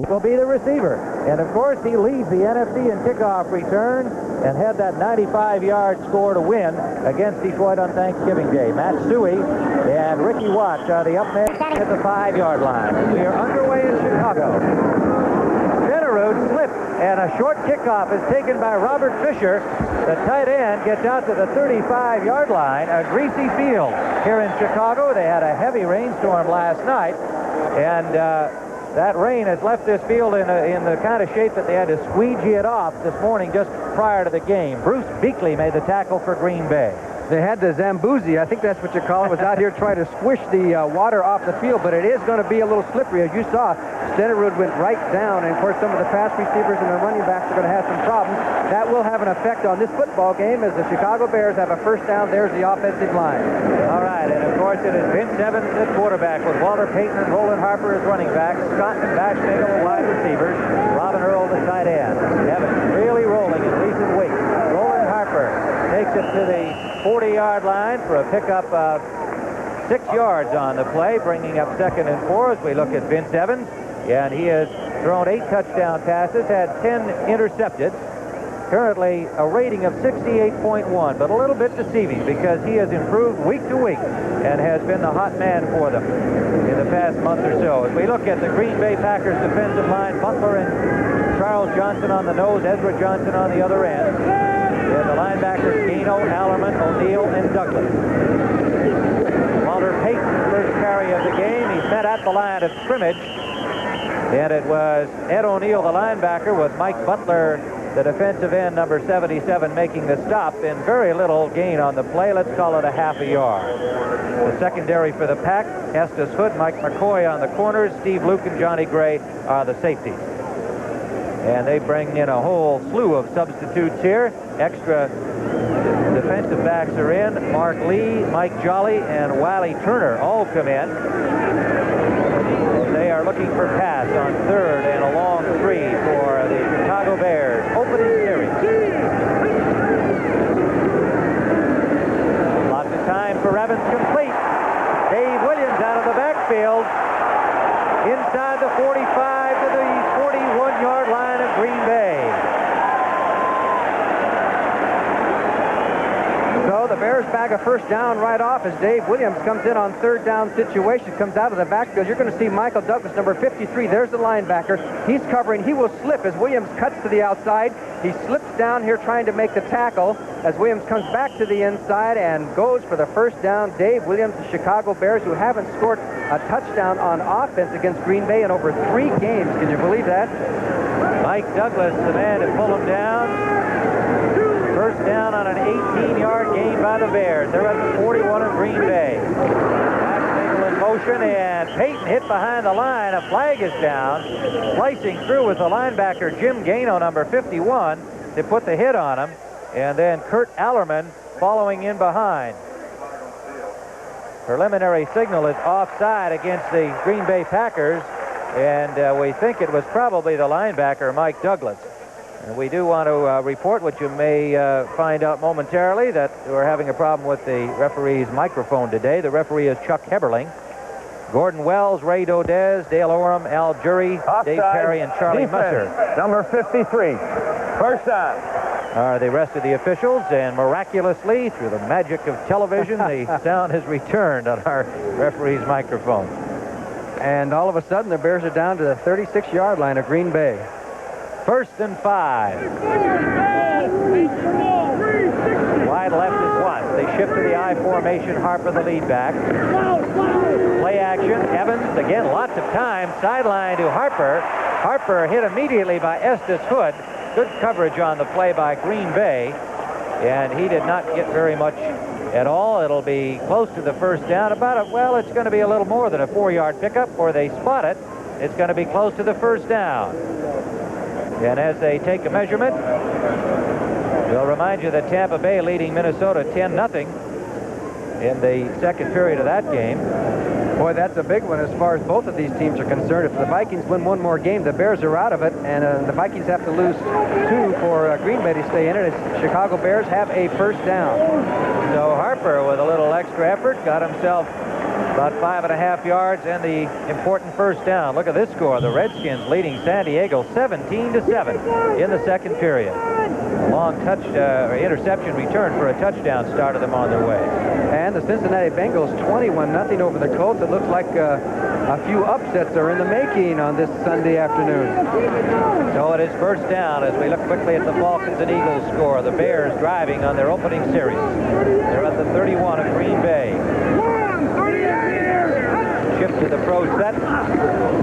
will be the receiver. And, of course, he leads the NFC in kickoff return and had that 95-yard score to win against Detroit on Thanksgiving Day. Matt Suhey and Ricky Watts are the up men at the 5-yard line. We are underway in Chicago. Stenerud slipped, and a short kickoff is taken by Robert Fisher. The tight end gets out to the 35-yard line. A greasy field here in Chicago. They had a heavy rainstorm last night, and that rain has left this field in the kind of shape that they had to squeegee it off this morning just prior to the game. Bruce Beakley made the tackle for Green Bay. They had the Zamboozy, I think that's what you call it, was out here trying to squish the water off the field, but it is going to be a little slippery. As you saw, Stenerud went right down, and of course some of the pass receivers and the running backs are going to have some problems. That will have an effect on this football game as the Chicago Bears have a first down. There's the offensive line. All right, and of course it is Vince Evans at quarterback with Walter Payton and Roland Harper as running backs, Scott and Bashmagel as wide receivers, Robin Earl the tight end. Evans really rolling in recent weeks. Roland Harper takes it to the 40-yard line for a pickup of 6 yards on the play, bringing up 2nd and 4 as we look at Vince Evans. And he has thrown 8 touchdown passes, had 10 intercepted. Currently a rating of 68.1, but a little bit deceiving because he has improved week to week and has been the hot man for them in the past month or so. As we look at the Green Bay Packers defensive line, Butler and Charles Johnson on the nose, Ezra Johnson on the other end. And the linebackers, Gano, Allerman, O'Neill, and Douglas. Walter Payton, first carry of the game. He's met at the line of scrimmage. And it was Ed O'Neill, the linebacker, with Mike Butler, the defensive end, number 77, making the stop, and very little gain on the play. Let's call it a half a yard. The secondary for the Pack, Estes Hood, Mike McCoy on the corners, Steve Luke and Johnny Gray are the safeties. And they bring in a whole slew of substitutes here. Extra defensive backs are in. Mark Lee, Mike Jolly, and Wiley Turner all come in. They are looking for pass on 3rd and a long 3 for the Chicago Bears. Opening series. Lots of time for Evans, complete. Dave Williams out of the backfield. Inside the 45 to the 41-yard line of Green Bay. So the Bears bag a first down right off as Dave Williams comes in on 3rd down situation, comes out of the backfield. You're going to see Michael Douglas, number 53. There's the linebacker. He's covering. He will slip as Williams cuts to the outside. He slips down here trying to make the tackle as Williams comes back to the inside and goes for the first down. Dave Williams, the Chicago Bears, who haven't scored a touchdown on offense against Green Bay in over 3 games. Can you believe that? Mike Douglas, the man to pull him down. First down on an 18-yard gain by the Bears. They're at the 41 of Green Bay. Bashmagel in motion, and Payton hit behind the line. A flag is down. Slicing through with the linebacker, Jim Gano, number 51, to put the hit on him. And then Kurt Allerman following in behind. Preliminary signal is offside against the Green Bay Packers. And we think it was probably the linebacker, Mike Douglas. And we do want to report what you may find out momentarily, that we're having a problem with the referee's microphone today. The referee is Chuck Heberling. Gordon Wells, Ray Dodez, Dale Oram, Al Jury, Dave Perry, and Charlie Musser. Number 53. First down. Are the rest of the officials, and miraculously, through the magic of television, the sound has returned on our referee's microphone. And all of a sudden, the Bears are down to the 36-yard line of Green Bay. 1st and 5. Wide left is Watts. They shift to the I formation. Harper, the lead back. Play action. Evans, again, lots of time. Sideline to Harper. Harper hit immediately by Estes Hood. Good coverage on the play by Green Bay. And he did not get very much at all. It'll be close to the first down. Well, it's going to be a little more than a 4-yard pickup, or they spot it. It's going to be close to the first down. And as they take a measurement, we'll remind you that Tampa Bay leading Minnesota 10-0 in the second period of that game. Boy, that's a big one as far as both of these teams are concerned. If the Vikings win one more game, the Bears are out of it, and the Vikings have to lose 2 for Green Bay to stay in it. As Chicago Bears have a first down. So Harper, with a little extra effort, got himself About 5.5 yards and the important first down. Look at this score. The Redskins leading San Diego 17-7 in the second period. A long interception return for a touchdown started them on their way. And the Cincinnati Bengals 21-0 over the Colts. It looks like a few upsets are in the making on this Sunday afternoon. So it is first down as we look quickly at the Falcons and Eagles score. The Bears driving on their opening series. They're at the 31 of Green Bay. Shift to the pro set.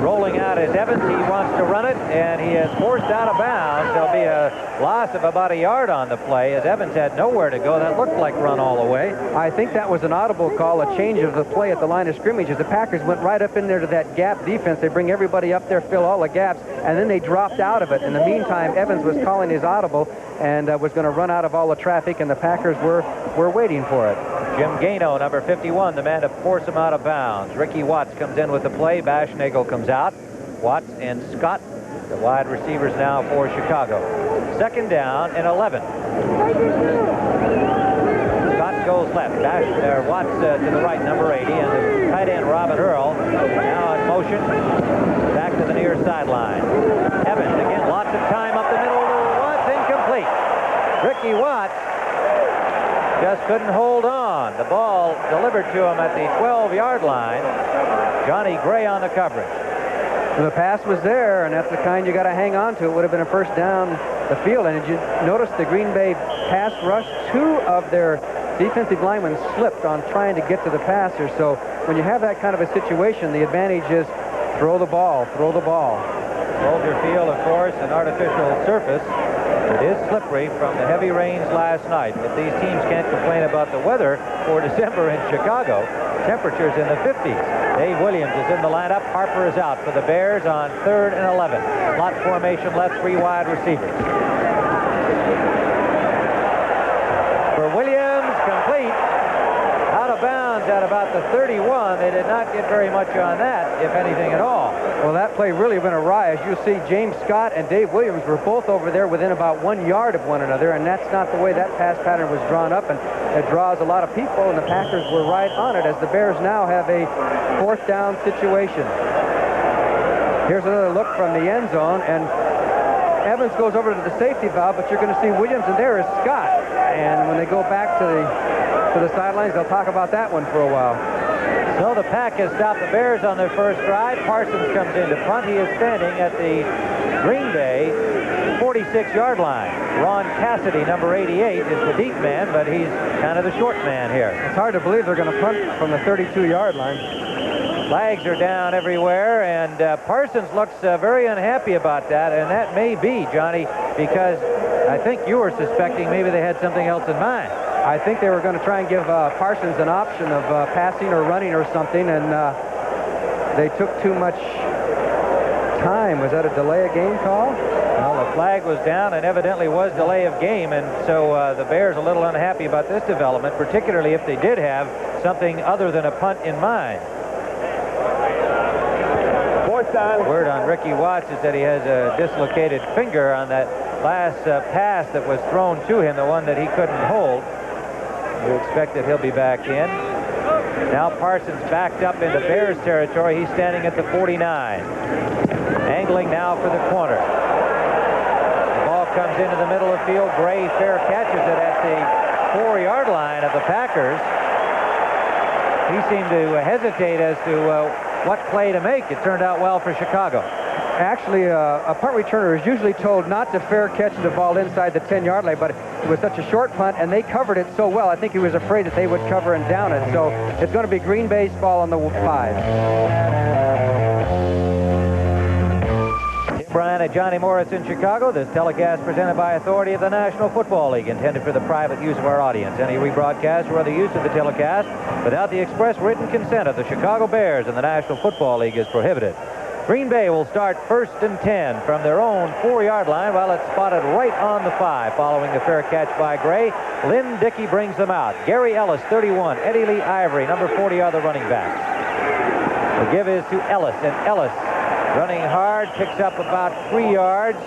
Rolling out is Evans. He wants to run it, and he is forced out of bounds. There'll be a loss of about a yard on the play as Evans had nowhere to go. That looked like run all the way. I think that was an audible call, a change of the play at the line of scrimmage as the Packers went right up in there to that gap defense. They bring everybody up there, fill all the gaps, and then they dropped out of it. In the meantime, Evans was calling his audible and was going to run out of all the traffic, and the Packers were waiting for it. Jim Gaino, number 51, the man to force him out of bounds. Ricky Watts comes in with the play. Bashnagel comes out. Watts and Scott, the wide receivers now for Chicago. Second down and 11. Scott goes left. Watts to the right, number 80, and the tight end Robin Earl now in motion back to the near sideline. Evans again, lots of time up the middle. Watts incomplete. Ricky Watts just couldn't hold on. The ball delivered to him at the 12-yard line. Johnny Gray on the coverage. The pass was there, and that's the kind you got to hang on to. It would have been a first down the field. And did you notice the Green Bay pass rush? Two of their defensive linemen slipped on trying to get to the passer. So when you have that kind of a situation, the advantage is throw the ball, throw the ball. Soldier Field, of course, an artificial surface. It is slippery from the heavy rains last night, but these teams can't complain about the weather for December in Chicago. Temperatures in the 50s. Dave Williams is in the lineup. Harper is out for the Bears on 3rd and 11. Slot formation left, 3 wide receivers. For Williams, complete. Out of bounds at about the 31. They did not get very much on that, if anything at all. Well, that play really went awry. As you see, James Scott and Dave Williams were both over there within about 1 yard of one another, and that's not the way that pass pattern was drawn up, and it draws a lot of people, and the Packers were right on it as the Bears now have a 4th down situation. Here's another look from the end zone, and Evans goes over to the safety valve, but you're going to see Williams, and there is Scott. And when they go back to the sidelines, they'll talk about that one for a while. So the Pack has stopped the Bears on their first drive. Parsons comes in to punt. He is standing at the Green Bay 46-yard line. Ron Cassidy, number 88, is the deep man, but he's kind of the short man here. It's hard to believe they're going to punt from the 32-yard line. Flags are down everywhere, and Parsons looks very unhappy about that, and that may be, Johnny, because I think you were suspecting maybe they had something else in mind. I think they were going to try and give Parsons an option of passing or running or something, and they took too much time. Was that a delay of game call? Well, the flag was down and evidently was delay of game, and so the Bears a little unhappy about this development, particularly if they did have something other than a punt in mind. Word on Ricky Watts is that he has a dislocated finger on that last pass that was thrown to him, the one that he couldn't hold. We expect that he'll be back in. Now Parsons backed up into Bears territory. He's standing at the 49. Angling now for the corner. The ball comes into the middle of the field. Gray fair catches it at the 4-yard line of the Packers. He seemed to hesitate as to what play to make. It turned out well for Chicago. Actually, a punt returner is usually told not to fair catch the ball inside the 10-yard line, but it was such a short punt, and they covered it so well. I think he was afraid that they would cover and down it. So it's going to be Green Bay's ball on the 5. Brian and Johnny Morris in Chicago. This telecast presented by authority of the National Football League, intended for the private use of our audience. Any rebroadcast or other use of the telecast without the express written consent of the Chicago Bears and the National Football League is prohibited. Green Bay will start 1st and 10 from their own 4-yard line while it's spotted right on the 5 following the fair catch by Gray. Lynn Dickey brings them out. Gary Ellis, 31. Eddie Lee Ivory, number 40, are the running backs. The give is to Ellis, and Ellis running hard, picks up about 3 yards,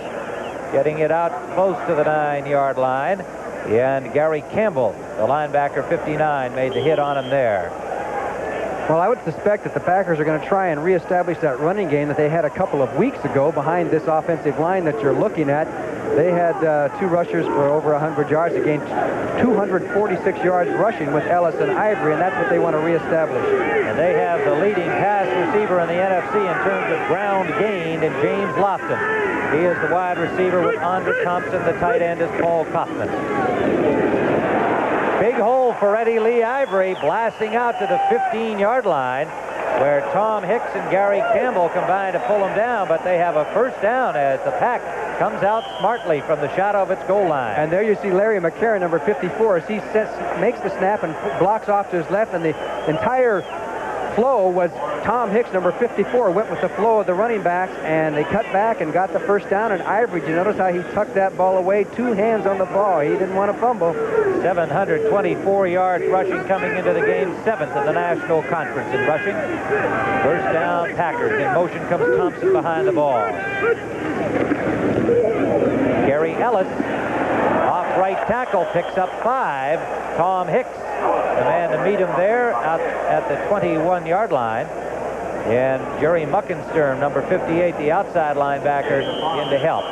getting it out close to the 9-yard line. And Gary Campbell, the linebacker, 59, made the hit on him there. Well, I would suspect that the Packers are going to try and reestablish that running game that they had a couple of weeks ago behind this offensive line that you're looking at. They had 2 rushers for over 100 yards, again 246 yards rushing with Ellis and Ivory, and that's what they want to reestablish. And they have the leading pass receiver in the NFC in terms of ground gained in James Lofton. He is the wide receiver with Andre Thompson. The tight end is Paul Kaufman. Big hole for Eddie Lee Ivory, blasting out to the 15-yard line, where Tom Hicks and Gary Campbell combine to pull him down, but they have a first down as the Pack comes out smartly from the shadow of its goal line. And there you see Larry McCarron, number 54, as he makes the snap and blocks off to his left, and the entire flow was Tom Hicks, number 54, went with the flow of the running backs, and they cut back and got the first down. And Ivory, did you notice how he tucked that ball away? 2 hands on the ball. He didn't want to fumble. 724 yards rushing coming into the game, 7th in the National Conference in rushing. First down, Packers. In motion comes Thompson behind the ball. Gary Ellis, off right tackle, picks up 5. Tom Hicks, the man to meet him there out at the 21-yard line. And Jerry Muckenstern, number 58, the outside linebacker, in to help.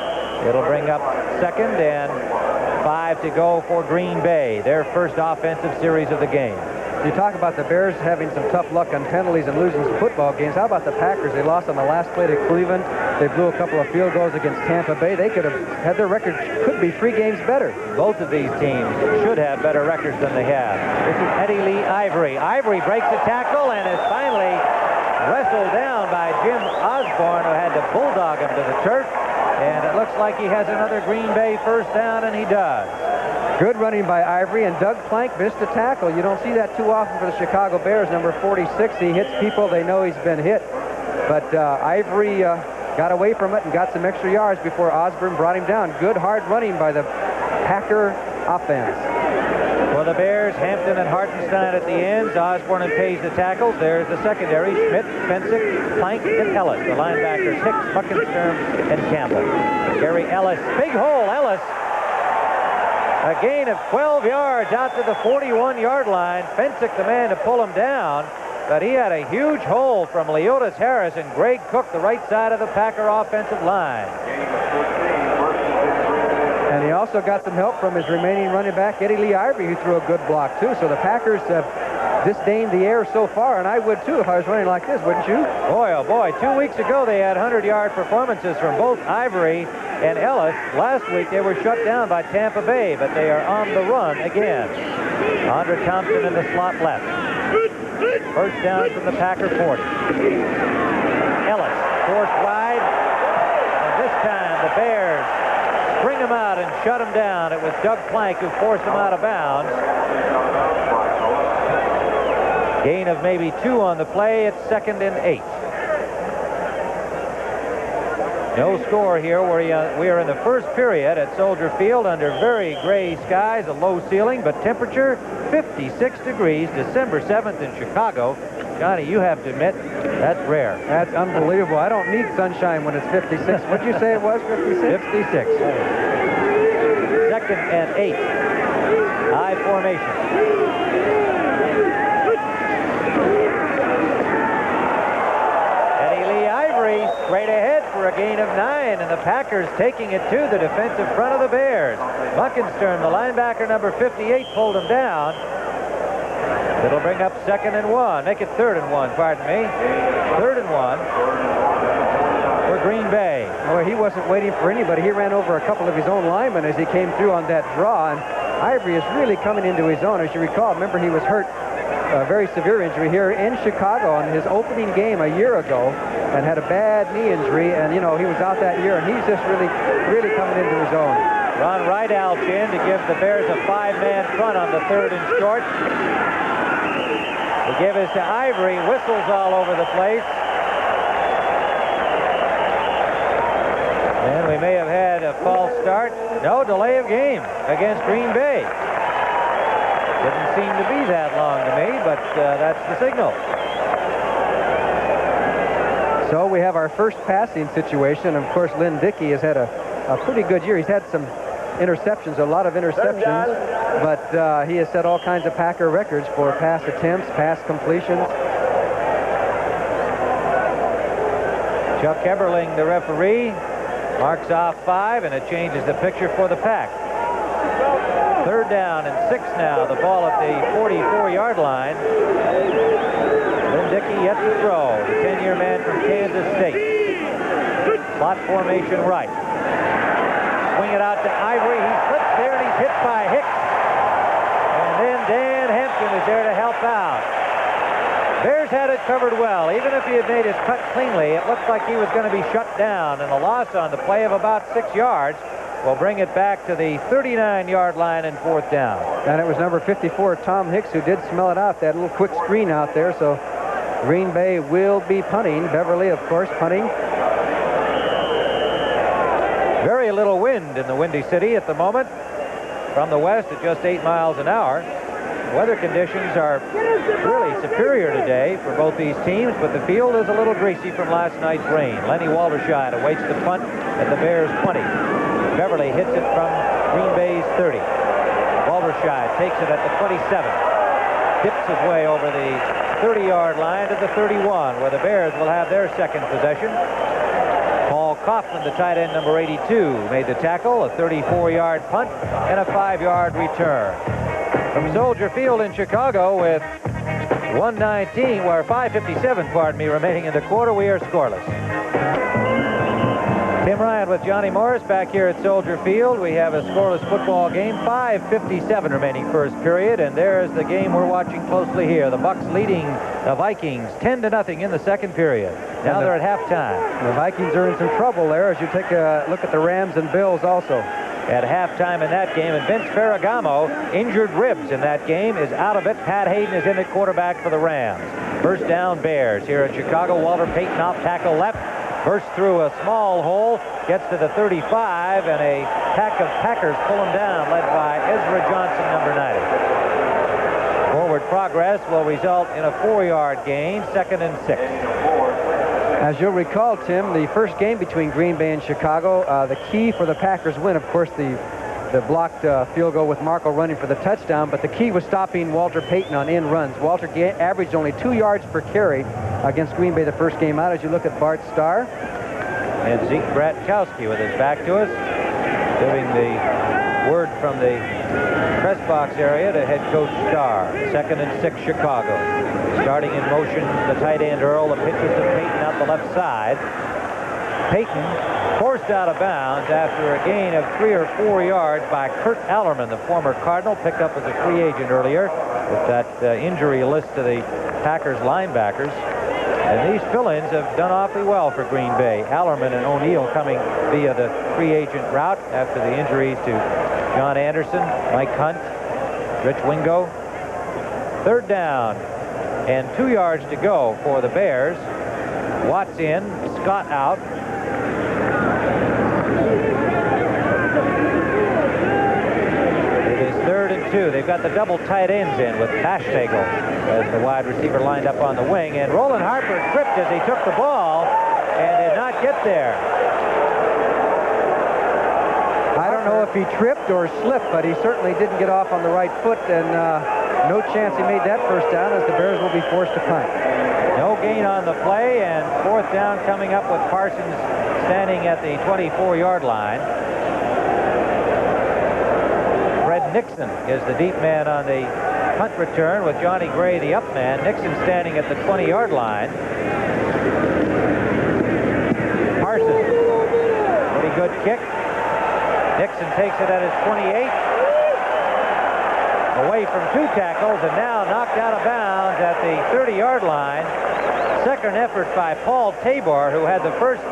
It'll bring up 2nd and 5 to go for Green Bay, their first offensive series of the game. You talk about the Bears having some tough luck on penalties and losing some football games. How about the Packers? They lost on the last play to Cleveland. They blew a couple of field goals against Tampa Bay. They could have had their record, could be 3 games better. Both of these teams should have better records than they have. This is Eddie Lee Ivory. Ivory breaks a tackle and is finally wrestled down by Jim Osborne, who had to bulldog him to the turf. And it looks like he has another Green Bay first down, and he does. Good running by Ivory, and Doug Plank missed a tackle. You don't see that too often for the Chicago Bears. Number 46, he hits people. They know he's been hit. But Ivory got away from it and got some extra yards before Osborne brought him down. Good hard running by the Packer offense. For the Bears, Hampton and Hartenstein at the ends. Osborne and Page the tackles. There's the secondary. Schmidt, Fensick, Plank, and Ellis. The linebackers, Hicks, Muckenstern, and Campbell. Gary Ellis. Big hole, Ellis. A gain of 12 yards out to the 41-yard line. Fensick, the man to pull him down. But he had a huge hole from Leotis Harris and Greg Cook, the right side of the Packer offensive line. And he also got some help from his remaining running back, Eddie Lee Ivory, who threw a good block, too. So the Packers have disdained the air so far, and I would, too, if I was running like this, wouldn't you? Boy, oh boy. 2 weeks ago, they had 100-yard performances from both Ivory and Ellis. Last week, they were shut down by Tampa Bay, but they are on the run again. Andre Thompson in the slot left. First down from the Packer 40. Ellis forced wide, and this time the Bears bring him out and shut him down. It was Doug Plank who forced him out of bounds. Gain of maybe 2 on the play. It's 2nd and 8. No score here. We are in the first period at Soldier Field under very gray skies, a low ceiling, but temperature 56 degrees, December 7th in Chicago. Johnny, you have to admit, that's rare. That's unbelievable. I don't need sunshine when it's 56. What'd you say it was, 56? 56. 2nd and 8. High formation. Straight ahead for a gain of 9, and the Packers taking it to the defensive front of the Bears. Muckenstern, the linebacker, number 58, pulled him down. It'll bring up 2nd and 1. Make it 3rd and 1, pardon me. 3rd and 1 for Green Bay. Well, he wasn't waiting for anybody. He ran over a couple of his own linemen as he came through on that draw, and Ivory is really coming into his own. As you recall, remember he was hurt, a very severe injury here in Chicago in his opening game a year ago, and had a bad knee injury, and you know he was out that year, and he's just really coming into his own. Ron Rideout in to give the Bears a 5-man front on the 3rd and short. They give us to Ivory, whistles all over the place. And we may have had a false start. No, delay of game against Green Bay. Didn't seem to be that long to me, but that's the signal. So we have our first passing situation. Of course, Lynn Dickey has had a pretty good year. He's had some interceptions, a lot of interceptions, but he has set all kinds of Packer records for pass attempts, pass completions. Chuck Eberling, the referee, marks off 5, and it changes the picture for the Pack. 3rd down and 6 now. The ball at the 44-yard line. Lynn Dickey yet to throw. The 10-year man from Kansas State. Slot formation right. Swing it out to Ivory. He slips there, and he's hit by Hicks. And then Dan Hampton is there to help out. Bears had it covered well. Even if he had made his cut cleanly, it looked like he was going to be shut down, and a loss on the play of about 6 yards will bring it back to the 39-yard line and 4th down. And it was number 54, Tom Hicks, who did smell it out. That little quick screen out there. So Green Bay will be punting. Beverly, of course, punting. Very little wind in the Windy City at the moment. From the west at just 8 miles an hour. Weather conditions are really superior today for both these teams, but the field is a little greasy from last night's rain. Lenny Walderscheid awaits the punt at the Bears' 20. Beverly hits it from Green Bay's 30. Walderscheid takes it at the 27. Dips his way over the 30-yard line to the 31, where the Bears will have their second possession. Paul Kaufman, the tight end, number 82, made the tackle, a 34-yard punt, and a 5-yard return. From Soldier Field in Chicago with 5:57, pardon me, remaining in the quarter, we are scoreless. Tim Ryan with Johnny Morris back here at Soldier Field. We have a scoreless football game. 5:57 remaining first period, and there's the game we're watching closely here. The Bucs leading the Vikings 10-0 in the second period. Now they're at halftime. The Vikings are in some trouble there as you take a look at the Rams and Bills also. At halftime in that game, and Vince Ferragamo, injured ribs in that game, is out of it. Pat Hayden is in at quarterback for the Rams. First down Bears here in Chicago. Walter Payton off tackle left. Bursts through a small hole, gets to the 35, and a pack of Packers pull him down, led by Ezra Johnson, number 90. Forward progress will result in a 4-yard gain, 2nd and 6. As you'll recall, Tim, the first game between Green Bay and Chicago, the key for the Packers win, of course, the blocked field goal with Marco running for the touchdown, but the key was stopping Walter Payton on in runs. Walter averaged only 2 yards per carry against Green Bay the first game out. As you look at Bart Starr. And Zeke Bratkowski with his back to us, giving the word from the press box area to head coach Starr. 2nd and 6 Chicago. Starting in motion, the tight end Earl. The pitches to Payton out the left side. Payton forced out of bounds after a gain of 3 or 4 yards by Kurt Allerman, the former Cardinal, picked up as a free agent earlier with that injury list to the Packers linebackers. And these fill-ins have done awfully well for Green Bay. Allerman and O'Neill coming via the free agent route after the injuries to John Anderson, Mike Hunt, Rich Wingo. 3rd down and 2 yards to go for the Bears. Watts in, Scott out. It is 3rd and 2. They've got the double tight ends in with Bashfagel as the wide receiver lined up on the wing. And Roland Harper tripped as he took the ball and did not get there. I don't know if he tripped or slipped, but he certainly didn't get off on the right foot, and no chance he made that first down as the Bears will be forced to punt. No gain on the play, and 4th down coming up with Parsons standing at the 24-yard line. Fred Nixon is the deep man on the punt return with Johnny Gray, the up man. Nixon standing at the 20-yard line. Parsons, pretty good kick. Nixon takes it at his 28. Away from 2 tackles, and now knocked out of bounds at the 30-yard line. Second effort by Paul Tabor, who had the first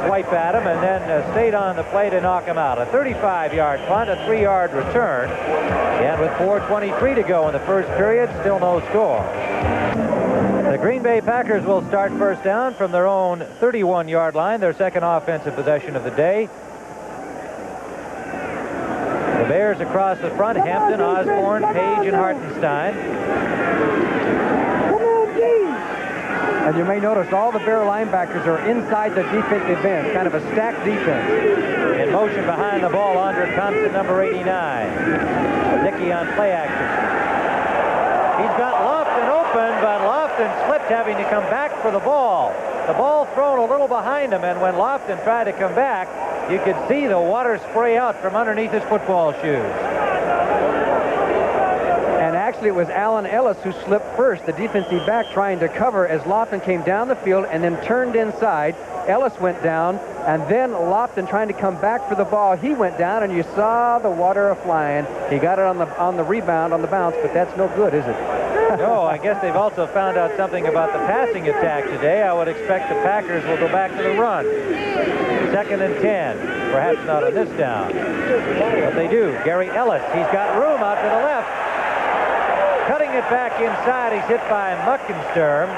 swipe at him and then stayed on the play to knock him out. A 35-yard punt, a 3-yard return. And with 4:23 to go in the first period, still no score. The Green Bay Packers will start first down from their own 31-yard line, their second offensive possession of the day. The Bears across the front, Hampton, Osborne, Page, and Hartenstein. And you may notice all the Bear linebackers are inside the defensive end, kind of a stacked defense. In motion behind the ball, Andre Thompson, number 89. Dickey on play action. He's got Lofton open, but Lofton slipped, having to come back for the ball. The ball thrown a little behind him, and when Lofton tried to come back, you could see the water spray out from underneath his football shoes. And actually, it was Alan Ellis who slipped first, the defensive back trying to cover as Lofton came down the field and then turned inside. Ellis went down, and then Lofton trying to come back for the ball. He went down, and you saw the water a-flying. He got it on the rebound, on the bounce, but that's no good, is it? No, I guess they've also found out something about the passing attack today. I would expect the Packers will go back to the run. 2nd and 10. Perhaps not on this down. But they do. Gary Ellis, he's got room out to the left. Cutting it back inside, he's hit by Muckensturm.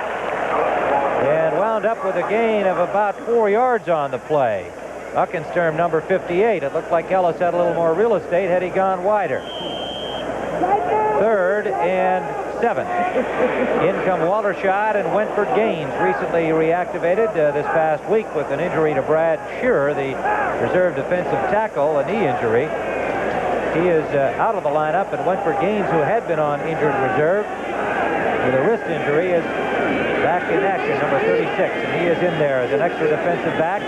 And wound up with a gain of about 4 yards on the play. Muckensturm, number 58. It looked like Ellis had a little more real estate had he gone wider. 3rd and 7. In come Walterscheid and Wentford Gaines, recently reactivated this past week with an injury to Brad Shearer, the reserve defensive tackle, a knee injury. He is out of the lineup, and Wentford Gaines, who had been on injured reserve with a wrist injury, is back in action, number 36, and he is in there as an extra defensive back.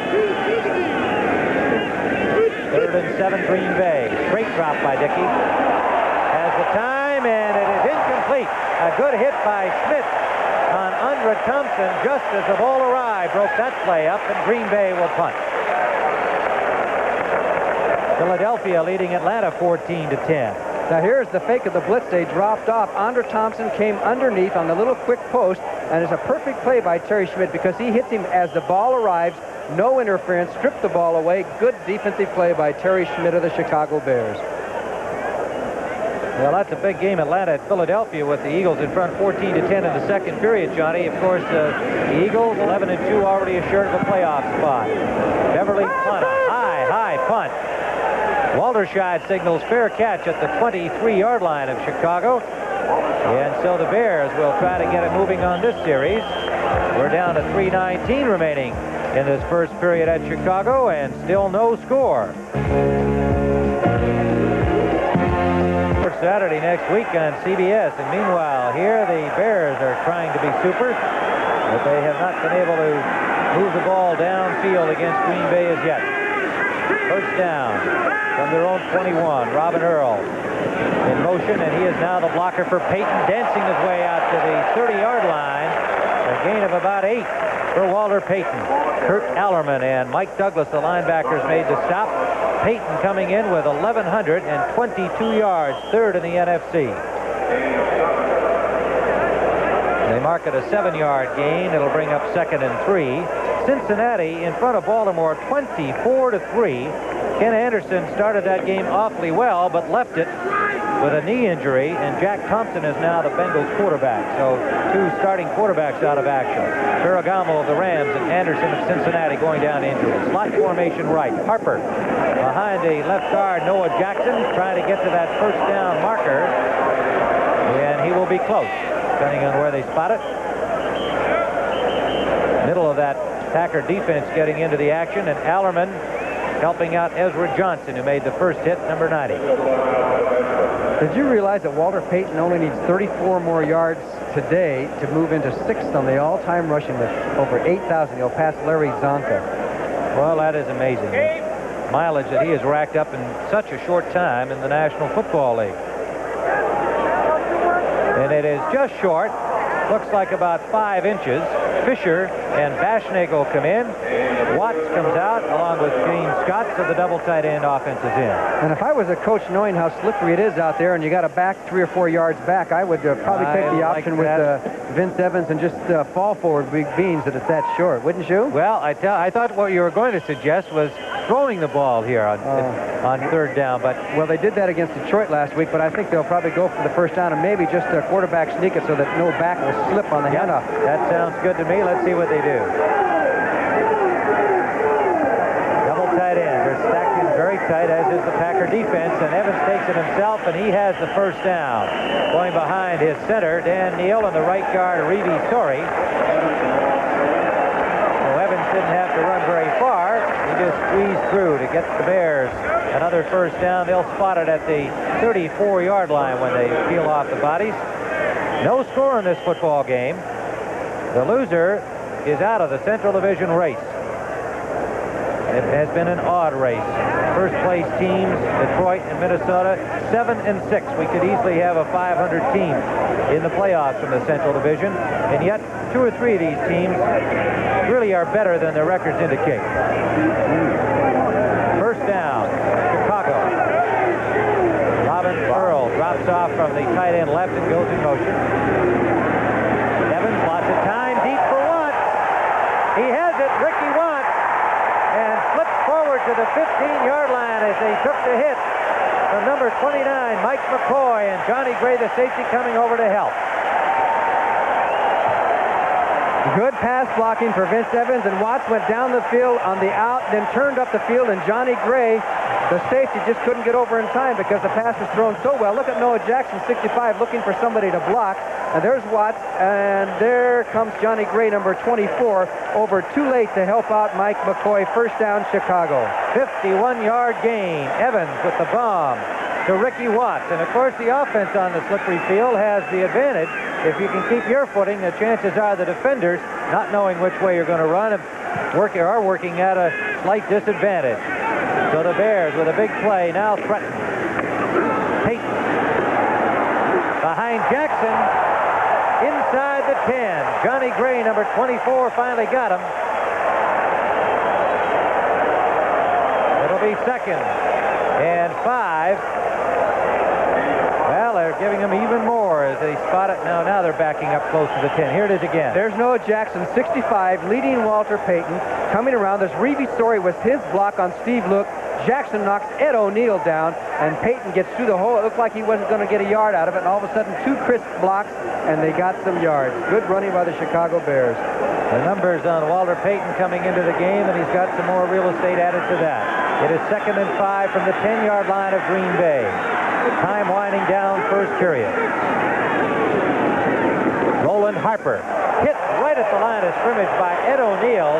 3rd and 7, Green Bay. Straight drop by Dickey. Has the time, and it is incomplete. A good hit by Schmidt on Andre Thompson just as the ball arrived. Broke that play up, and Green Bay will punt. Philadelphia leading Atlanta 14-10. Now here's the fake of the blitz. They dropped off. Andre Thompson came underneath on the little quick post, and it's a perfect play by Terry Schmidt because he hits him as the ball arrives. No interference, stripped the ball away. Good defensive play by Terry Schmidt of the Chicago Bears. Well, that's a big game, Atlanta at Philadelphia, with the Eagles in front 14-10 in the second period, Johnny. Of course, the Eagles 11-2 already assured of a playoff spot. Beverly punt, a high punt. Walterscheid signals fair catch at the 23-yard line of Chicago. And so the Bears will try to get it moving on this series. We're down to 3:19 remaining in this first period at Chicago, and still no score. Saturday next week on CBS. And meanwhile, here the Bears are trying to be super, but they have not been able to move the ball downfield against Green Bay as yet. First down from their own 21. Robin Earl in motion, and he is now the blocker for Payton, dancing his way out to the 30-yard line. A gain of about 8 for Walter Payton. Kurt Allerman and Mike Douglas, the linebackers, made the stop. Payton coming in with 1,122 yards, 3rd in the NFC. They mark it a 7-yard gain. It'll bring up 2nd and 3. Cincinnati in front of Baltimore 24-3. Ken Anderson started that game awfully well, but left it with a knee injury, and Jack Thompson is now the Bengals quarterback. So 2 starting quarterbacks out of action. Ferragamo of the Rams and Anderson of Cincinnati going down injured. Slot formation right. Harper behind the left guard, Noah Jackson, trying to get to that first down marker, and he will be close, depending on where they spot it. Middle of that Packer defense getting into the action, and Allerman helping out Ezra Johnson, who made the first hit, number 90. Did you realize that Walter Payton only needs 34 more yards today to move into 6th on the all-time rushing with over 8,000? He'll pass Larry Zonka. Well, that is amazing. The mileage that he has racked up in such a short time in the National Football League. And it is just short. Looks like about 5 inches. Fisher and Bashnagle come in. Watts comes out along with James Scott, so the double tight end offense is in. And if I was a coach knowing how slippery it is out there and you got to back 3 or 4 yards back, I would probably take the option with Vince Evans and just fall forward big beans that it's that short, wouldn't you? Well, I thought what you were going to suggest was throwing the ball here on 3rd down, but well, they did that against Detroit last week, but I think they'll probably go for the first down and maybe just a quarterback sneak it so that no back will slip on the handoff. That sounds good to me. Let's see what they do. Double tight end. They're stacked in very tight, as is the Packer defense, and Evans takes it himself, and he has the first down. Going behind his center, Dan Neal, and the right guard, Reeve Story. So Evans didn't have to run very far. He just squeezed through to get the Bears another first down. They'll spot it at the 34-yard line when they peel off the bodies. No score in this football game. The loser is out of the Central Division race. It has been an odd race. First place teams, Detroit and Minnesota, 7 and 6. We could easily have a 500 team in the playoffs from the Central Division, and yet 2 or 3 of these teams really are better than their records indicate. First down, Chicago. Robin Earl drops off from the tight end left and goes in motion. Evans, lots of time, deep for Watts. He has it, Ricky Watts, and flips forward to the 15-yard line as they took the hit from number 29, Mike McCoy, and Johnny Gray, the safety, coming over to help. Good pass blocking for Vince Evans, and Watts went down the field on the out, then turned up the field, and Johnny Gray, the safety, just couldn't get over in time because the pass was thrown so well. Look at Noah Jackson, 65, looking for somebody to block. And there's Watts, and there comes Johnny Gray, number 24, over too late to help out Mike McCoy. First down, Chicago. 51-yard gain. Evans with the bomb to Ricky Watts. And, of course, the offense on the slippery field has the advantage. If you can keep your footing, the chances are the defenders, not knowing which way you're going to run, are working at a slight disadvantage. So the Bears with a big play now threaten. Payton behind Jackson inside the 10. Johnny Gray, number 24, finally got him. It'll be 2nd and 5. Well, they're giving him even more as they spot it. Now they're backing up close to the 10. Here it is again. There's Noah Jackson, 65, leading Walter Payton. Coming around, this Reeve Story was his block on Steve Look. Jackson knocks Ed O'Neill down, and Payton gets through the hole. It looked like he wasn't going to get a yard out of it, and all of a sudden 2 crisp blocks, and they got some yards. Good running by the Chicago Bears. The numbers on Walter Payton coming into the game, and he's got some more real estate added to that. It is 2nd and 5 from the 10-yard line of Green Bay. Time winding down, first period. Roland Harper hit right at the line of scrimmage by Ed O'Neill.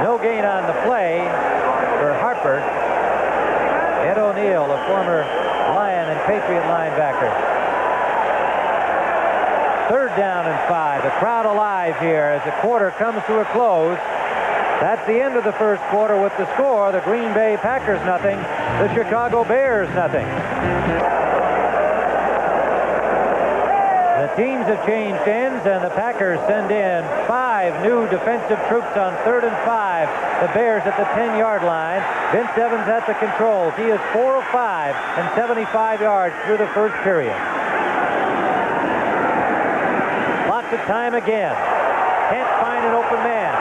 No gain on the play for Harper. Ed O'Neill, a former Lion and Patriot linebacker. 3rd down and 5. The crowd alive here as the quarter comes to a close. That's the end of the first quarter with the score. The Green Bay Packers nothing. The Chicago Bears nothing. The teams have changed ends, and the Packers send in 5 new defensive troops on 3rd and 5. The Bears at the 10-yard line. Vince Evans at the controls. He is 4 of 5 and 75 yards through the first period. Lots of time again. Can't find an open man.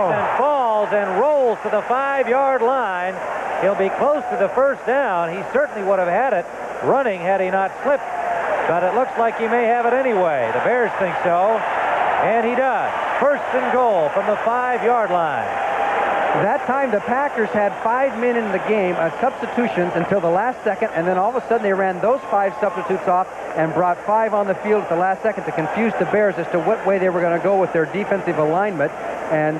And falls and rolls to the 5-yard line. He'll be close to the first down. He certainly would have had it running had he not slipped. But it looks like he may have it anyway. The Bears think so. And he does. 1st and goal from the 5-yard line. That time the Packers had 5 men in the game as substitutions until the last second, and then all of a sudden they ran those 5 substitutes off and brought 5 on the field at the last second to confuse the Bears as to what way they were going to go with their defensive alignment. And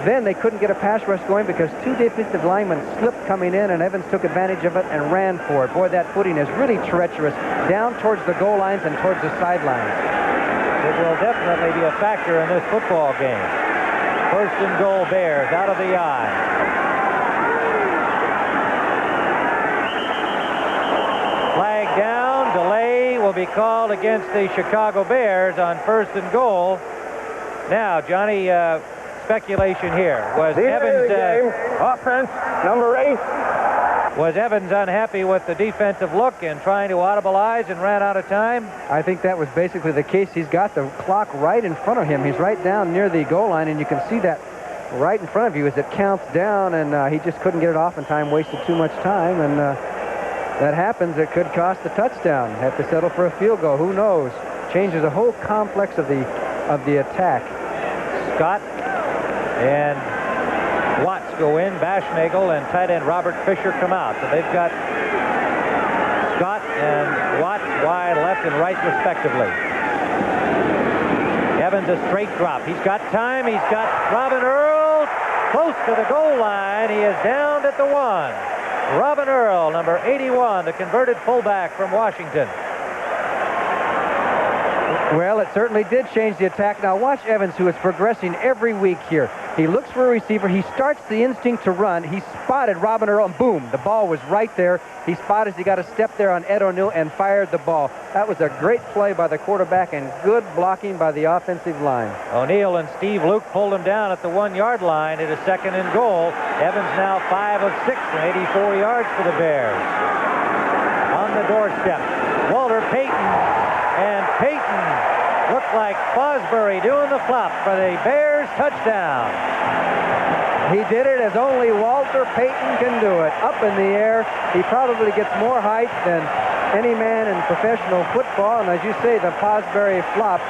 then they couldn't get a pass rush going because 2 defensive linemen slipped coming in, and Evans took advantage of it and ran for it. Boy, that footing is really treacherous down towards the goal lines and towards the sidelines. It will definitely be a factor in this football game. 1st and goal, Bears out of the eye. Flag down. Delay will be called against the Chicago Bears on 1st and goal. Now, Johnny, speculation here. Was Evans offense number 8? Was Evans unhappy with the defensive look and trying to audibilize and ran out of time? I think that was basically the case. He's got the clock right in front of him. He's right down near the goal line, and you can see that right in front of you as it counts down, and he just couldn't get it off in time, wasted too much time, and that happens. It could cost a touchdown. Have to settle for a field goal. Who knows? Changes the whole complex of the attack. Scott and Watts go in. Bashnagle and tight end Robert Fisher come out. So they've got Scott and Watts wide left and right respectively. Evans a straight drop. He's got time. He's got Robin Earl close to the goal line. He is down at the 1. Robin Earl, number 81, the converted fullback from Washington. Well, it certainly did change the attack. Now watch Evans, who is progressing every week here. He looks for a receiver. He starts the instinct to run. He spotted Robin Earl, and boom, the ball was right there. He spotted, he got a step there on Ed O'Neill and fired the ball. That was a great play by the quarterback and good blocking by the offensive line. O'Neill and Steve Luke pulled him down at the 1-yard line. It is 2nd and goal. Evans now 5 of 6 for 84 yards for the Bears. On the doorstep, Walter Payton, and Payton looked like Fosbury doing the flop for the Bears touchdown. He did it as only Walter Payton can do it. Up in the air. He probably gets more height than any man in professional football. And as you say, the Fosbury flop,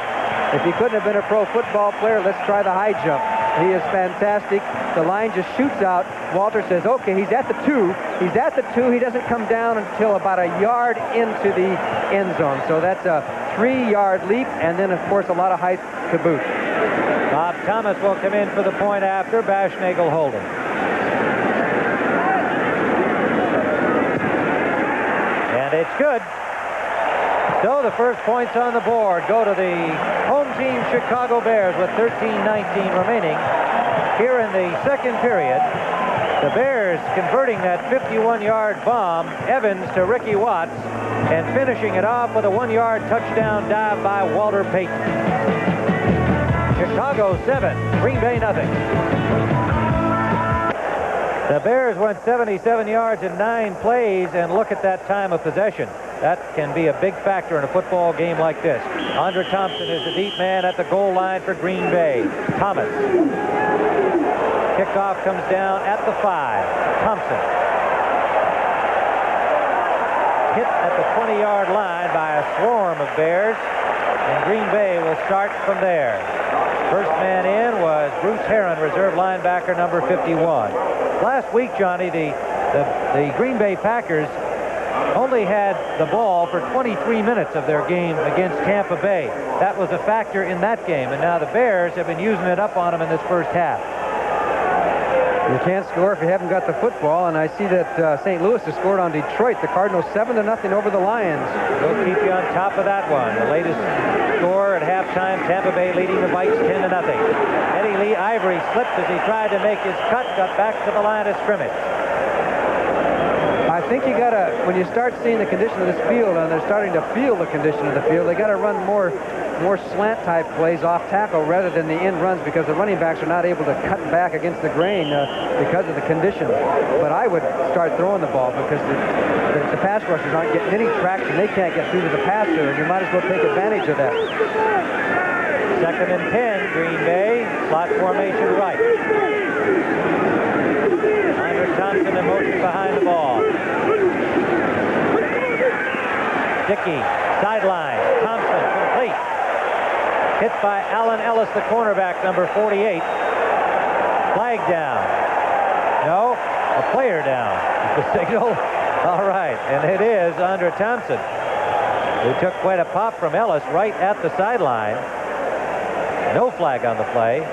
if he couldn't have been a pro football player, let's try the high jump. He is fantastic. The line just shoots out. Walter says, okay, he's at the 2. He's at the 2. He doesn't come down until about a yard into the end zone. So that's a 3-yard leap, and then, of course, a lot of height to boot. Bob Thomas will come in for the point after. Bashnagel holding. And it's good. So the first points on the board go to the home team Chicago Bears with 13:19 remaining. Here in the second period, the Bears converting that 51-yard bomb, Evans to Ricky Watts, and finishing it off with a 1-yard touchdown dive by Walter Payton. Chicago 7, Green Bay nothing. The Bears went 77 yards in 9 plays, and look at that time of possession. That can be a big factor in a football game like this. Andre Thompson is the deep man at the goal line for Green Bay. Thomas. Kickoff comes down at the 5. Thompson. Hit at the 20-yard line by a swarm of Bears, and Green Bay will start from there. First man in was Bruce Herron, reserve linebacker number 51. Last week, Johnny, the Green Bay Packers only had the ball for 23 minutes of their game against Tampa Bay. That was a factor in that game, and now the Bears have been using it up on them in this first half. You can't score if you haven't got the football, and I see that St. Louis has scored on Detroit. The Cardinals 7-0 over the Lions. We'll keep you on top of that one. The latest score at halftime, Tampa Bay leading the Vikes 10-0. Eddie Lee Ivory slipped as he tried to make his cut, got back to the line of scrimmage. I think you gotta, when you start seeing the condition of this field, and they're starting to feel the condition of the field, they gotta run more slant type plays off tackle rather than the end runs, because the running backs are not able to cut back against the grain because of the condition. But I would start throwing the ball, because the pass rushers aren't getting any traction. They can't get through to the passer, and you might as well take advantage of that. 2nd and 10, Green Bay, slot formation right. Andre Thompson in motion behind the ball. Dickey, sideline, Thompson, complete. Hit by Allen Ellis, the cornerback, number 48. Flag down. No, a player down. The signal. All right, and it is Andre Thompson, who took quite a pop from Ellis right at the sideline. No flag on the play.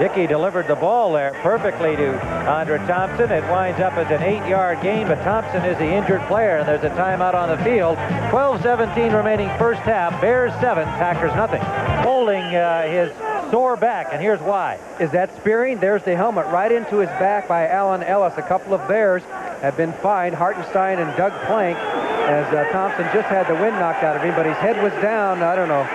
Dickey delivered the ball there perfectly to Andre Thompson. It winds up as an 8-yard gain, but Thompson is the injured player, and there's a timeout on the field. 12:17 remaining first half. Bears 7, Packers nothing. Holding his sore back, and here's why. Is that spearing? There's the helmet right into his back by Allen Ellis. A couple of Bears have been fined, Hartenstein and Doug Plank, as Thompson just had the wind knocked out of him, but his head was down. I don't know.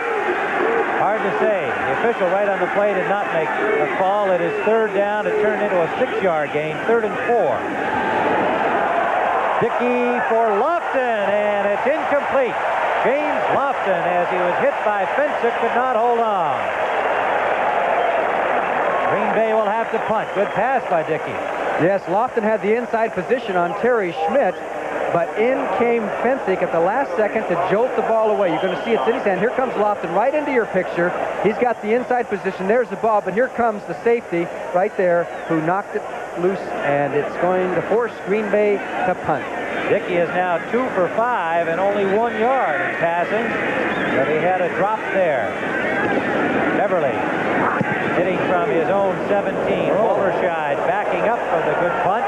Hard to say. The official right on the play did not make a call. It is 3rd down. It turned into a 6-yard gain, 3rd and 4. Dickey for Lofton, and it's incomplete. James Lofton, as he was hit by Fensick, could not hold on. Green Bay will have to punt. Good pass by Dickey. Yes, Lofton had the inside position on Terry Schmidt, but in came Fensick at the last second to jolt the ball away. You're going to see it's in his hand. Here comes Lofton right into your picture. He's got the inside position. There's the ball, but here comes the safety right there who knocked it loose, and it's going to force Green Bay to punt. Dickey is now 2 for 5 and only 1 yard in passing, but he had a drop there. Beverly hitting from his own 17. Walterscheid backing up for the good punt.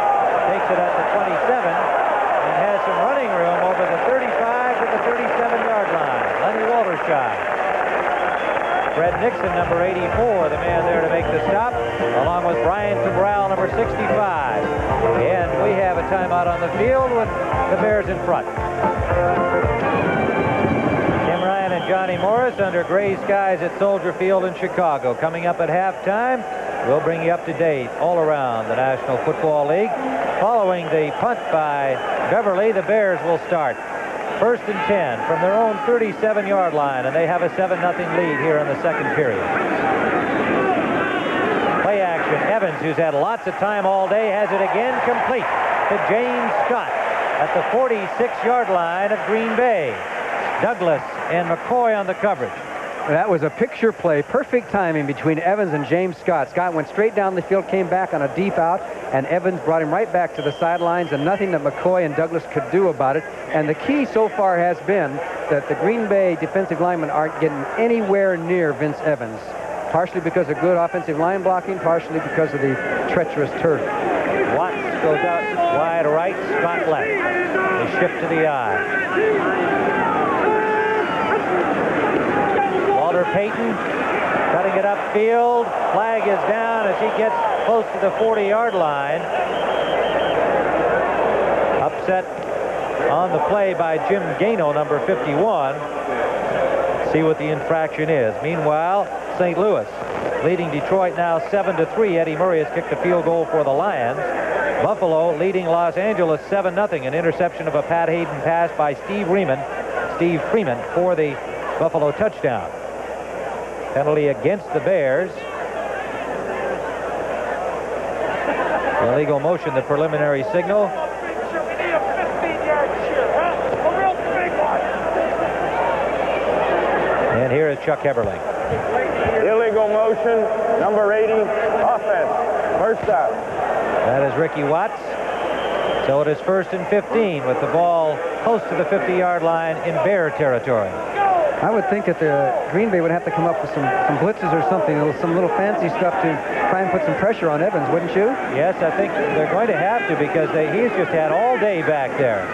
Takes it at the 27 and has some running room over the 35 to the 37-yard line. shy. Fred Nixon, number 84, the man there to make the stop, along with Brian Cabral, number 65. And we have a timeout on the field with the Bears in front. Tim Ryan and Johnny Morris under gray skies at Soldier Field in Chicago. Coming up at halftime, we'll bring you up to date all around the National Football League. Following the punt by Beverly, the Bears will start. 1st and 10 from their own 37-yard line, and they have a 7-0 lead here in the second period. Play action. Evans, who's had lots of time all day, has it again, complete to James Scott at the 46-yard line of Green Bay. Douglas and McCoy on the coverage. That was a picture play. Perfect timing between Evans and James Scott. Scott went straight down the field, came back on a deep out, and Evans brought him right back to the sidelines, and nothing that McCoy and Douglas could do about it. And the key so far has been that the Green Bay defensive linemen aren't getting anywhere near Vince Evans, partially because of good offensive line blocking, partially because of the treacherous turf. Watts goes out wide right, Scott left. They shift to the eye. Walter Payton cutting it upfield. Flag is down as he gets close to the 40-yard line. Upset on the play by Jim Gano, number 51. See what the infraction is. Meanwhile, St. Louis leading Detroit now 7-3. Eddie Murray has kicked a field goal for the Lions. Buffalo leading Los Angeles 7-0. An interception of a Pat Hayden pass by Steve Freeman for the Buffalo touchdown. Penalty against the Bears. Illegal motion, the preliminary signal. And here is Chuck Heberling. Illegal motion, number 80, offense. First out. That is Ricky Watts. So it is 1st and 15 with the ball close to the 50-yard line in Bear territory. I would think that the Green Bay would have to come up with some blitzes or something, some little fancy stuff to try and put some pressure on Evans, wouldn't you? Yes, I think they're going to have to, because he's just had all day back there.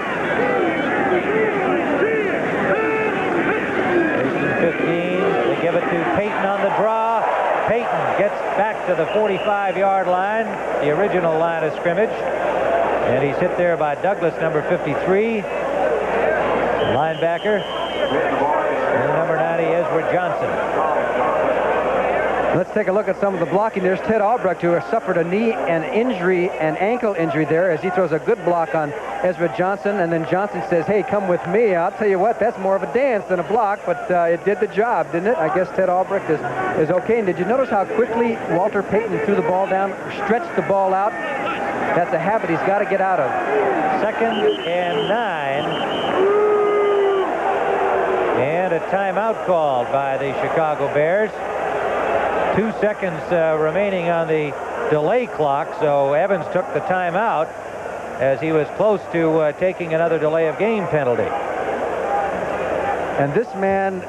1st and 15. They give it to Payton on the draw. Payton gets back to the 45-yard line, the original line of scrimmage. And he's hit there by Douglas, number 53. Linebacker. And number 90, Ezra Johnson. Let's take a look at some of the blocking. There's Ted Albrecht, who has suffered an ankle injury there, as he throws a good block on Ezra Johnson. And then Johnson says, hey, come with me. I'll tell you what, that's more of a dance than a block, but it did the job, didn't it? I guess Ted Albrecht is okay. And did you notice how quickly Walter Payton threw the ball down, stretched the ball out? That's a habit he's got to get out of. 2nd and 9. And a timeout called by the Chicago Bears. 2 seconds remaining on the delay clock, so Evans took the timeout as he was close to taking another delay of game penalty. And this man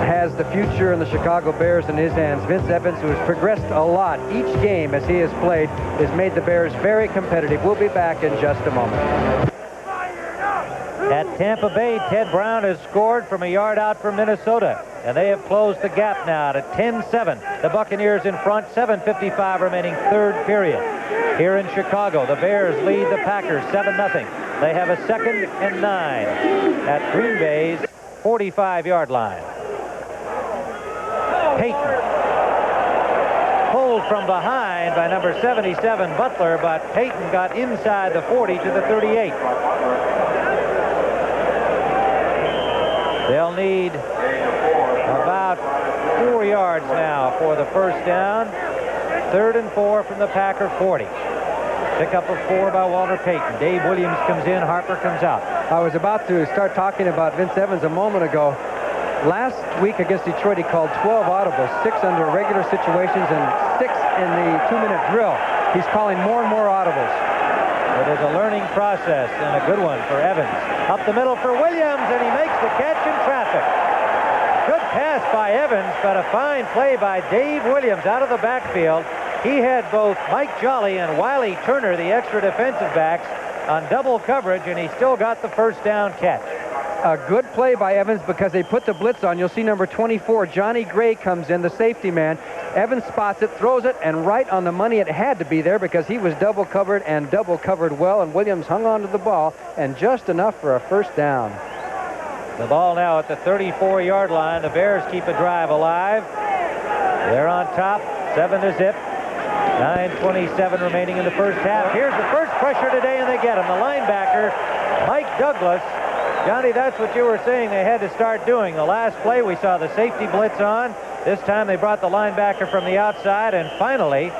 has the future in the Chicago Bears in his hands. Vince Evans, who has progressed a lot each game as he has played, has made the Bears very competitive. We'll be back in just a moment. At Tampa Bay, Ted Brown has scored from a yard out from Minnesota, and they have closed the gap now to 10-7. The Buccaneers in front, 7:55 remaining, third period. Here in Chicago, the Bears lead the Packers 7-0. They have a 2nd and 9 at Green Bay's 45-yard line. Payton pulled from behind by number 77, Butler, but Payton got inside the 40 to the 38. They'll need about 4 yards now for the first down. 3rd and 4 from the Packer 40. Pickup of 4 by Walter Payton. Dave Williams comes in, Harper comes out. I was about to start talking about Vince Evans a moment ago. Last week against Detroit, he called 12 audibles, 6 under regular situations and 6 in the 2-minute drill. He's calling more and more audibles. It is a learning process and a good one for Evans. Up the middle for Williams, and he makes the catch in traffic. Good pass by Evans, but a fine play by Dave Williams out of the backfield. He had both Mike Jolly and Wiley Turner, the extra defensive backs, on double coverage, and he still got the first down catch. A good play by Evans because they put the blitz on. You'll see number 24, Johnny Gray, comes in, the safety man. Evans spots it, throws it, and right on the money. It had to be there because he was double covered and double covered well, and Williams hung on to the ball, and just enough for a first down. The ball now at the 34-yard line. The Bears keep a drive alive. They're on top, 7-0. 9:27 remaining in the first half. Here's the first pressure today, and they get him. The linebacker, Mike Douglas. Johnny, that's what you were saying they had to start doing. The last play, we saw the safety blitz on. This time they brought the linebacker from the outside, and finally,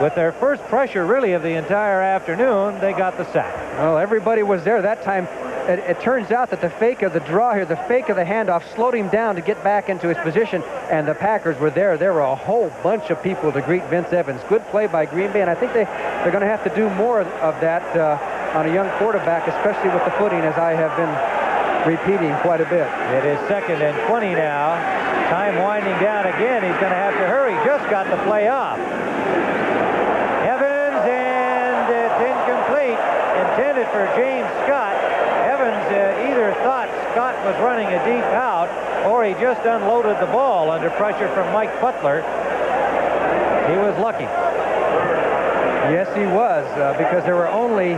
with their first pressure really of the entire afternoon, they got the sack. Well, everybody was there that time. It turns out that the fake of the draw here, the fake of the handoff, slowed him down to get back into his position, and the Packers were there. There were a whole bunch of people to greet Vince Evans. Good play by Green Bay, and I think they're going to have to do more of that on a young quarterback, especially with the footing, as I have been repeating quite a bit. It is 2nd and 20 now. Time winding down again. He's going to have to hurry. Just got the play off. Evans, and it's incomplete. Intended for James Scott. Evans either thought Scott was running a deep out, or he just unloaded the ball under pressure from Mike Butler. He was lucky. Yes, he was, because there were only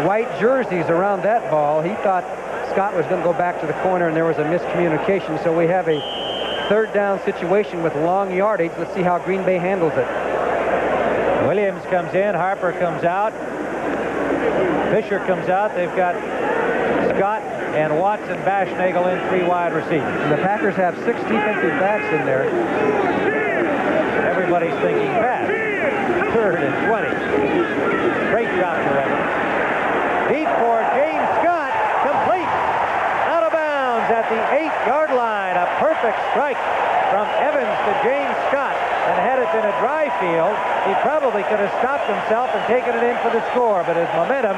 white jerseys around that ball. He thought Scott was going to go back to the corner, and there was a miscommunication. So we have a third down situation with long yardage. Let's see how Green Bay handles it. Williams comes in. Harper comes out. Fisher comes out. They've got Scott and Watson, Bashnagel in, 3 wide receivers. And the Packers have 6 defensive backs in there. Everybody's thinking pass. 3rd and 20. Great job for Evans. Deep for James Scott. Complete. Out of bounds at the 8-yard line. A perfect strike from Evans to James Scott. And had it been a dry field, he probably could have stopped himself and taken it in for the score. But his momentum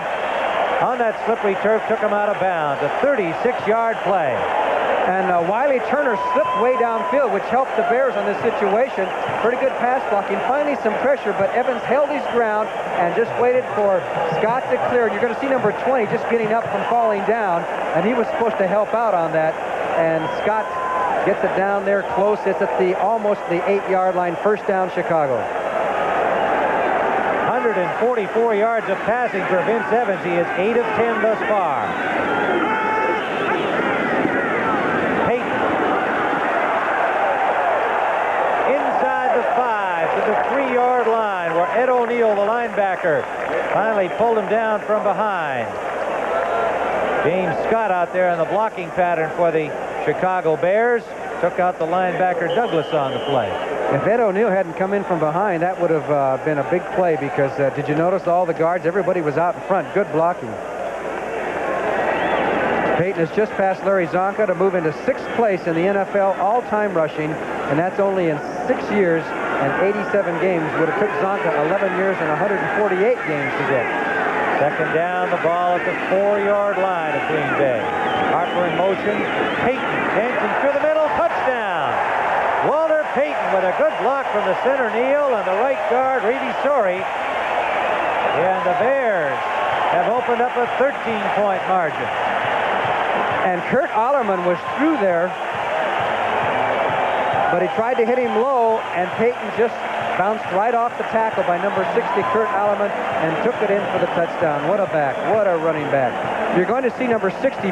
on that slippery turf took him out of bounds. A 36-yard play. And Wiley Turner slipped way downfield, which helped the Bears on this situation. Pretty good pass blocking. Finally some pressure, but Evans held his ground and just waited for Scott to clear. And you're going to see number 20 just getting up from falling down, and he was supposed to help out on that. And Scott gets it down there close. It's at almost the 8-yard line. First down, Chicago. 144 yards of passing for Vince Evans. He is 8 of 10 thus far. Payton. Inside the 5 to the 3-yard line, where Ed O'Neill, the linebacker, finally pulled him down from behind. James Scott out there in the blocking pattern for the Chicago Bears. Took out the linebacker Douglas on the play. If Ed O'Neill hadn't come in from behind, that would have been a big play, because did you notice all the guards? Everybody was out in front. Good blocking. Payton has just passed Larry Zonka to move into 6th place in the NFL all-time rushing, and that's only in 6 years and 87 games. Would have took Zonka 11 years and 148 games to get. 2nd down, the ball at the 4-yard line of Green Bay. Harper in motion. Payton dancing through the middle. Touchdown. Walter Payton with a good block from the center kneel and the right guard, Reedy Sorey. And the Bears have opened up a 13-point margin. And Kurt Allerman was through there, but he tried to hit him low, and Payton just bounced right off the tackle by number 60, Kurt Allerman, and took it in for the touchdown. What a back. What a running back. You're going to see number 60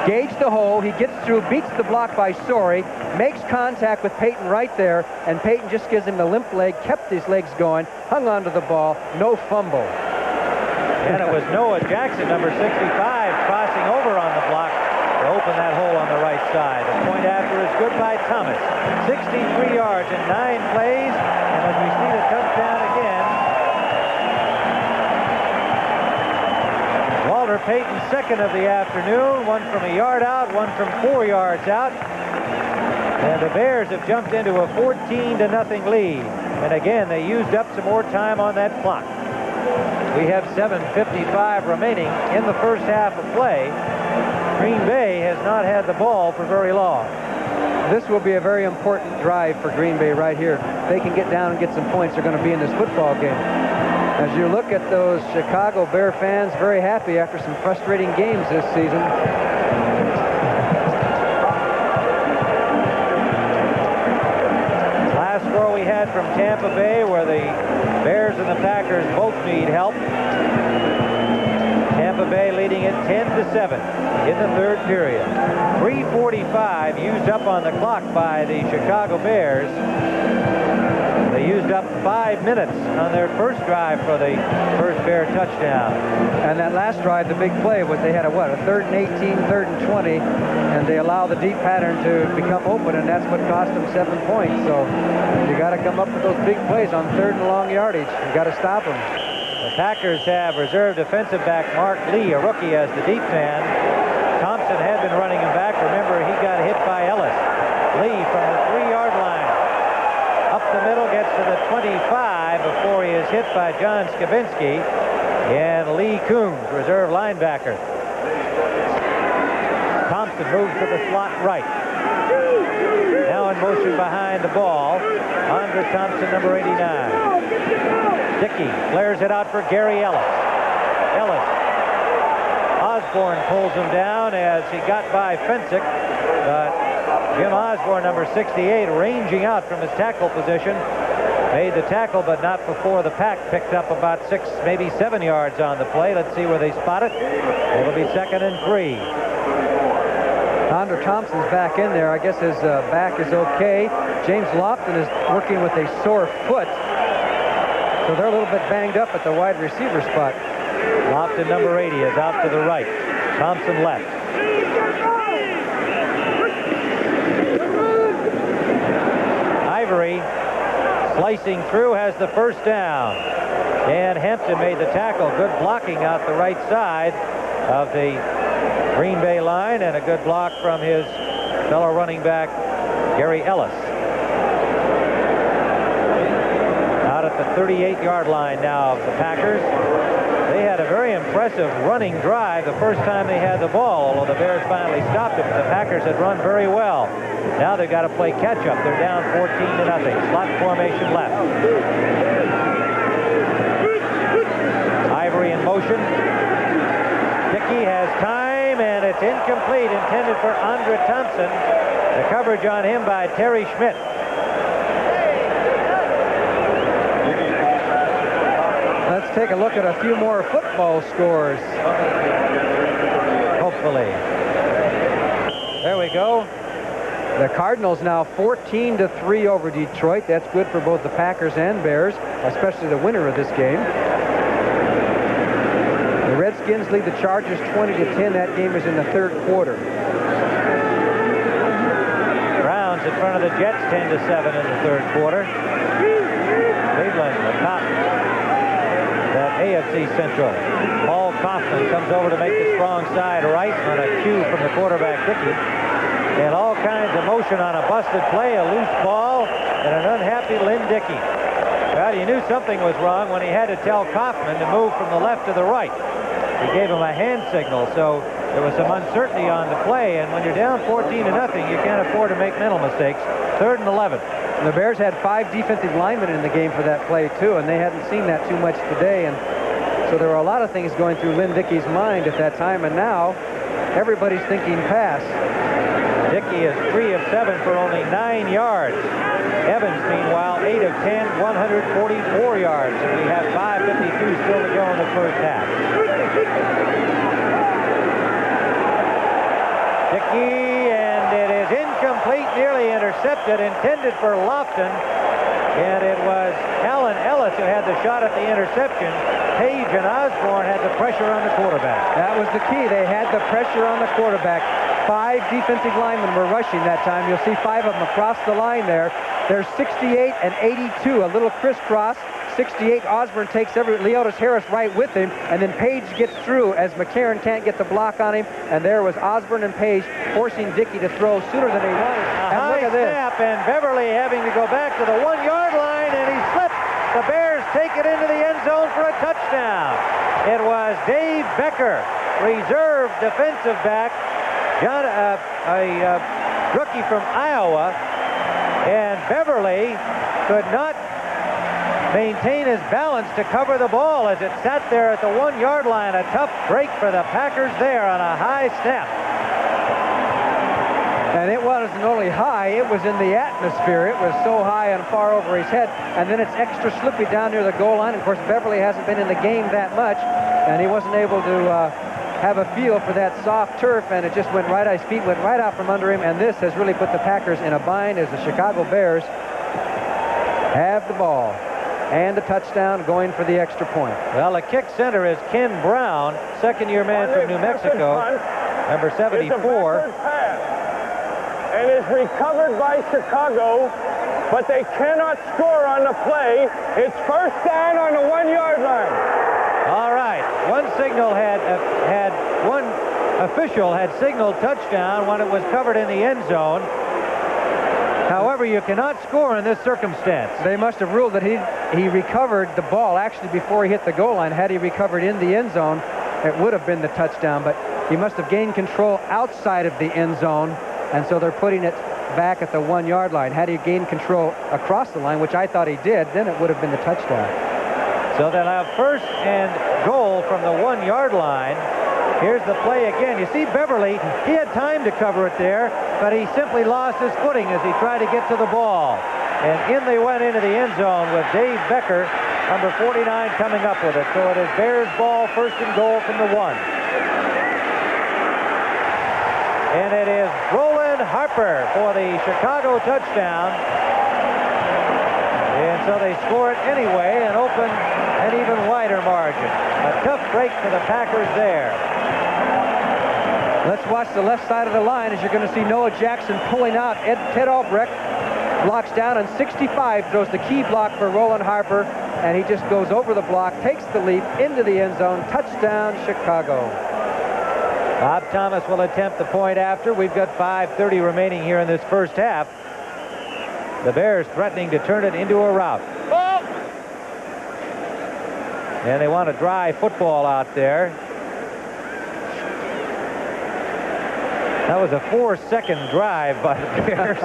gauge the hole. He gets through, beats the block by Sorey, makes contact with Payton right there, and Payton just gives him the limp leg, kept his legs going, hung onto the ball, no fumble. And it was Noah Jackson, number 65, crossing over on the block to open that hole on the right side. The point after is good by Thomas. 63 yards in 9 plays, and as we see the touchdown again, Walter Payton, 2nd of the afternoon, one from a yard out, one from 4 yards out. And the Bears have jumped into a 14-0 lead. And again, they used up some more time on that clock. We have 7:55 remaining in the first half of play. Green Bay has not had the ball for very long. This will be a very important drive for Green Bay right here. If they can get down and get some points, they're going to be in this football game. As you look at those Chicago Bear fans, very happy after some frustrating games this season. that from Tampa Bay, where the Bears and the Packers both need help. Tampa Bay leading it 10-7 in the third period. 3:45 used up on the clock by the Chicago Bears. They used up 5 minutes on their first drive for the first Bear touchdown. And that last drive, the big play was they had a 3rd and 18, 3rd and 20, and they allowed the deep pattern to become open, and that's what cost them 7 points. So you got to come up with those big plays on 3rd and long yardage. You got to stop them. The Packers have reserve defensive back Mark Lee, a rookie, as the deep man. Thompson had been running him back. Remember, he got hit by Ellis. Lee from the 3-yard line. Up the middle, gets to the 25 before he is hit by John Skabinski. And Lee Coombs, reserve linebacker. Thompson moves to the slot right. Now in motion behind the ball. Andre Thompson, number 89. Dickey flares it out for Gary Ellis. Ellis. Osborne pulls him down as he got by Fensick. But Jim Osborne, number 68, ranging out from his tackle position. Made the tackle, but not before the Pack picked up about 6, maybe 7 yards on the play. Let's see where they spot it. It'll be 2nd and 3. Andre Thompson's back in there. I guess his back is okay. James Lofton is working with a sore foot. So they're a little bit banged up at the wide receiver spot. Lofton, number 80, is out to the right. Thompson left. Ivory slicing through has the first down. Dan Hampton made the tackle. Good blocking out the right side of the Green Bay line, and a good block from his fellow running back, Gary Ellis. Out at the 38-yard line now of the Packers. They had a very impressive running drive the first time they had the ball, although the Bears finally stopped it. But the Packers had run very well. Now they've got to play catch-up. They're down 14-0. Slot formation left. Ivory in motion. Dickey has time, and it's incomplete, intended for Andre Thompson. The coverage on him by Terry Schmidt. Let's take a look at a few more football scores. Hopefully. There we go. The Cardinals now 14-3 over Detroit. That's good for both the Packers and Bears, especially the winner of this game. The Redskins lead the Chargers 20-10. That game is in the third quarter. Browns in front of the Jets 10-7 in the third quarter. Cleveland atop that AFC Central. Paul Kaufman comes over to make the strong side right on a cue from the quarterback, Dickey. And all kinds of motion on a busted play, a loose ball, and an unhappy Lynn Dickey. Well, you knew something was wrong when he had to tell Kaufman to move from the left to the right. He gave him a hand signal, so there was some uncertainty on the play, and when you're down 14-0, you can't afford to make mental mistakes. 3rd and 11. The Bears had 5 defensive linemen in the game for that play, too, and they hadn't seen that too much today, and so there were a lot of things going through Lynn Dickey's mind at that time, and now everybody's thinking pass. Dickey is 3 of 7 for only 9 yards. Evans, meanwhile, 8 of 10, 144 yards, and we have 5:52 still to go in the first half. Dickey, and it is incomplete, nearly intercepted, intended for Lofton, and it was Alan Ellis who had the shot at the interception. Page and Osborne had the pressure on the quarterback. That was the key. They had the pressure on the quarterback. 5 defensive linemen were rushing that time. You'll see 5 of them across the line there. There's 68 and 82, a little crisscross. 68, Osborne takes Leotis Harris right with him, and then Page gets through as McCarron can't get the block on him, and there was Osborne and Page forcing Dickey to throw sooner than he wanted. And look at this. Snap, and Beverly having to go back to the 1-yard line, and he slipped. The Bears take it into the end zone for a touchdown. It was Dave Becker, reserve defensive back, a rookie from Iowa, and Beverly could not maintain his balance to cover the ball as it sat there at the 1-yard line. A tough break for the Packers there on a high snap. And it wasn't only high, it was in the atmosphere. It was so high and far over his head. And then it's extra slippy down near the goal line. Of course, Beverly hasn't been in the game that much, and he wasn't able to have a feel for that soft turf, and it just went right, his feet went right out from under him, and this has really put the Packers in a bind as the Chicago Bears have the ball and the touchdown going for the extra point. Well, the kick center is Ken Brown, second-year man from New Mexico, number 74. And is recovered by Chicago, but they cannot score on the play. It's first down on the 1-yard line. All right, one official had signaled touchdown when it was covered in the end zone. However, you cannot score in this circumstance. They must have ruled that he recovered the ball actually before he hit the goal line. Had he recovered in the end zone, it would have been the touchdown, but he must have gained control outside of the end zone, and so they're putting it back at the 1-yard line. Had he gained control across the line, which I thought he did, then it would have been the touchdown. So they'll have first and goal from the 1-yard line. Here's the play again. You see Beverly, he had time to cover it there, but he simply lost his footing as he tried to get to the ball. And in they went into the end zone with Dave Becker, number 49, coming up with it. So it is Bears ball, first and goal from the 1. And it is Roland Harper for the Chicago touchdown. And so they score it anyway and open an even wider margin. A tough break for the Packers there. Let's watch the left side of the line as you're going to see Noah Jackson pulling out. Ted Albrecht blocks down, and 65 throws the key block for Roland Harper, and he just goes over the block, takes the leap into the end zone. Touchdown, Chicago. Bob Thomas will attempt the point after. We've got 5:30 remaining here in this first half. The Bears threatening to turn it into a rout. And they want a dry football out there. That was a 4-second drive by the Bears.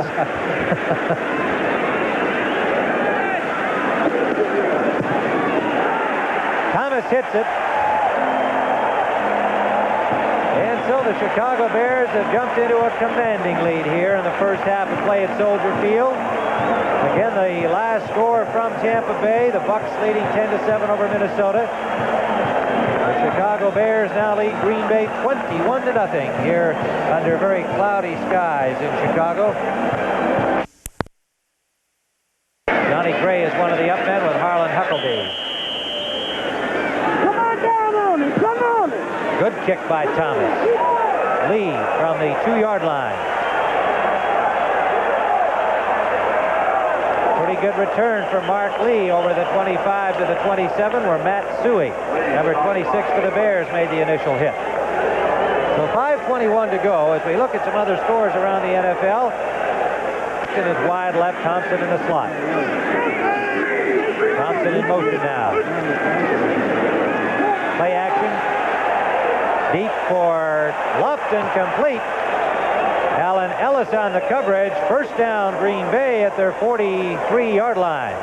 Thomas hits it. And so the Chicago Bears have jumped into a commanding lead here in the first half of play at Soldier Field. Again, the last score from Tampa Bay, the Bucs leading 10-7 over Minnesota. The Chicago Bears now lead Green Bay 21-0 here under very cloudy skies in Chicago. Johnny Gray is one of the up men with Harlan Huckabee. Come on down on it, come on it. Good kick by Thomas. Lee from the 2-yard line. Pretty good return for Mark Lee over the 25 to the 27, where Matt Suey, number 26 for the Bears, made the initial hit. So 5:21 to go as we look at some other scores around the NFL. Thompson is wide left, Thompson in the slot. Thompson in motion now. Play action. Deep for Lofton, complete. Allen Ellis on the coverage. First down, Green Bay at their 43-yard line.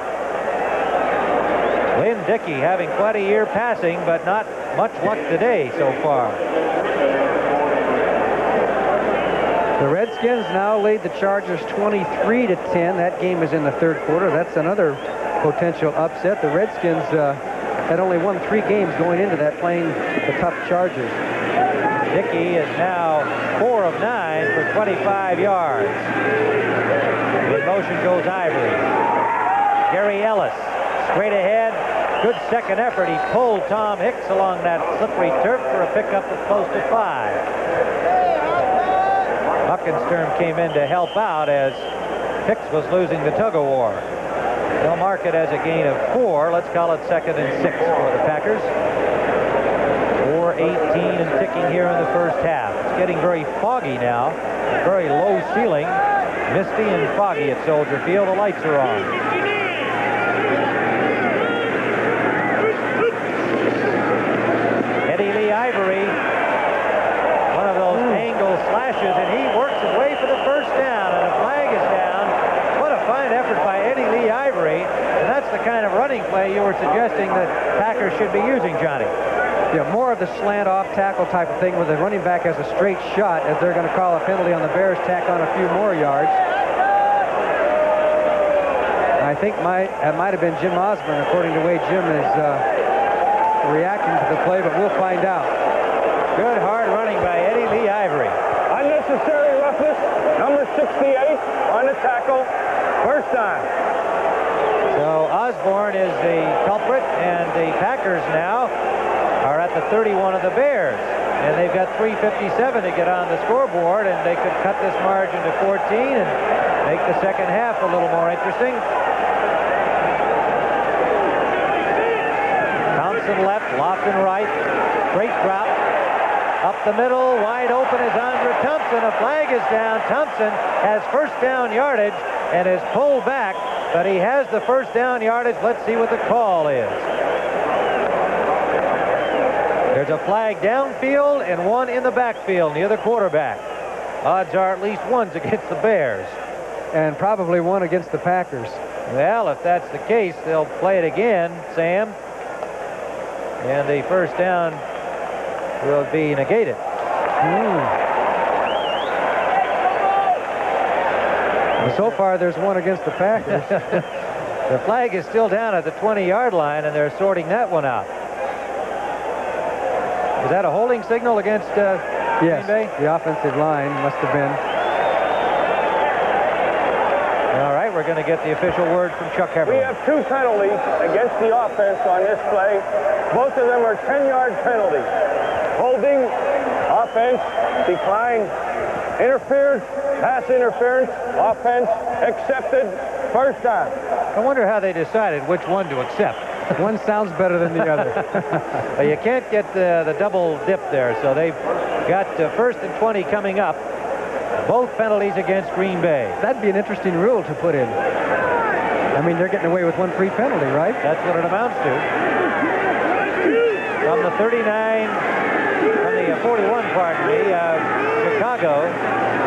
Lynn Dickey having quite a year passing, but not much luck today so far. The Redskins now lead the Chargers 23-10. That game is in the third quarter. That's another potential upset. The Redskins had only won 3 games going into that, playing the tough Chargers. Dickey is now 4 of 9 for 25 yards. In motion goes Ivory. Gary Ellis straight ahead. Good second effort. He pulled Tom Hicks along that slippery turf for a pickup of close to 5. Buckensturm came in to help out as Hicks was losing the tug-of-war. They'll mark it as a gain of 4. Let's call it 2nd and 6 for the Packers. 4:18 and ticking here in the first half. It's getting very foggy now. Very low ceiling. Misty and foggy at Soldier Field. The lights are on. Eddie Lee Ivory. One of those angle slashes, and he works his way for the first down, and a flag is down. What a fine effort by Eddie Lee Ivory. And that's the kind of running play you were suggesting that Packers should be using, Johnny. Yeah, more of the slant off tackle type of thing where the running back has a straight shot, as they're going to call a penalty on the Bears, tack on a few more yards. I think it might have been Jim Osborne, according to the way Jim is reacting to the play, but we'll find out. Good hard running by Eddie Lee Ivory. Unnecessary roughness, number 68 on the tackle. First down. So Osborne is the culprit, and the Packers now are at the 31 of the Bears. And they've got 3:57 to get on the scoreboard, and they could cut this margin to 14 and make the second half a little more interesting. Thompson left, Lofton right, straight route. Up the middle, wide open is Andre Thompson. A flag is down. Thompson has first down yardage and is pulled back, but he has the first down yardage. Let's see what the call is. There's a flag downfield and one in the backfield near the quarterback. Odds are at least one's against the Bears. And probably one against the Packers. Well, if that's the case, they'll play it again, Sam. And the first down will be negated. So far, there's one against the Packers. The flag is still down at the 20-yard line, and they're sorting that one out. Is that a holding signal against Yes, Green Bay? the offensive line must have been. All right, we're going to get the official word from Chuck Heverly. We have 2 penalties against the offense on this play. Both of them are 10-yard penalties. Holding, offense, decline, interfered, pass interference, offense, accepted, first down. I wonder how they decided which one to accept. One sounds better than the other. Well, you can't get the double dip there, so they've got first and 20 coming up. Both penalties against Green Bay. That'd be an interesting rule to put in. I mean, they're getting away with one free penalty, right? That's what it amounts to. From the 39, from the 41, pardon me, of Chicago,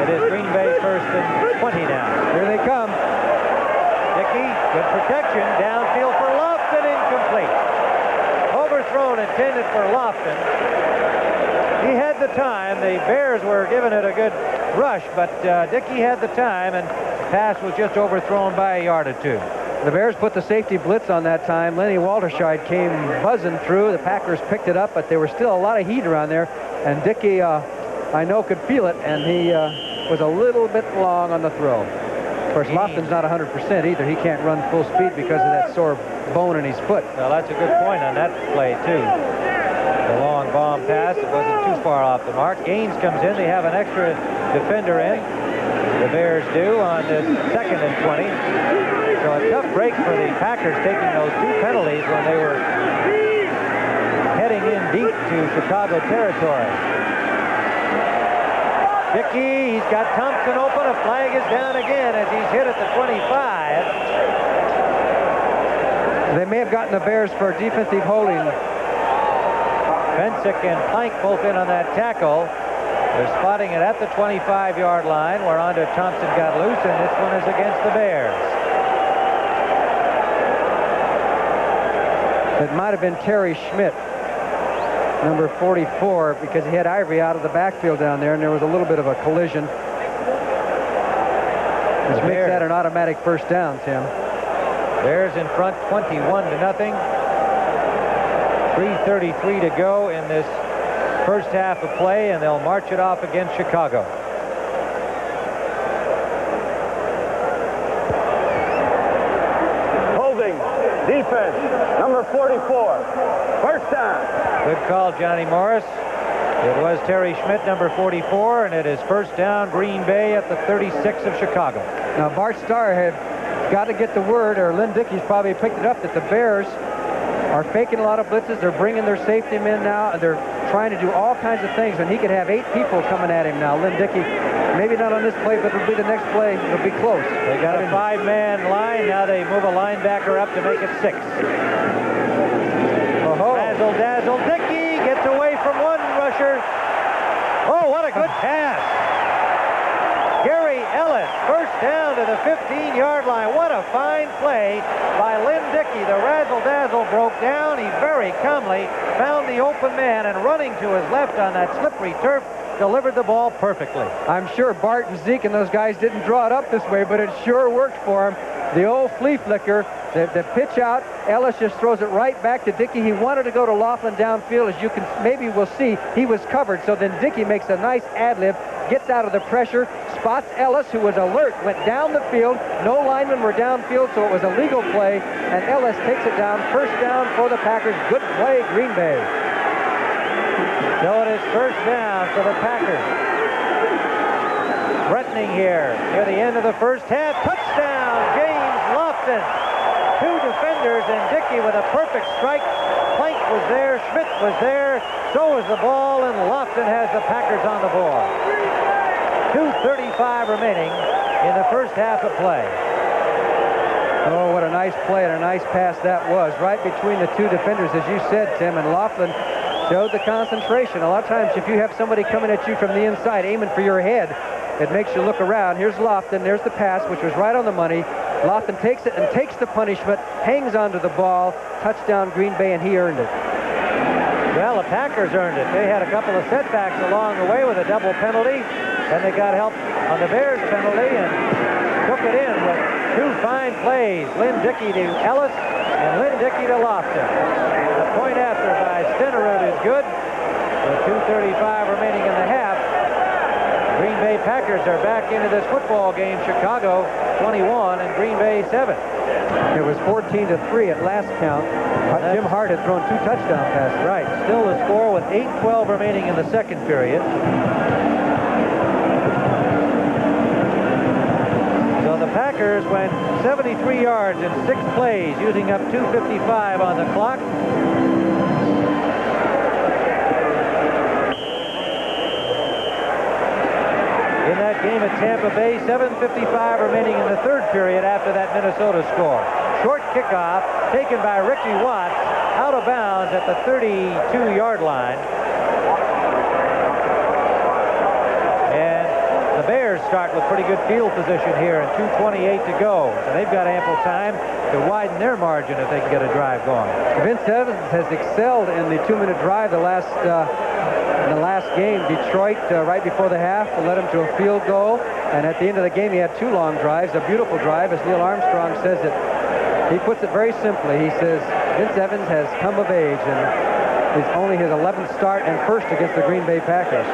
it is Green Bay first and 20 now. Here they come. Dickey, good protection, downfield for Lofton, incomplete. Overthrown, intended for Lofton. He had the time. The Bears were giving it a good rush, but Dickey had the time, and the pass was just overthrown by a yard or two. The Bears put the safety blitz on that time. Lenny Walterscheid came buzzing through. The Packers picked it up, but there was still a lot of heat around there, and Dickey, I know, could feel it, and he was a little bit long on the throw. Of course, Lofton's not 100% either. He can't run full speed because of that sore bone in his foot. Well, that's a good point on that play, too. The long bomb pass, it wasn't too far off the mark. Gaines comes in. They have an extra defender in. The Bears do on this second and 20. So a tough break for the Packers, taking those 2 penalties when they were heading in deep to Chicago territory. Dickey, he's got Thompson open. A flag is down again as he's hit at the 25. They may have gotten the Bears for defensive holding. Fensick and Plank both in on that tackle. They're spotting it at the 25-yard line where Andre Thompson got loose, and this one is against the Bears. It might have been Terry Schmidt, number 44, because he had Ivory out of the backfield down there, and there was a little bit of a collision. Which makes that an automatic first down, Tim. Bears in front 21-0. 3:33 to go in this first half of play, and they'll march it off against Chicago. Holding, defense, number 44, first down. Good call, Johnny Morris. It was Terry Schmidt, number 44, and it is first down, Green Bay at the 36 of Chicago. Now, Bart Starr had got to get the word, or Lynn Dickey's probably picked it up, that the Bears are faking a lot of blitzes. They're bringing their safety men now, and they're trying to do all kinds of things, and he could have 8 people coming at him now. Lynn Dickey, maybe not on this play, but it'll be the next play. It'll be close. They got a 5-man line. Now they move a linebacker up to make it 6. Razzle dazzle. Dickey gets away from one rusher. Oh, what a good pass. Gary Ellis, first down to the 15-yard line. What a fine play by Lynn Dickey, the razzle razzle-dazzle broke down. He very calmly found the open man and running to his left on that slippery turf, delivered the ball perfectly. I'm sure Bart and Zeke and those guys didn't draw it up this way, but it sure worked for him. The old flea flicker, the pitch out, Ellis just throws it right back to Dickey. He wanted to go to Laughlin downfield. As you can maybe we'll see, he was covered. So then Dickey makes a nice ad-lib, gets out of the pressure, spots Ellis, who was alert, went down the field. No linemen were downfield, so it was a legal play, and Ellis takes it down. First down for the Packers. Good play, Green Bay. So it is first down for the Packers. Threatening here near the end of the first half. Touchdown, James Lofton. Two defenders and Dickey with a perfect strike. Plank was there, Schmidt was there, so was the ball, and Lofton has the Packers on the board. 2:35 remaining in the first half of play. Oh, what a nice play and a nice pass that was. Right between the two defenders, as you said, Tim, and Laughlin showed the concentration. A lot of times if you have somebody coming at you from the inside aiming for your head, it makes you look around. Here's Lofton. There's the pass, which was right on the money. Lofton takes it and takes the punishment, hangs onto the ball. Touchdown, Green Bay, and he earned it. Well, the Packers earned it. They had a couple of setbacks along the way with a double penalty. Then they got help on the Bears penalty and took it in with two fine plays. Lynn Dickey to Ellis and Lynn Dickey to Lofton. The point after by Stenerud is good. With 2:35 remaining in the half. Green Bay Packers are back into this football game. Chicago 21 and Green Bay 7. It was 14-3 at last count. Jim Hart had thrown two touchdown passes. Right. Still the score with 8:12 remaining in the second period. So the Packers went 73 yards in 6 plays, using up 2:55 on the clock. In that game at Tampa Bay, 7:55 remaining in the third period after that Minnesota score. Short kickoff taken by Ricky Watts out of bounds at the 32-yard line. And the Bears start with pretty good field position here and 2:28 to go. So they've got ample time to widen their margin if they can get a drive going. Vince Evans has excelled in the 2-minute drive in the last game. Detroit, right before the half, led him to a field goal. And at the end of the game, he had 2 long drives, a beautiful drive. As Neil Armstrong says it, he puts it very simply. He says, Vince Evans has come of age, and it's only his 11th start and first against the Green Bay Packers.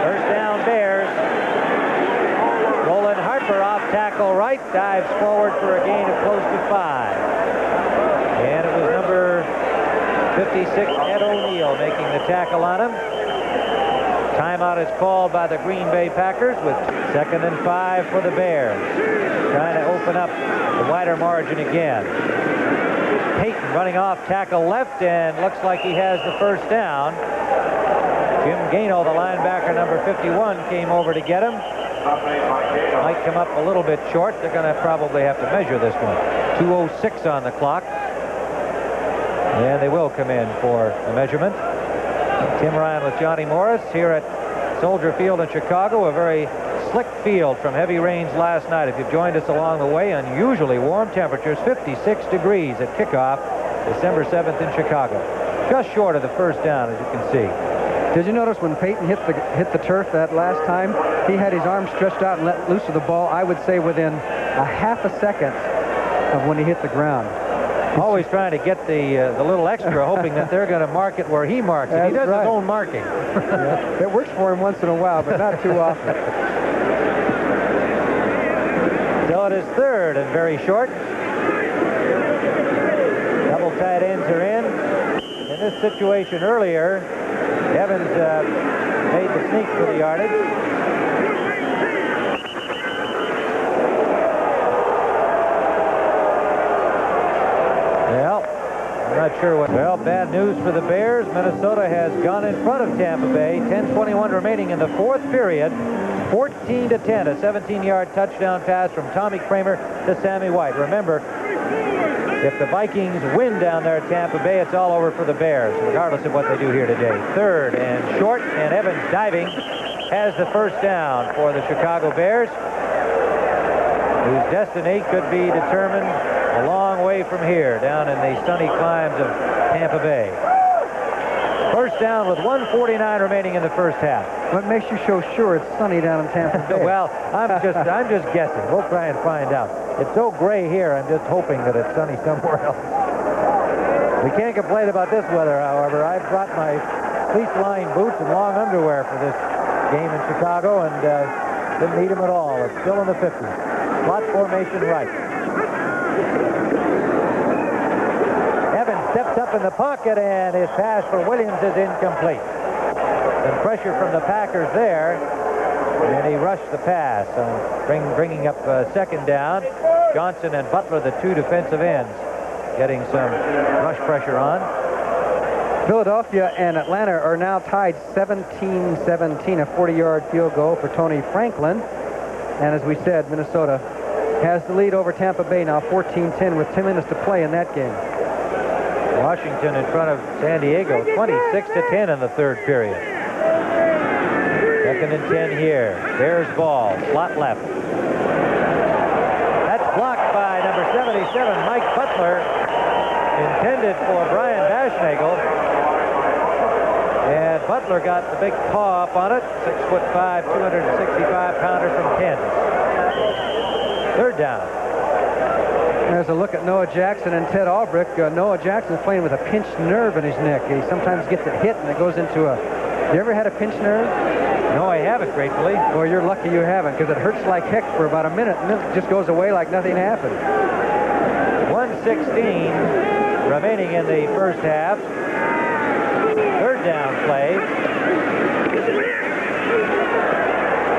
First down, Bears. Roland Harper off tackle right, dives forward for a gain of close to 5. And it was number 56, Ed O'Neill, making the tackle on him. Timeout is called by the Green Bay Packers with 2nd and 5 for the Bears. Trying to open up the wider margin again. Payton running off tackle left, and looks like he has the first down. Jim Gaino, the linebacker, number 51, came over to get him. Might come up a little bit short. They're going to probably have to measure this one. 2:06 on the clock. And they will come in for the measurement. Tim Ryan with Johnny Morris here at Soldier Field in Chicago. A very slick field from heavy rains last night. If you've joined us along the way, unusually warm temperatures, 56 degrees at kickoff, December 7th in Chicago. Just short of the first down, as you can see. Did you notice when Payton hit the turf that last time, he had his arm stretched out and let loose of the ball, I would say within a half a second of when he hit the ground. Always trying to get the little extra, hoping that they're going to mark it where he marks it. He does his own marking. Yeah. It works for him once in a while, but not too often. So it is 3rd and very short. Double tight ends are in. In this situation earlier, Evans made the sneak for the yardage. Well, I'm not sure what. Well, bad news for the Bears. Minnesota has gone in front of Tampa Bay. 10:21 remaining in the 4th period. 14-10, a 17-yard touchdown pass from Tommy Kramer to Sammy White. Remember, if the Vikings win down there at Tampa Bay, it's all over for the Bears, regardless of what they do here today. 3rd and short, and Evans diving has the first down for the Chicago Bears, whose destiny could be determined a long way from here, down in the sunny climes of Tampa Bay. First down with 1:49 remaining in the first half. What makes you so sure it's sunny down in Tampa Bay? Well, I'm just guessing. We'll try and find out. It's so gray here, I'm just hoping that it's sunny somewhere else. We can't complain about this weather, however. I've brought my fleece-lined boots and long underwear for this game in Chicago, and didn't need them at all. It's still in the 50s. Slot formation right. Evans steps up in the pocket, and his pass for Williams is incomplete. Some pressure from the Packers there, and he rushed the pass, bringing up second down. Johnson and Butler, the two defensive ends, getting some rush pressure on. Philadelphia and Atlanta are now tied 17-17, a 40-yard field goal for Tony Franklin. And as we said, Minnesota has the lead over Tampa Bay now, 14-10, with 10 minutes to play in that game. Washington in front of San Diego, 26-10 in the third period. Second and 10 here. Bears ball, slot left. That's blocked by number 77, Mike Butler, intended for Brian Baschnagel. And Butler got the big paw up on it. 6'5", 265-pounder from Kansas. Third down. There's a look at Noah Jackson and Ted Albrecht. Noah Jackson's playing with a pinched nerve in his neck. He sometimes gets it hit and it goes into a... You ever had a pinched nerve? No, I haven't, gratefully. Well, you're lucky you haven't, because it hurts like heck for about a minute, and then it just goes away like nothing happened. 1:16 remaining in the first half. Third down play.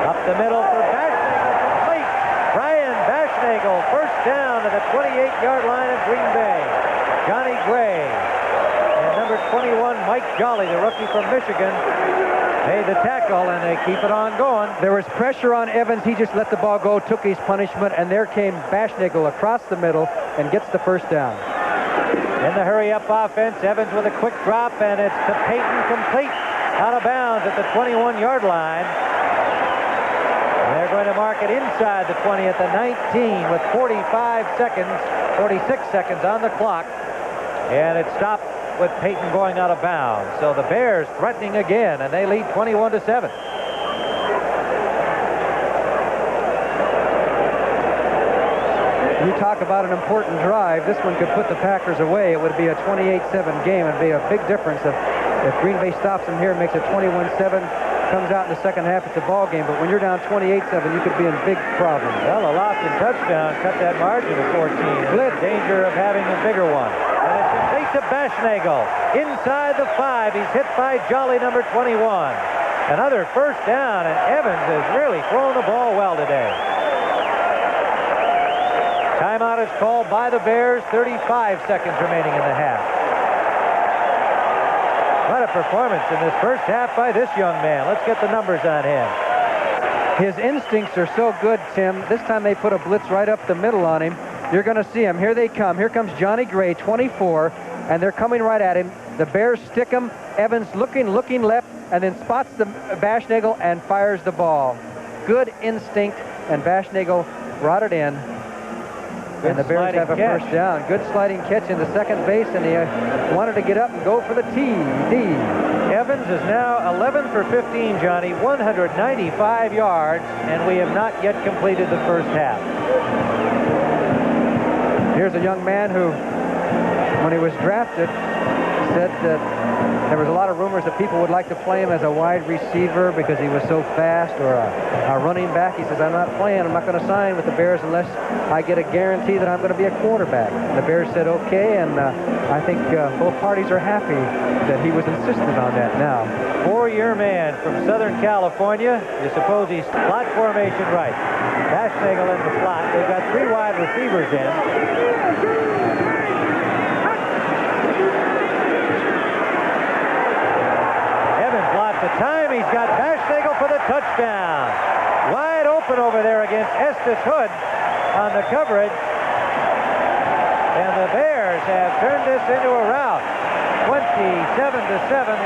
Up the middle for Baschnagel, complete. Brian Baschnagel, first down to the 28-yard line of Green Bay. Johnny Gray and number 21, Mike Jolly, the rookie from Michigan, made the tackle, and they keep it on going. There was pressure on Evans. He just let the ball go, took his punishment, and there came Baschnagel across the middle and gets the first down. In the hurry-up offense, Evans with a quick drop, and it's to Payton, complete, out of bounds at the 21-yard line. And they're going to mark it inside the 20 at the 19 with 46 seconds on the clock. And it stopped with Payton going out of bounds. So the Bears threatening again, and they lead 21-7. You talk about an important drive. This one could put the Packers away. It would be a 28-7 game. It would be a big difference if Green Bay stops them here and makes it 21-7, comes out in the second half, it's a ball game. But when you're down 28-7, you could be in big problems. Well, a Lofton touchdown cut that margin to 14. Blitz. Danger of having a bigger one. And it's complete to Baschnagel. Inside the 5, he's hit by Jolly, number 21. Another first down, and Evans has really thrown the ball well today. Timeout is called by the Bears. 35 seconds remaining in the half. What a performance in this first half by this young man. Let's get the numbers on him. His instincts are so good, Tim. This time they put a blitz right up the middle on him. You're going to see him. Here they come. Here comes Johnny Gray, 24, and they're coming right at him. The Bears stick him. Evans looking left, and then spots the Baschnagel and fires the ball. Good instinct, and Baschnagel brought it in. And the Bears have a first down. Good sliding catch into second base, and he wanted to get up and go for the TD. Evans is now 11 for 15, Johnny, 195 yards, and we have not yet completed the first half. Here's a young man who, when he was drafted, said that there was a lot of rumors that people would like to play him as a wide receiver because he was so fast, or a running back. He says, I'm not going to sign with the Bears unless I get a guarantee that I'm going to be a quarterback. And the Bears said, okay, and I think both parties are happy that he was insistent on that now. Four-year man from Southern California. You suppose he's slot formation right. Baschnagel in the slot. They've got three wide receivers in. The time, he's got Baschnagel for the touchdown. Wide open over there against Estes Hood on the coverage. And the Bears have turned this into a rout. 27-7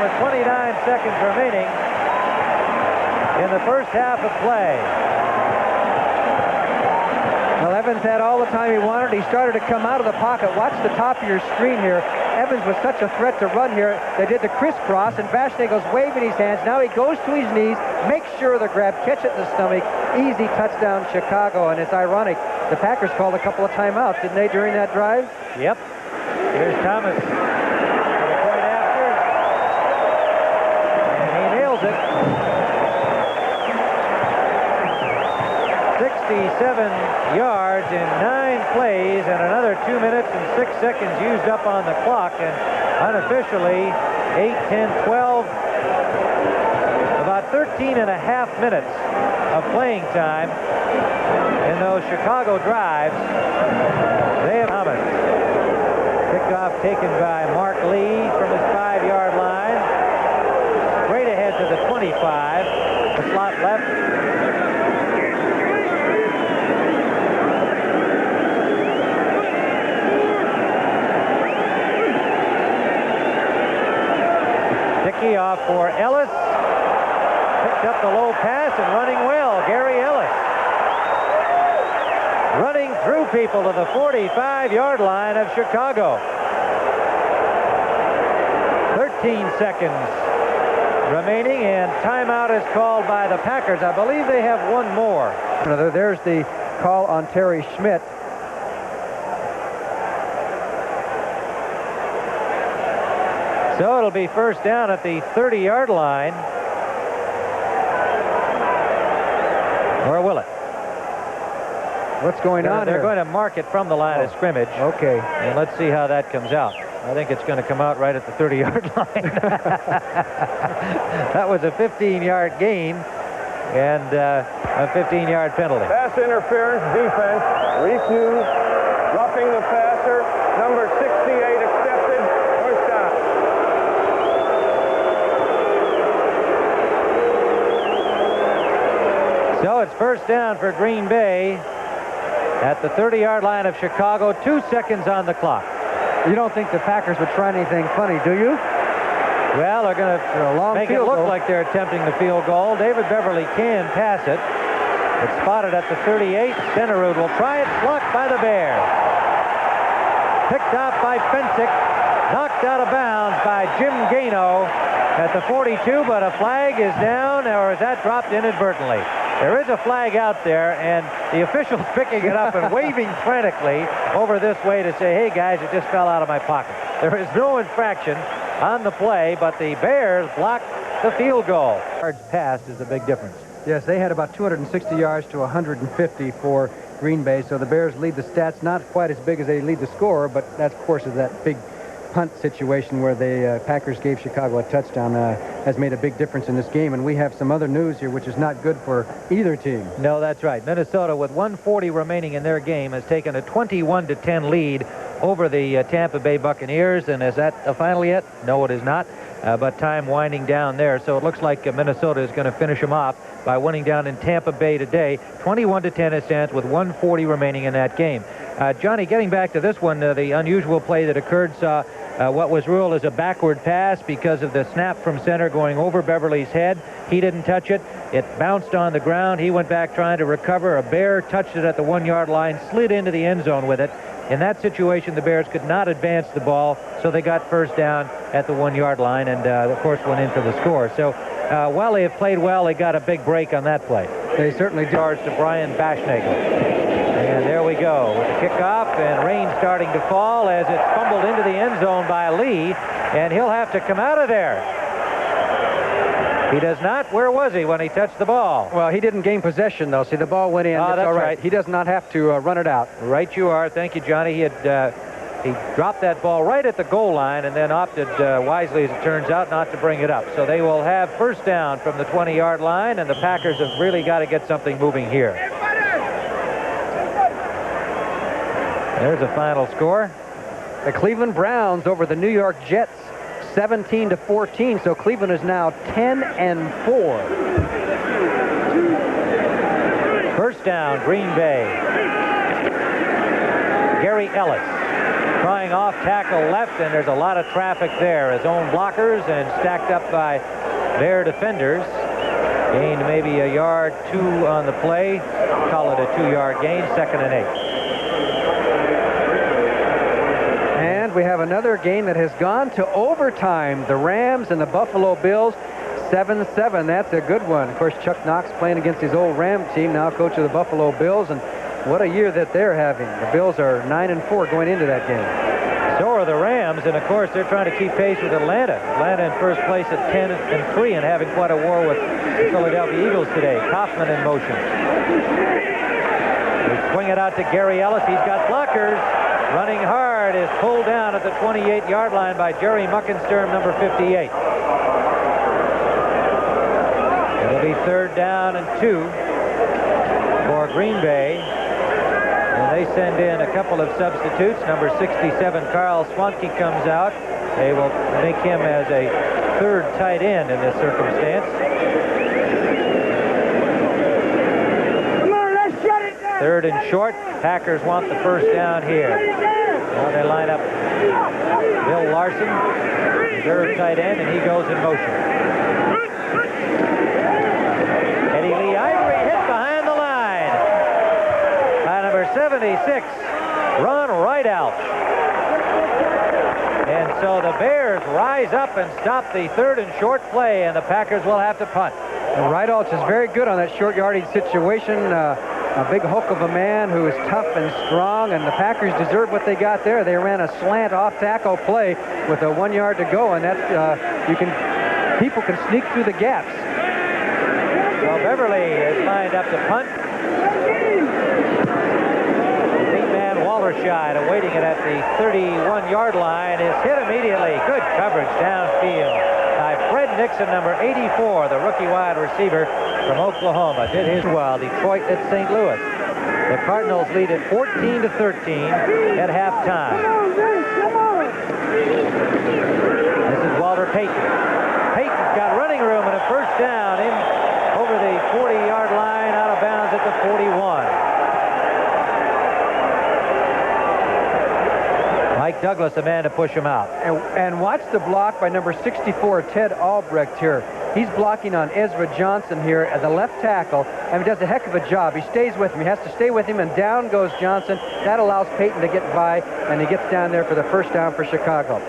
with 29 seconds remaining in the first half of play. Well, Evans had all the time he wanted. He started to come out of the pocket. Watch the top of your screen here. Evans was such a threat to run here. They did the crisscross, and Baschnagel's waving his hands. Now he goes to his knees, makes sure of the grab, catch it in the stomach. Easy touchdown, Chicago. And it's ironic. The Packers called a couple of timeouts, didn't they, during that drive? Yep. Here's Thomas. For the point after. And he nails it. 67 yards in 9 plays, and another 2 minutes and 6 seconds used up on the clock, and unofficially 8, 10, 12, about 13 and a half minutes of playing time in those Chicago drives. They have Thomas. Kickoff taken by Mark Lee from his 5-yard line. Straight ahead to the 25. The slot left. Dickey off for Ellis. Picked up the low pass and running well. Gary Ellis. Running through people to the 45-yard line of Chicago. 13 seconds remaining, and timeout is called by the Packers. I believe they have one more. There's the call on Terry Schmidt. So it'll be first down at the 30-yard line. Or will it? What's going on They're here? going to mark it from the line of scrimmage. Okay. And let's see how that comes out. I think it's going to come out right at the 30-yard line. That was a 15-yard gain and a 15-yard penalty. Pass interference defense. Reese Hughes roughing the passer. Number 68 accepted. First down. So it's first down for Green Bay at the 30-yard line of Chicago. 2 seconds on the clock. You don't think the Packers would try anything funny, do you? Well, they're going to make it look like they're attempting the field goal. David Beverly can pass it. It's spotted at the 38. Stenerud will try it. Blocked by the Bears. Picked off by Fensick. Knocked out of bounds by Jim Gano at the 42, but a flag is down, or is that dropped inadvertently? There is a flag out there, and the official's picking it up and waving frantically over this way to say, hey, guys, it just fell out of my pocket. There is no infraction on the play, but the Bears blocked the field goal. Yards passed is a big difference. Yes, they had about 260 yards to 150 for Green Bay, so the Bears lead the stats, not quite as big as they lead the score, but that, of course, is that big punt situation where the Packers gave Chicago a touchdown has made a big difference in this game. And we have some other news here which is not good for either team. No, that's right. Minnesota, with 1:40 remaining in their game, has taken a 21-10 lead over the Tampa Bay Buccaneers. And is that a final yet? No, it is not. But time winding down there. So it looks like Minnesota is going to finish them off by winning down in Tampa Bay today. 21-10 it stands with 1:40 remaining in that game. Johnny, getting back to this one, the unusual play that occurred saw what was ruled as a backward pass because of the snap from center going over Beverly's head. He didn't touch it. It bounced on the ground. He went back trying to recover. A Bear touched it at the 1-yard line, slid into the end zone with it. In that situation, the Bears could not advance the ball, so they got first down at the 1-yard line and, of course, went in for the score. So while they have played well, they got a big break on that play. They certainly did. Yards to Brian Baschnagel. And there we go with the kickoff, and rain starting to fall as it's fumbled into the end zone by Lee, and he'll have to come out of there. He does not. Where was he when he touched the ball? Well, he didn't gain possession, though. See, the ball went in. Oh, that's all right. He does not have to run it out. Right you are. Thank you, Johnny. He dropped that ball right at the goal line and then opted wisely, as it turns out, not to bring it up. So they will have first down from the 20-yard line, and the Packers have really got to get something moving here. There's a final score. The Cleveland Browns over the New York Jets, 17-14. So Cleveland is now 10-4. First down, Green Bay. Gary Ellis trying off tackle left, and there's a lot of traffic there. His own blockers and stacked up by their defenders. Gained maybe a yard, 2 on the play. Call it a 2-yard gain, 2nd and 8. we have another game that has gone to overtime. The Rams and the Buffalo Bills, 7-7. That's a good one. Of course, Chuck Knox playing against his old Ram team, now coach of the Buffalo Bills, and what a year that they're having. The Bills are 9-4 going into that game. So are the Rams, and of course they're trying to keep pace with Atlanta. Atlanta in first place at 10-3 and having quite a war with the Philadelphia Eagles today. Kaufman in motion. They swing it out to Gary Ellis. He's got blockers. Running hard is pulled down at the 28-yard line by Jerry Muckensturm, number 58. It'll be 3rd down and 2 for Green Bay. And they send in a couple of substitutes. Number 67, Carl Swanke, comes out. They will make him as a 3rd tight end in this circumstance. Come on, let's shut it down. 3rd and short. Packers want the 1st down here. Now they line up Bill Larson, reserve tight end, and he goes in motion. Eddie Lee Ivory hit behind the line by number 76, Ron Rideout. And so the Bears rise up and stop the 3rd and short play, and the Packers will have to punt. And Rideout is very good on that short yardage situation. A big hook of a man who is tough and strong, and the Packers deserve what they got there. They ran a slant off-tackle play with a 1 yard to go, and that's people can sneak through the gaps. Well, Beverly is lined up to punt. Man Wallerscheid awaiting it at the 31-yard line is hit immediately. Good coverage downfield by Fred Nixon, number 84, the rookie wide receiver from Oklahoma. Did his well. Detroit at St. Louis. The Cardinals lead at 14-13 at halftime. Come on. This is Walter Payton. Payton's got running room and a 1st down in over the 40-yard line, out of bounds at the 41. Mike Douglas, the man to push him out. And watch the block by number 64, Ted Albrecht here. He's blocking on Ezra Johnson here at the left tackle, and he does a heck of a job. He stays with him. He has to stay with him, and down goes Johnson. That allows Payton to get by, and he gets down there for the 1st down for Chicago.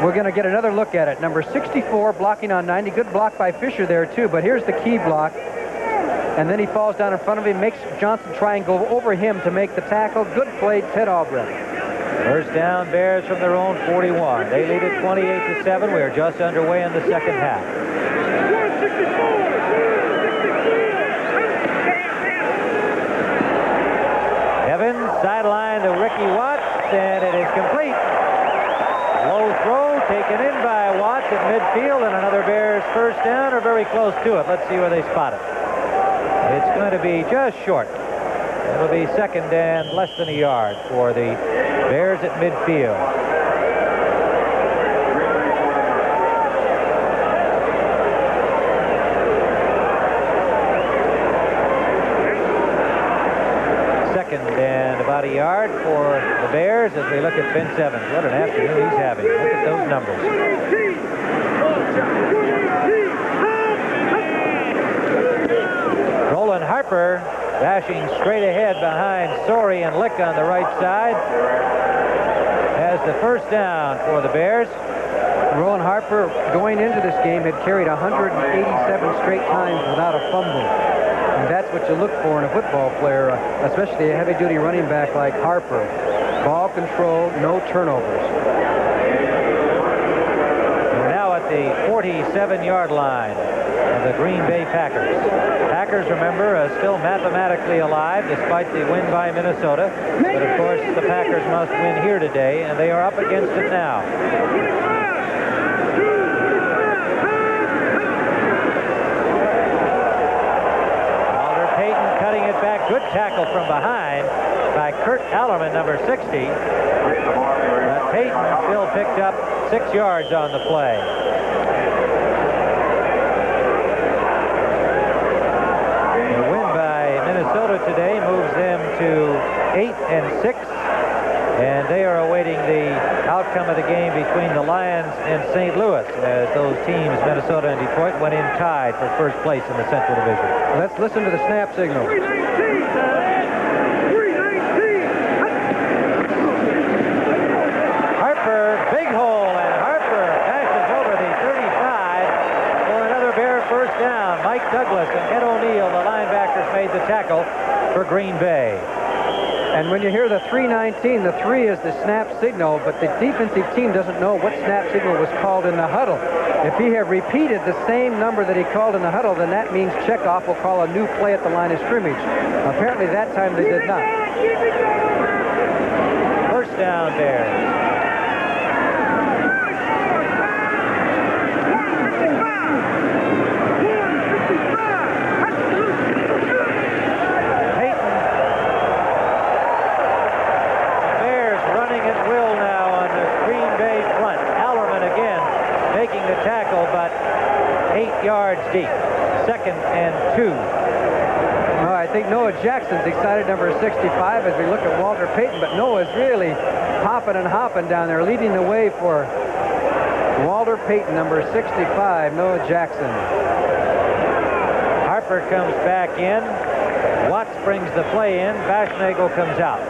We're going to get another look at it. Number 64 blocking on 90. Good block by Fisher there, too, but here's the key block. And then he falls down in front of him, makes Johnson try and go over him to make the tackle. Good play, Ted Albrecht. 1st down, Bears from their own 41. They lead it 28-7. We are just underway in the 2nd half. Evans sideline to Ricky Watts, and it is complete. Low throw taken in by Watts at midfield, and another Bears 1st down, or very close to it. Let's see where they spot it. It's going to be just short. It'll be 2nd and less than a yard for the Bears at midfield. Second and about a yard for the Bears as we look at Vince Evans. What an afternoon he's having. Look at those numbers. Roland Harper dashing straight ahead behind Sorey and Lick on the right side. Has the 1st down for the Bears. Roland Harper, going into this game, had carried 187 straight times without a fumble. And that's what you look for in a football player, especially a heavy-duty running back like Harper. Ball control, no turnovers. We're now at the 47-yard line of the Green Bay Packers. Packers, remember, are still mathematically alive despite the win by Minnesota. But, of course, the Packers must win here today, and they are up against it now. Walter Payton cutting it back. Good tackle from behind by Kurt Allerman, number 60. But Payton still picked up 6 yards on the play. Today moves them to 8-6, and they are awaiting the outcome of the game between the Lions and St. Louis, as those teams, Minnesota and Detroit, went in tied for 1st place in the Central Division. Let's listen to the snap signal. Mike Douglas and Ed O'Neill, the linebackers, made the tackle for Green Bay. And when you hear the 319, the 3 is the snap signal, but the defensive team doesn't know what snap signal was called in the huddle. If he had repeated the same number that he called in the huddle, then that means checkoff will call a new play at the line of scrimmage. Apparently that time they did not. First down, Bears. But 8 yards deep. 2nd and 2. Well, I think Noah Jackson's excited, number 65, as we look at Walter Payton, but Noah's really hopping and hopping down there, leading the way for Walter Payton, number 65, Noah Jackson. Harper comes back in. Watts brings the play in. Bashnagel comes out.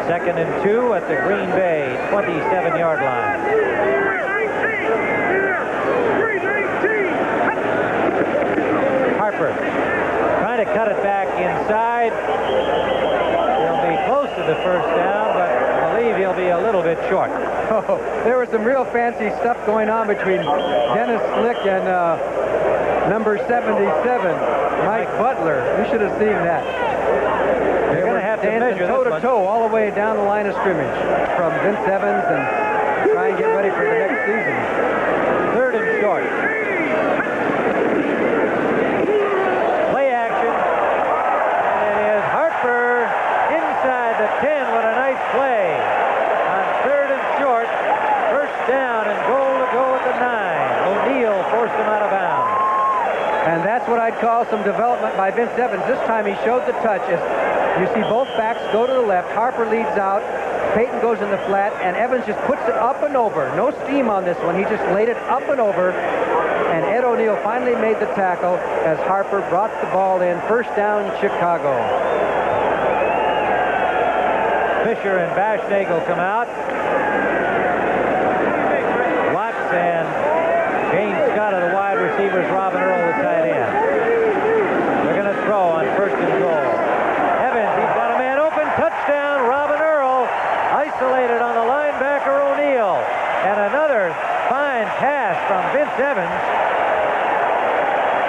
2nd and 2 at the Green Bay 27-yard line. Harper trying to cut it back inside. He'll be close to the first down, but I believe he'll be a little bit short. Oh, there was some real fancy stuff going on between Dennis Slick and number 77, Mike Butler. You should have seen that. They're going to have to measure toe-to-toe all the way down the line of scrimmage from Vince Evans and try and get ready for the next season. 3rd and short. Play action. And it is Harper inside the 10 with a nice play. On 3rd and short, first down and goal to go at the 9. O'Neill forced him out of bounds. And that's what I'd call some development by Vince Evans. This time he showed the touch. As you see both backs go to the left. Harper leads out. Payton goes in the flat, and Evans just puts it up and over. No steam on this one. He just laid it up and over. And Ed O'Neill finally made the tackle as Harper brought the ball in. First down, Chicago. Fisher and Bashnagel come out. Watts and Shane Scott are the wide receivers. Robin Earl, the tight end. They're going to throw on 1st and goal. Evans, he's got a man open. Touchdown, Robin Earl. Isolated on the linebacker, O'Neill. And another fine pass from Vince Evans.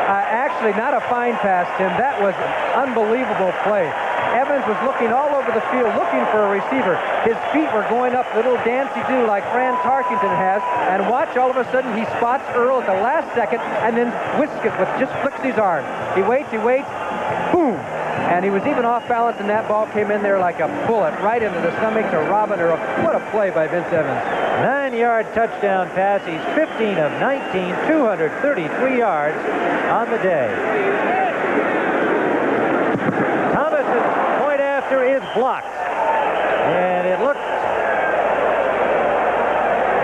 Actually, not a fine pass, Tim. That was an unbelievable play. Evans was looking all over the field, looking for a receiver. His feet were going up the little dancy-do like Fran Tarkington has. And watch, all of a sudden, he spots Earl at the last second and then whisks it with just flicks his arm. He waits, boom. And he was even off balance, and that ball came in there like a bullet right into the stomach to Robin Earl. What a play by Vince Evans. 9-yard touchdown pass. He's 15 of 19, 233 yards on the day. Thomas's point after is blocked. And it looked,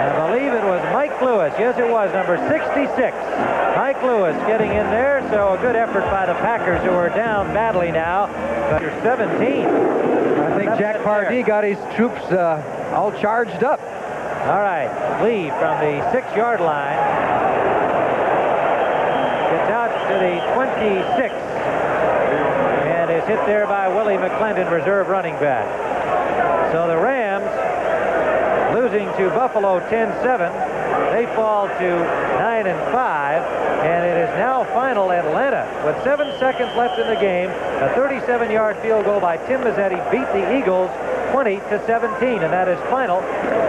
I believe it was Mike Lewis. Yes, it was, number 66. Mike Lewis getting in there, so a good effort by the Packers, who are down badly now. But you're 17. I think Jack Pardee got his troops all charged up. All right, Lee from the 6-yard line gets out to the 26 and is hit there by Willie McClendon, reserve running back. So the Rams losing to Buffalo 10-7. They fall to 9-5, and it is now final Atlanta with 7 seconds left in the game. A 37-yard field goal by Tim Mazzetti beat the Eagles 20-17, and that is final.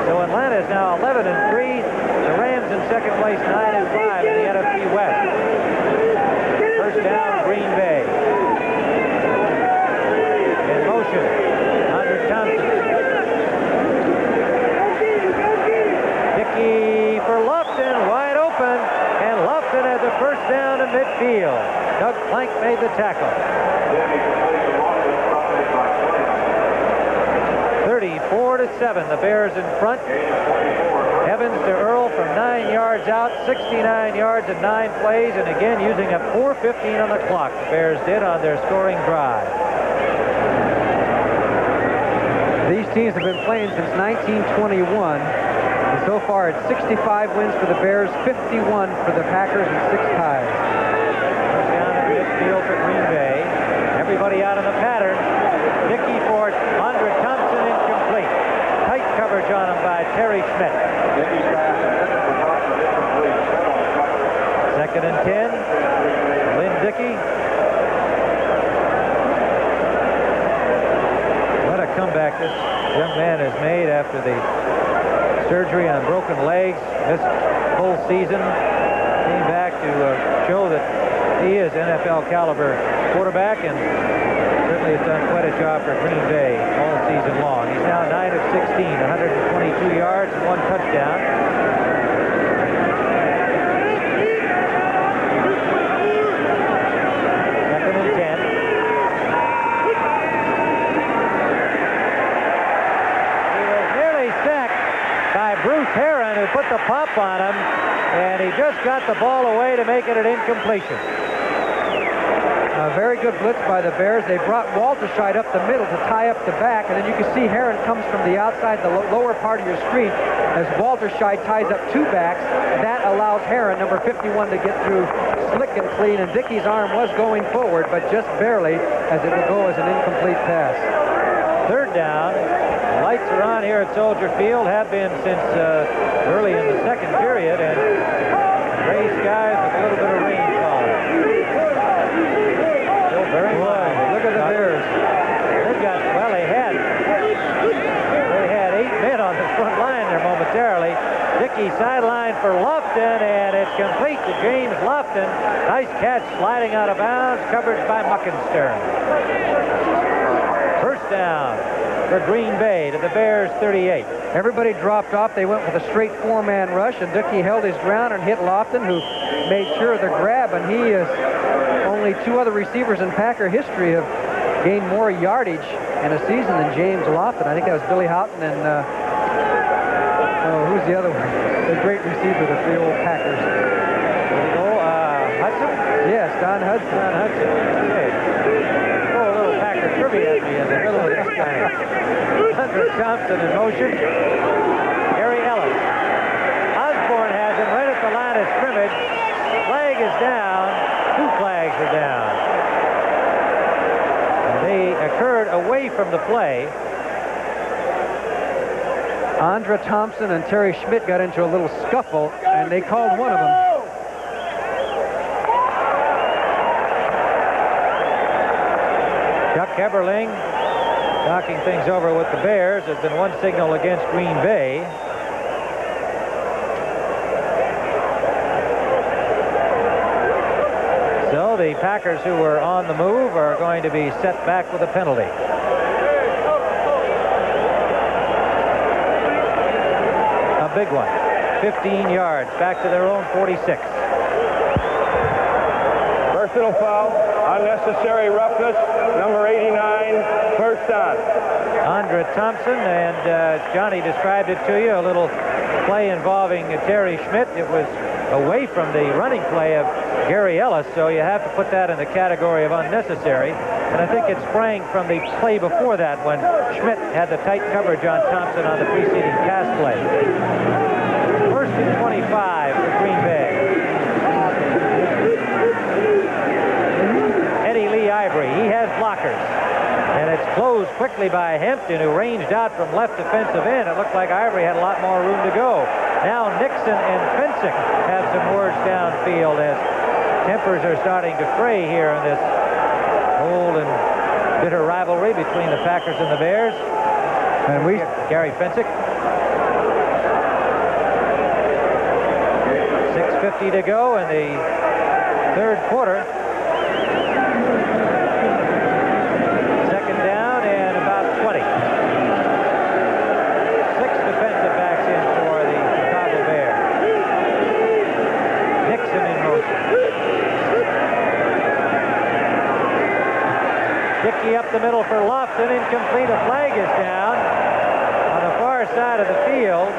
So Atlanta is now 11-3. The Rams in second place, 9-5 in the NFC West. First down, Green Bay. In motion, Andre Thompson. Dickey for Lofton, wide open, and Lofton has the first down in midfield. Doug Plank made the tackle. 34-7, the Bears in front. Evans to Earl from 9 yards out, 69 yards in 9 plays, and again using a 4:15 on the clock. The Bears did on their scoring drive. These teams have been playing since 1921. And so far, it's 65 wins for the Bears, 51 for the Packers, and 6 ties. field for Green Bay. Everybody out in the pattern. Dickey for Andre Thompson, incomplete. Tight coverage on him by Terry Schmidt. Second and 10. Lynn Dickey. What a comeback this young man has made after the surgery on broken legs. Missed full season. Came back to show that he is NFL caliber quarterback, and certainly has done quite a job for Green Bay all season long. He's now 9 of 16, 122 yards and 1 touchdown. Second and 10. He was nearly sacked by Bruce Herron, who put the pop on him, and he just got the ball away to make it an incompletion. A very good blitz by the Bears. They brought Walterscheid up the middle to tie up the back, and then you can see Herron comes from the outside, the lower part of your screen, as Walterscheid ties up 2 backs. That allows Herron, number 51, to get through slick and clean, and Dickey's arm was going forward, but just barely, as it would go as an incomplete pass. Third down. The lights are on here at Soldier Field, have been since early in the second period, and gray skies with a little bit of rain falling. Still very fine. Look at the Bears. They've got, well, they had 8 men on the front line there momentarily. Dickey sideline for Lofton, and it's complete to James Lofton. Nice catch, sliding out of bounds, coverage by Muckenstern. First down for Green Bay to the Bears 38. Everybody dropped off. They went with a straight 4-man rush, and Dickey held his ground and hit Lofton, who made sure of the grab, and he is only 2 other receivers in Packer history have gained more yardage in a season than James Lofton. I think that was Billy Houghton and who's the other one? The great receiver, the 3 old Packers. Hudson? Yes, Don Hudson. Don Hudson. Okay. Throw a little Packer trivia at me in the middle of this game. Andre Thompson in motion. Gary Ellis. Osborne has him right at the line of scrimmage. Flag is down. 2 flags are down. And they occurred away from the play. Andre Thompson and Terry Schmidt got into a little scuffle, and they called one of them. Chuck Eberling talking things over with the Bears. There's been 1 signal against Green Bay. So the Packers, who were on the move, are going to be set back with a penalty. A big one. 15 yards back to their own 46. Personal foul, unnecessary roughness, number 89, first down. Andre Thompson, and Johnny described it to you, a little play involving Terry Schmidt. It was away from the running play of Gary Ellis, so you have to put that in the category of unnecessary. And I think it sprang from the play before that when Schmidt had the tight coverage on Thompson on the preceding pass play. First and 25 for Green Bay. Eddie Lee Ivory, he has blockers. And it's closed quickly by Hampton, who ranged out from left defensive end. It looked like Ivory had a lot more room to go. Now Nixon and Fensick have some words downfield as tempers are starting to fray here in this old and bitter rivalry between the Packers and the Bears. And we, Gary Fensick. 6:50 to go in the third quarter. Second down and about 20. 6 defensive backs in for the Chicago Bears. Nixon in motion. Dickey up the middle for Lofton, incomplete. A flag is down on the far side of the field.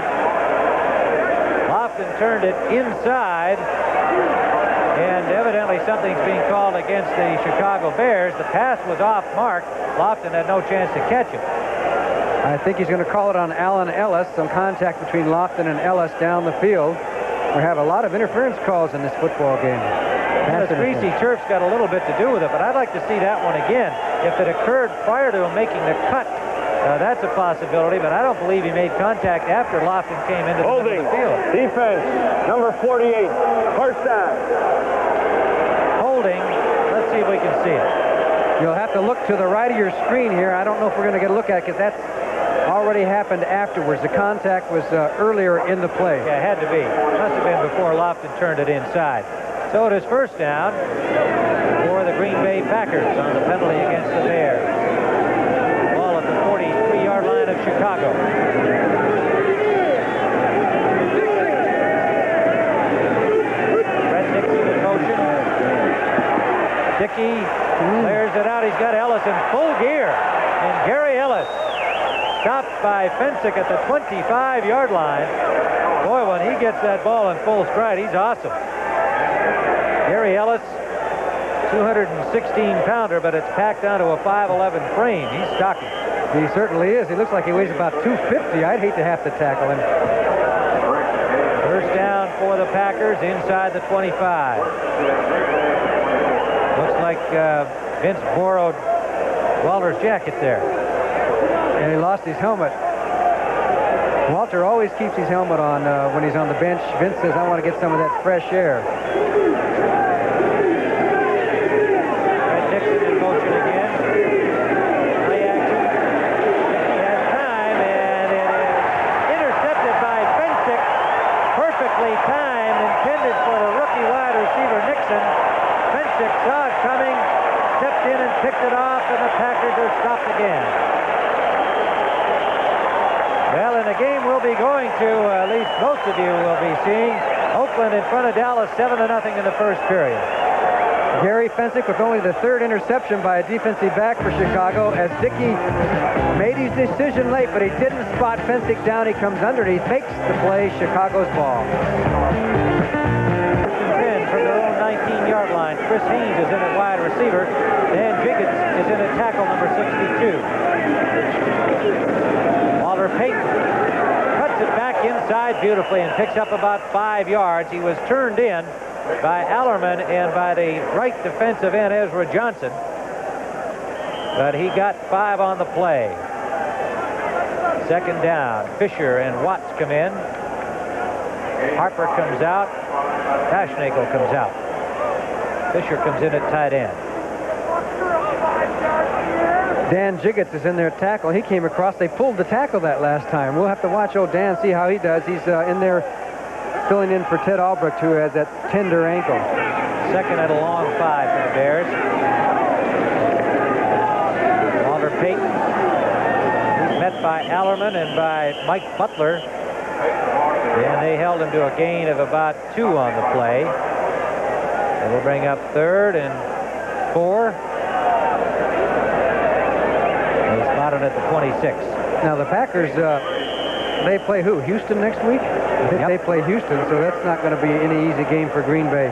Lofton turned it inside, and evidently something's being called against the Chicago Bears. The pass was off mark. Lofton had no chance to catch it. I think he's going to call it on Allen Ellis, some contact between Lofton and Ellis down the field. We have a lot of interference calls in this football game. The greasy turf's got a little bit to do with it, but I'd like to see that one again. If it occurred prior to him making the cut, that's a possibility, but I don't believe he made contact after Lofton came into the middle of the field. Defense, number 48, first down. Holding. Let's see if we can see it. You'll have to look to the right of your screen here. I don't know if we're going to get a look at it because that's already happened afterwards. The contact was earlier in the play. Yeah, it had to be. Must have been before Lofton turned it inside. So it is first down for the Green Bay Packers on the penalty against the Bears. Ball at the 43-yard line of Chicago. Brett Dixon in motion. Dickey clears it out. He's got Ellis in full gear. And Gary Ellis stopped by Fensick at the 25-yard line. Boy, when he gets that ball in full stride, he's awesome. Gary Ellis, 216-pounder, but it's packed onto a 5'11 frame. He's stocky. He certainly is. He looks like he weighs about 250. I'd hate to have to tackle him. First down for the Packers inside the 25. Looks like Vince borrowed Walter's jacket there. And he lost his helmet. Walter always keeps his helmet on when he's on the bench. Vince says, I want to get some of that fresh air. Brett Dixon in motion again. Play action. He has time, and it is intercepted by Fensick. Perfectly timed, intended for the rookie wide receiver Nixon. Fensick saw it coming, stepped in and picked it off, and the Packers are stopped again. Well, in a game we'll be going to, at least most of you will be seeing, Oakland in front of Dallas 7-0 in the first period. Gary Fensick with only the third interception by a defensive back for Chicago as Dickey made his decision late, but he didn't spot Fensick down. He comes underneath, makes the play, Chicago's ball. 10 from their own 19-yard line. Chris Haynes is in at wide receiver. Dan Jiggins is in at tackle number 62. Walter Payton cuts it back inside beautifully and picks up about 5 yards. He was turned in by Allerman and by the right defensive end, Ezra Johnson. But he got 5 on the play. Second down. Fisher and Watts come in. Harper comes out. Daschnagel comes out. Fisher comes in at tight end. Dan Jiggins is in there at tackle. He came across. They pulled the tackle that last time. We'll have to watch old Dan, see how he does. He's in there filling in for Ted Albrecht, who has that tender ankle. Second and a long 5 for the Bears. Walter Payton. He's met by Allerman and by Mike Butler. And they held him to a gain of about 2 on the play. And we'll bring up 3rd and 4. Spotted at the 26. Now the Packers, they play who? Houston next week? I think they play Houston, so that's not going to be any easy game for Green Bay.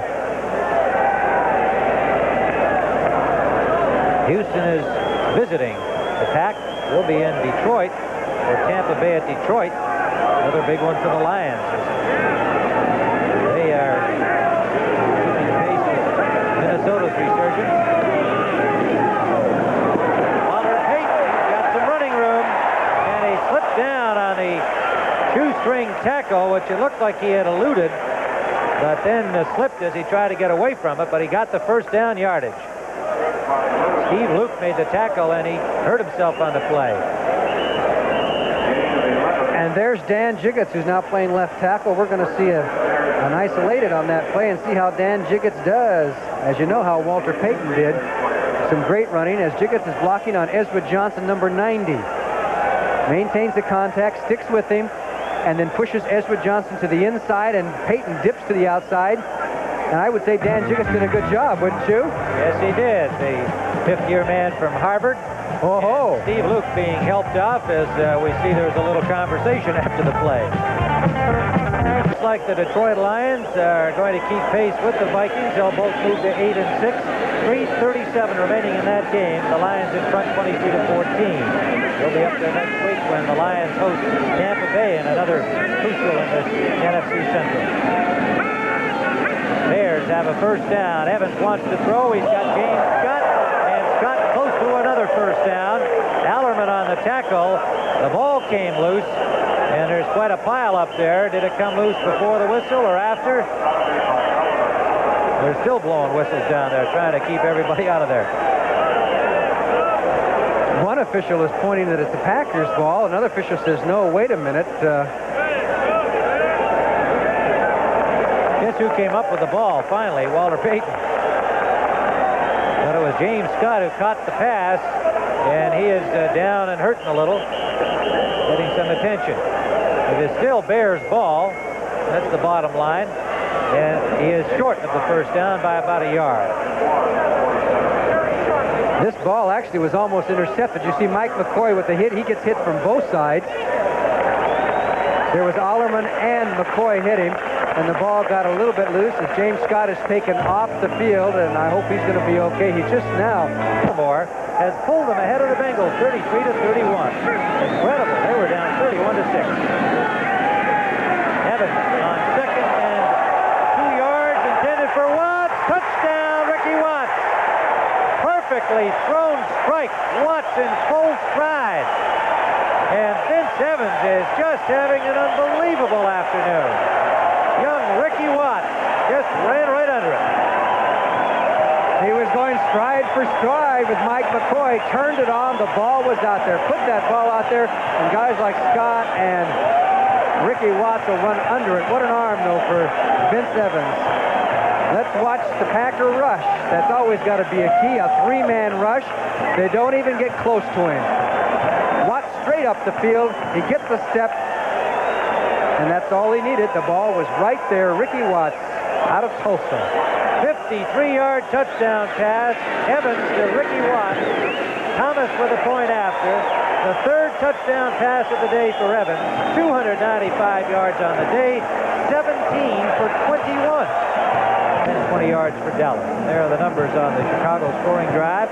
Houston is visiting. The Pack will be in Detroit, or Tampa Bay at Detroit. Another big one for the Lions. They are keeping pace with Minnesota's resurgence. Down on the shoestring tackle, which it looked like he had eluded, but then slipped as he tried to get away from it, but he got the first down yardage. Steve Luke made the tackle, and he hurt himself on the play. And there's Dan Jiggins, who's now playing left tackle. We're going to see an isolated on that play and see how Dan Jiggins does. As you know how Walter Payton did. Some great running as Jiggins is blocking on Ezra Johnson, number 90. Maintains the contact, sticks with him, and then pushes Ezra Johnson to the inside, and Payton dips to the outside. And I would say Dan Jiggins did a good job, wouldn't you? Yes, he did. The fifth-year man from Harvard. Oh, Steve Luke being helped off as we see there's a little conversation after the play. Looks like the Detroit Lions are going to keep pace with the Vikings. They'll both move to 8 and 6. 3:37 remaining in that game. The Lions in front 22-14. They'll be up there next week when the Lions host Tampa Bay in another crucial in this NFC Central. Bears have a first down. Evans wants to throw. He's got James Scott, and Scott close to another first down. Allerman on the tackle. The ball came loose, and there's quite a pile up there. Did it come loose before the whistle or after? They're still blowing whistles down there, trying to keep everybody out of there. One official is pointing that it's the Packers' ball. Another official says, no, wait a minute. Guess who came up with the ball finally? Walter Payton. But it was James Scott who caught the pass, and he is down and hurting a little, getting some attention. It is still Bears' ball. That's the bottom line. And he is short of the first down by about a yard. This ball actually was almost intercepted. You see Mike McCoy with the hit. He gets hit from both sides. There was Allerman and McCoy hit him, and the ball got a little bit loose as James Scott is taken off the field, and I hope he's going to be okay. He just now, Baltimore has pulled them ahead of the Bengals, 33-31. Incredible. They were down 31-6. Evans on second and 2 yards, intended for Watts. Touchdown, Ricky Watts. Perfectly thrown strike. Watts in full stride. And Vince Evans is just having an unbelievable afternoon. Young Ricky Watts just ran right under it. he was going stride for stride with Mike McCoy, turned it on, the ball was out there, put that ball out there, and guys like Scott and Ricky Watts will run under it. What an arm, though, for Vince Evans. Let's watch the Packer rush. That's always got to be a key, a three-man rush. They don't even get close to him. Watts straight up the field. He gets the step, and that's all he needed. The ball was right there. Ricky Watts out of Tulsa. 53-yard touchdown pass. Evans to Ricky Watts. Thomas with a point after. The third touchdown pass of the day for Evans. 295 yards on the day. 17 for 21. And 20 yards for Dallas. There are the numbers on the Chicago scoring drive.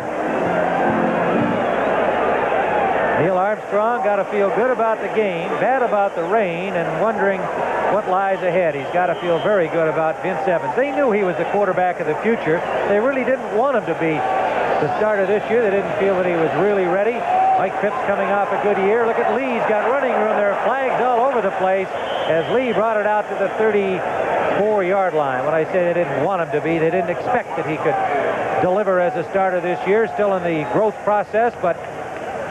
Neil Armstrong got to feel good about the game, bad about the rain, and wondering what lies ahead. He's got to feel very good about Vince Evans. They knew he was the quarterback of the future. They really didn't want him to be the starter this year. They didn't feel that he was really ready. Mike Phipps coming off a good year. Look at Lee's got running room. There are flags all over the place as Lee brought it out to the 34-yard line. When I say they didn't want him to be, they didn't expect that he could deliver as a starter this year. Still in the growth process, but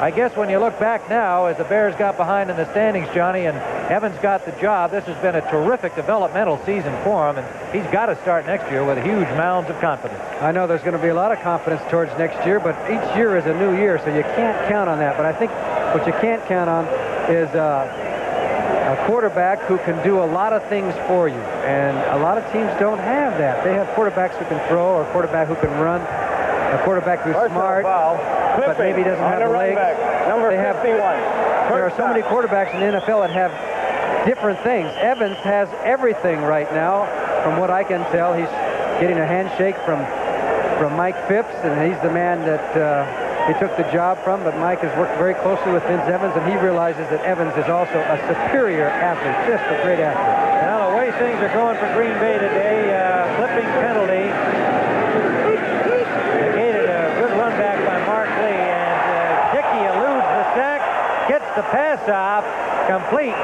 I guess when you look back now, as the Bears got behind in the standings, Johnny, and Evans got the job, this has been a terrific developmental season for him, and he's got to start next year with huge mounds of confidence. I know there's going to be a lot of confidence towards next year, but each year is a new year, so you can't count on that. But I think what you can't count on is a quarterback who can do a lot of things for you, and a lot of teams don't have that. They have quarterbacks who can throw, or a quarterback who can run, a quarterback who's smart, but maybe doesn't have the legs. Number 51. There are so many quarterbacks in the NFL that have different things. Evans has everything right now, from what I can tell. He's getting a handshake from Mike Phipps, and he's the man that he took the job from, but Mike has worked very closely with Vince Evans, and he realizes that Evans is also a superior athlete, just a great athlete. Now, the way things are going for Green Bay today, flipping penalty. Negated a good run back by Mark Lee, and Dickey eludes the sack, gets the pass off, complete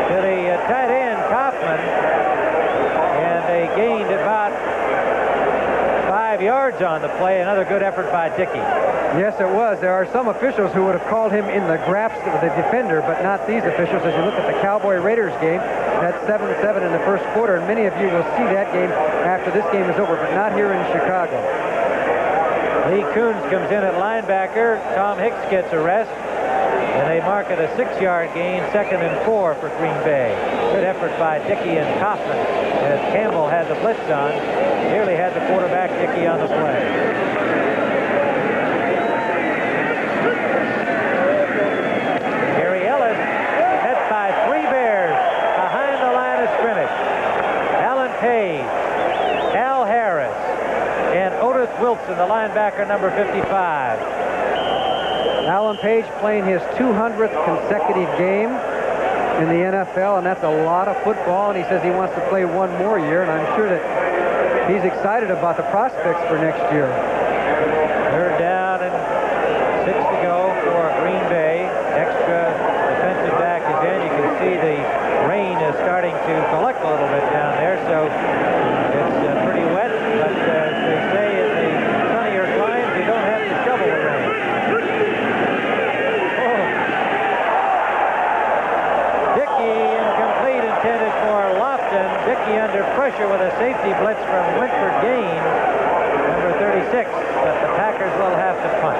to the tight end, Kaufman, and they gained about 5 yards on the play. Another good effort by Dickey. Yes, it was. There are some officials who would have called him in the grasp of the defender, but not these officials. As you look at the Cowboy-Raiders game, that's 7-7 in the first quarter, and many of you will see that game after this game is over, but not here in Chicago. Lee Coons comes in at linebacker. Tom Hicks gets a rest, and they mark it a 6-yard gain, 2nd and 4 for Green Bay. Good effort by Dickey and Kaufman as Campbell had the blitz on. Nearly had the quarterback Dickey on the play. Gary Ellis met by 3 Bears behind the line of scrimmage. Alan Page, Al Harris, and Otis Wilson, the linebacker, number 55. Alan Page playing his 200th consecutive game. in the NFL, and that's a lot of football, and he says he wants to play one more year, and I'm sure that he's excited about the prospects for next year. Third down and 6 to go for Green Bay. Extra defensive back is in. You can see the rain is starting to collect a little bit down there, so it's pretty wet, but as they say in the sunnier climes, you don't have to shovel the rain. Oh. Dickey incomplete, intended for Lofton. Dickey under pressure with a safety blitz from Winford Gaines, number 36, but the Packers will have to punt.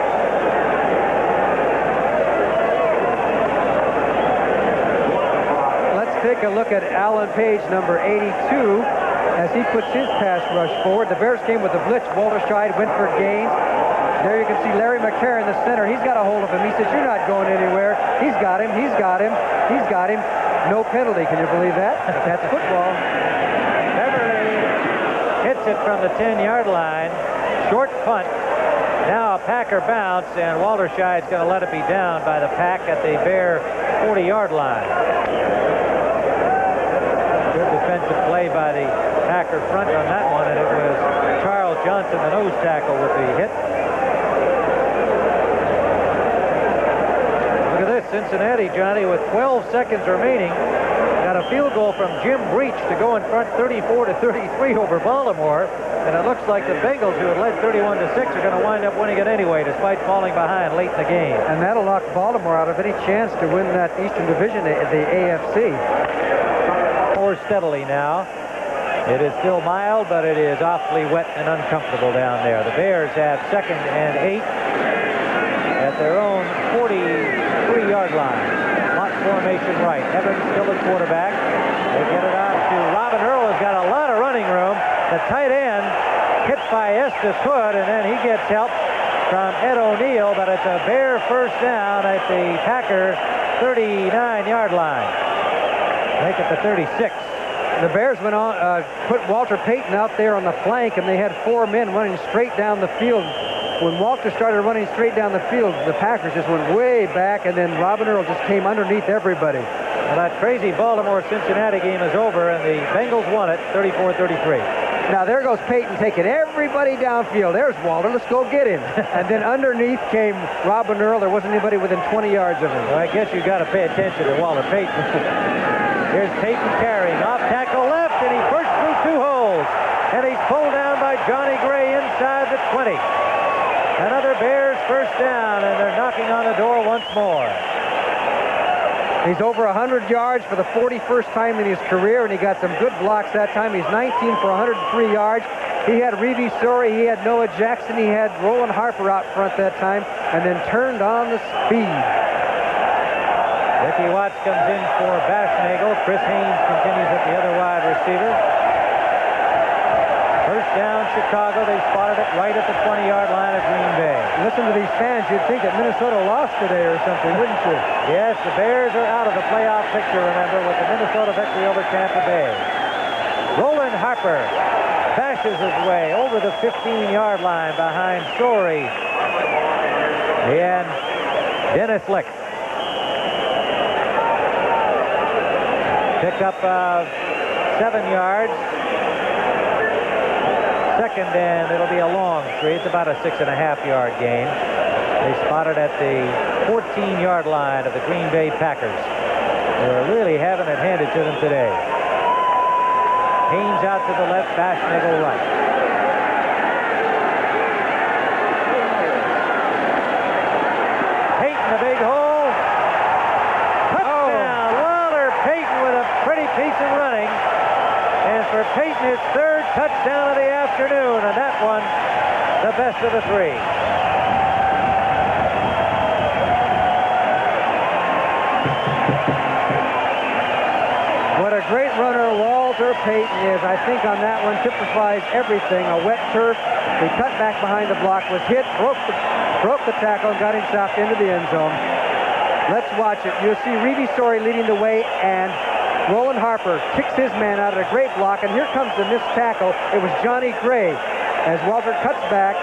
Take a look at Alan Page, number 82, as he puts his pass rush forward. The Bears came with a blitz. Walter Scheid, Winford Gaines. There you can see Larry McCarr in the center. He's got a hold of him. He says, "You're not going anywhere." He's got him. He's got him. He's got him. No penalty. Can you believe that? That's football. Beverly hits it from the 10-yard line. Short punt. Now a Packer bounce, and Walter Scheid's going to let it be down by the Pack at the Bear 40-yard line. Good defensive play by the Packer front on that one, and it was Charles Johnson, the nose tackle, with the hit. Look at this, Cincinnati, Johnny, with 12 seconds remaining, got a field goal from Jim Breach to go in front 34-33 over Baltimore, and it looks like the Bengals, who had led 31-6, are going to wind up winning it anyway, despite falling behind late in the game. And that'll knock Baltimore out of any chance to win that Eastern Division, the AFC. More steadily now. It is still mild, but it is awfully wet and uncomfortable down there. The Bears have 2nd and 8 at their own 43-yard line. Lock formation right. Evans still at quarterback. They get it out to Robin Earl, has got a lot of running room. The tight end hit by Estes Hood, and then he gets help from Ed O'Neill, but it's a Bear first down at the Packer 39-yard line. Make it the 36. The Bears went on, put Walter Payton out there on the flank, and they had 4 men running straight down the field. When Walter started running straight down the field, the Packers just went way back, and then Robin Earl just came underneath everybody. Well, that crazy Baltimore-Cincinnati game is over, and the Bengals won it 34-33. Now there goes Payton taking everybody downfield. There's Walter. Let's go get him. And then underneath came Robin Earl. There wasn't anybody within 20 yards of him. Well, I guess you've got to pay attention to Walter Payton. Here's Payton carrying off tackle left, and he burst through 2 holes. And he's pulled down by Johnny Gray inside the 20. Another Bears first down, and they're knocking on the door once more. He's over 100 yards for the 41st time in his career, and he got some good blocks that time. He's 19 for 103 yards. He had Reeve Sori, he had Noah Jackson, he had Roland Harper out front that time, and then turned on the speed. Ricky Watts comes in for Bashnagle. Chris Haynes continues at the other wide receiver. First down, Chicago. They spotted it right at the 20-yard line of Green Bay. Listen to these fans. You'd think that Minnesota lost today or something, wouldn't you? Yes, the Bears are out of the playoff picture, remember, with the Minnesota victory over Tampa Bay. Roland Harper bashes his way over the 15-yard line behind Story and Dennis Lick. Pick up 7 yards. Second, and it'll be a long three. It's about a 6.5-yard gain. They spotted at the 14-yard line of the Green Bay Packers. They're really having it handed to them today. Haynes out to the left, Bashnagle right. Payton, a big hole. Touchdown! Walter Payton with a pretty piece of running. And for Payton, his 3rd touchdown of the afternoon, and that one, the best of the 3. What a great runner Walter Payton is. I think on that one typifies everything. A wet turf. He cut back behind the block, was hit, broke the tackle, and got himself into the end zone. Let's watch it. You'll see Reeve Story leading the way, and Roland Harper kicks his man out of a great block, and here comes the missed tackle. It was Johnny Gray as Walter cuts back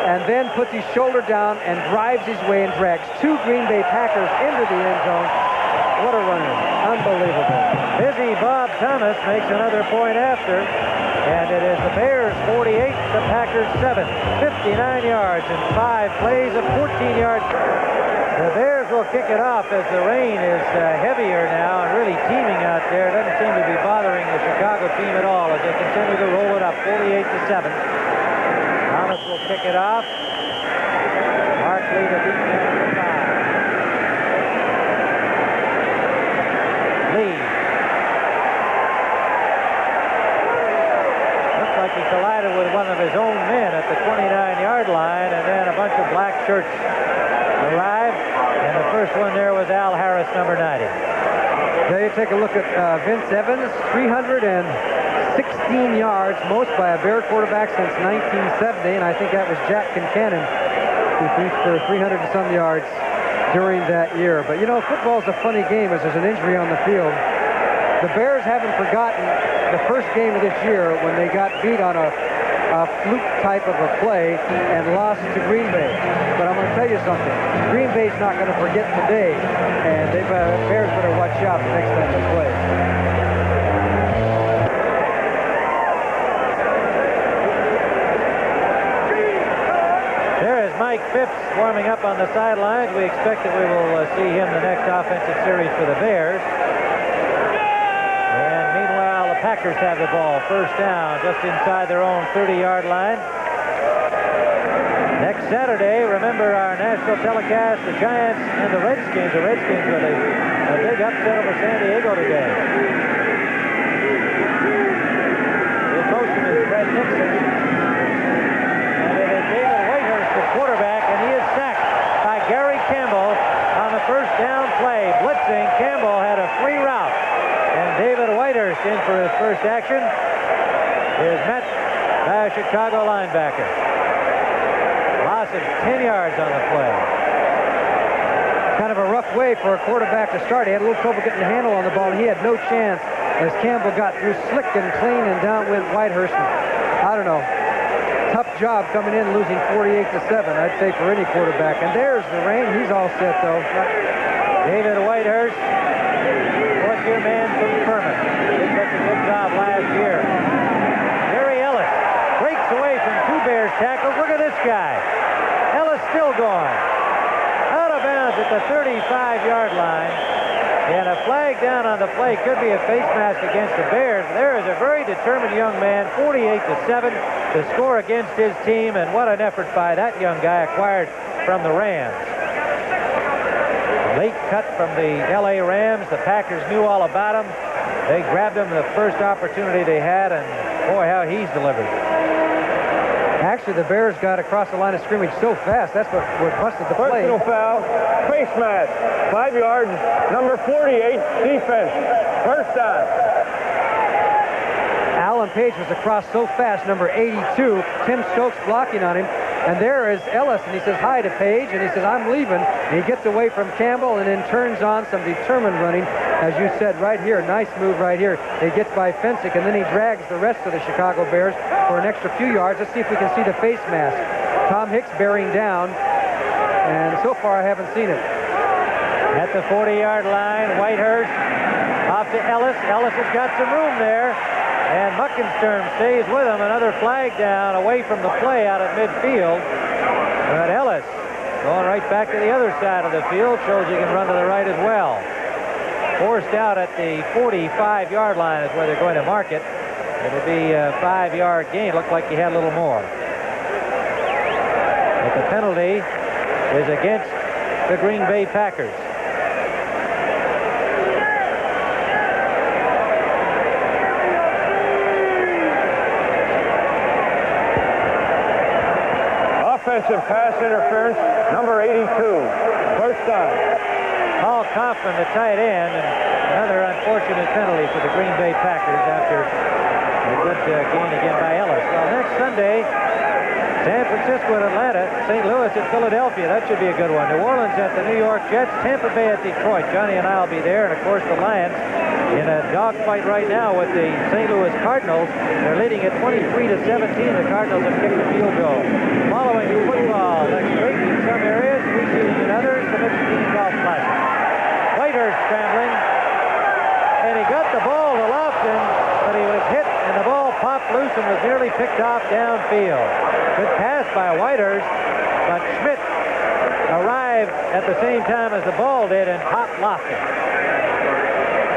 and then puts his shoulder down and drives his way and drags 2 Green Bay Packers into the end zone. What a runner. Thomas makes another point after. And it is the Bears 48, the Packers 7. 59 yards in 5 plays of 14 yards. The Bears will kick it off as the rain is heavier now and really teeming out there. It doesn't seem to be bothering the Chicago team at all as they continue to roll it up 48-7. Thomas will kick it off. Markley, the deep man, for 5. Lee. Looks like he collided with one of his own men at the 29-yard line, and then a bunch of black shirts arrived, and the first one there was Al Harris, number 90. There you take a look at Vince Evans, 316 yards, most by a Bear quarterback since 1970, and I think that was Jack Kincannon who threw for 300 and some yards during that year. But you know, football's a funny game as there's an injury on the field. The Bears haven't forgotten the first game of this year when they got beat on a fluke type of a play and lost to Green Bay. But I'm going to tell you something. Green Bay's not going to forget today, and the Bears better watch out the next time they play. There is Mike Phipps warming up on the sidelines. We expect that we will see him the next offensive series for the Bears. Packers have the ball, first down, just inside their own 30-yard line. Next Saturday, remember our national telecast, the Giants and the Redskins. The Redskins with a big upset over San Diego today. In motion is Fred Nixon. And it is David Whitehurst, the quarterback, and he is sacked by Gary Campbell on the first down play. Blitzing, Campbell had a free route. And David Whitehurst in for his first action is met by a Chicago linebacker. Loss of 10 yards on the play. Kind of a rough way for a quarterback to start. He had a little trouble getting the handle on the ball, and he had no chance as Campbell got through slick and clean, and down went Whitehurst. I don't know. Tough job coming in, losing 48-7, I'd say, for any quarterback. And there's the rain. He's all set, though. David Whitehurst. Your man from Furman did such a good job last year. Jerry Ellis breaks away from 2 Bears tackles. Look at this guy. Ellis still going. Out of bounds at the 35-yard line. And a flag down on the play. Could be a face mask against the Bears. There is a very determined young man, 48-7, to score against his team. And what an effort by that young guy acquired from the Rams. Late cut from the L.A. Rams. The Packers knew all about him. They grabbed him the first opportunity they had, and boy, how he's delivered. Actually, the Bears got across the line of scrimmage so fast. That's what busted the play. Personal foul, face mask, 5 yards, number 48, defense, first down. Alan Page was across so fast, number 82. Tim Stokes blocking on him. And there is Ellis, and he says hi to Page, and he says, I'm leaving. And he gets away from Campbell and then turns on some determined running. As you said, right here, nice move right here. He gets by Fensick, and then he drags the rest of the Chicago Bears for an extra few yards. Let's see if we can see the face mask. Tom Hicks bearing down, and so far I haven't seen it. At the 40-yard line, Whitehurst off to Ellis. Ellis has got some room there. And Muckensturm stays with him. Another flag down away from the play out at midfield. But Ellis going right back to the other side of the field. Shows he can run to the right as well. Forced out at the 45-yard line is where they're going to mark it. It'll be a 5-yard gain. Looked like he had a little more. But the penalty is against the Green Bay Packers. Offensive pass interference, number 82. First down. Paul Kaufman, the tight end, and another unfortunate penalty for the Green Bay Packers after a good gain again by Ellis. Well, next Sunday, San Francisco at Atlanta, St. Louis at Philadelphia. That should be a good one. New Orleans at the New York Jets, Tampa Bay at Detroit. Johnny and I will be there, and of course the Lions in a dogfight right now with the St. Louis Cardinals. They're leading at 23-17. The Cardinals have kicked the field goal. Following football next week in some areas, preceding in others, the Michigan Golf Classic. Whitehurst scrambling, and he got the ball to Lofton, Wilson was nearly picked off downfield. Good pass by Whitehurst, but Schmidt arrived at the same time as the ball did, and Pop lost it.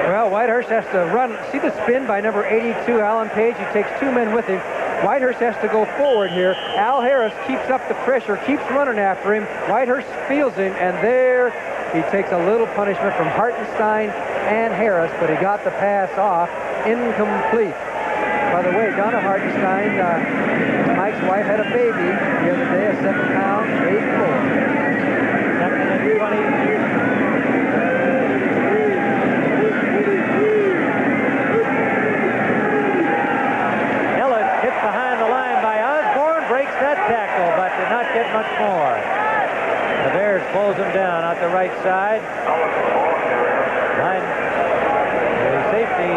Well, Whitehurst has to run. See the spin by number 82, Alan Page? He takes 2 men with him. Whitehurst has to go forward here. Al Harris keeps up the pressure, keeps running after him. Whitehurst feels him, and there he takes a little punishment from Hartenstein and Harris, but he got the pass off. Incomplete. By the way, Donna Hartenstein, Mike's wife, had a baby the other day, a 7-pound, 8-4. Second and 20. Ellis hit behind the line by Osborne, breaks that tackle, but did not get much more. The Bears close him down at the right side. The safety,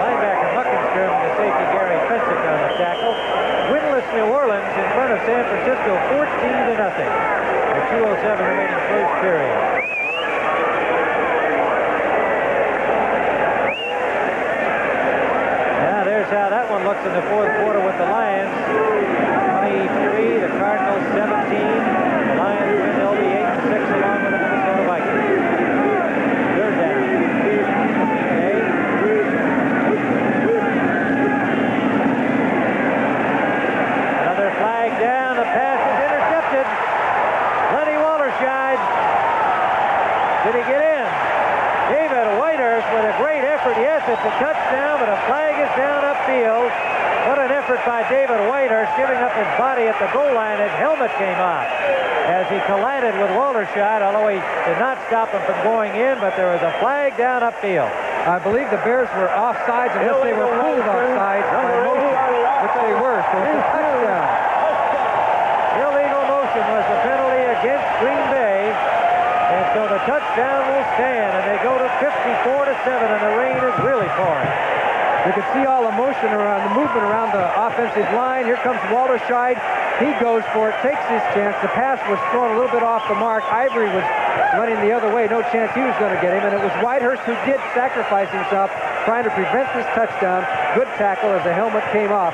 linebacker Muckenstrom, and the safety Gary Fensick on the tackle. Winless New Orleans in front of San Francisco, 14-0. With 2:07 remaining first period. Now there's how that one looks in the fourth quarter with the Lions. 23, the Cardinals 17. The Lions win, they'll be 8-6 along with the Minnesota Vikings. Third down. Okay. Another flag down. The pass is intercepted. Lenny Walterscheid. Did he get in? David Whitehurst with a great effort. Yes, it's a touchdown, but a flag is down upfield. What an effort by David Whitehurst, giving up his body at the goal line. His helmet came off as he collided with Walterscheid, although he did not stop him from going in, but there was a flag down upfield. I believe the Bears were offsides unless they were pulled offsides by motion, which they were, so it's a touchdown. Illegal motion was the penalty against Green Bay, and so the touchdown will stand, and they go to 54-7, and the rain is really pouring. You can see all the motion around, the movement around the offensive line. Here comes Walterscheid. He goes for it, takes his chance. The pass was thrown a little bit off the mark. Ivory was running the other way. No chance he was going to get him. And it was Whitehurst who did sacrifice himself, trying to prevent this touchdown. Good tackle as the helmet came off.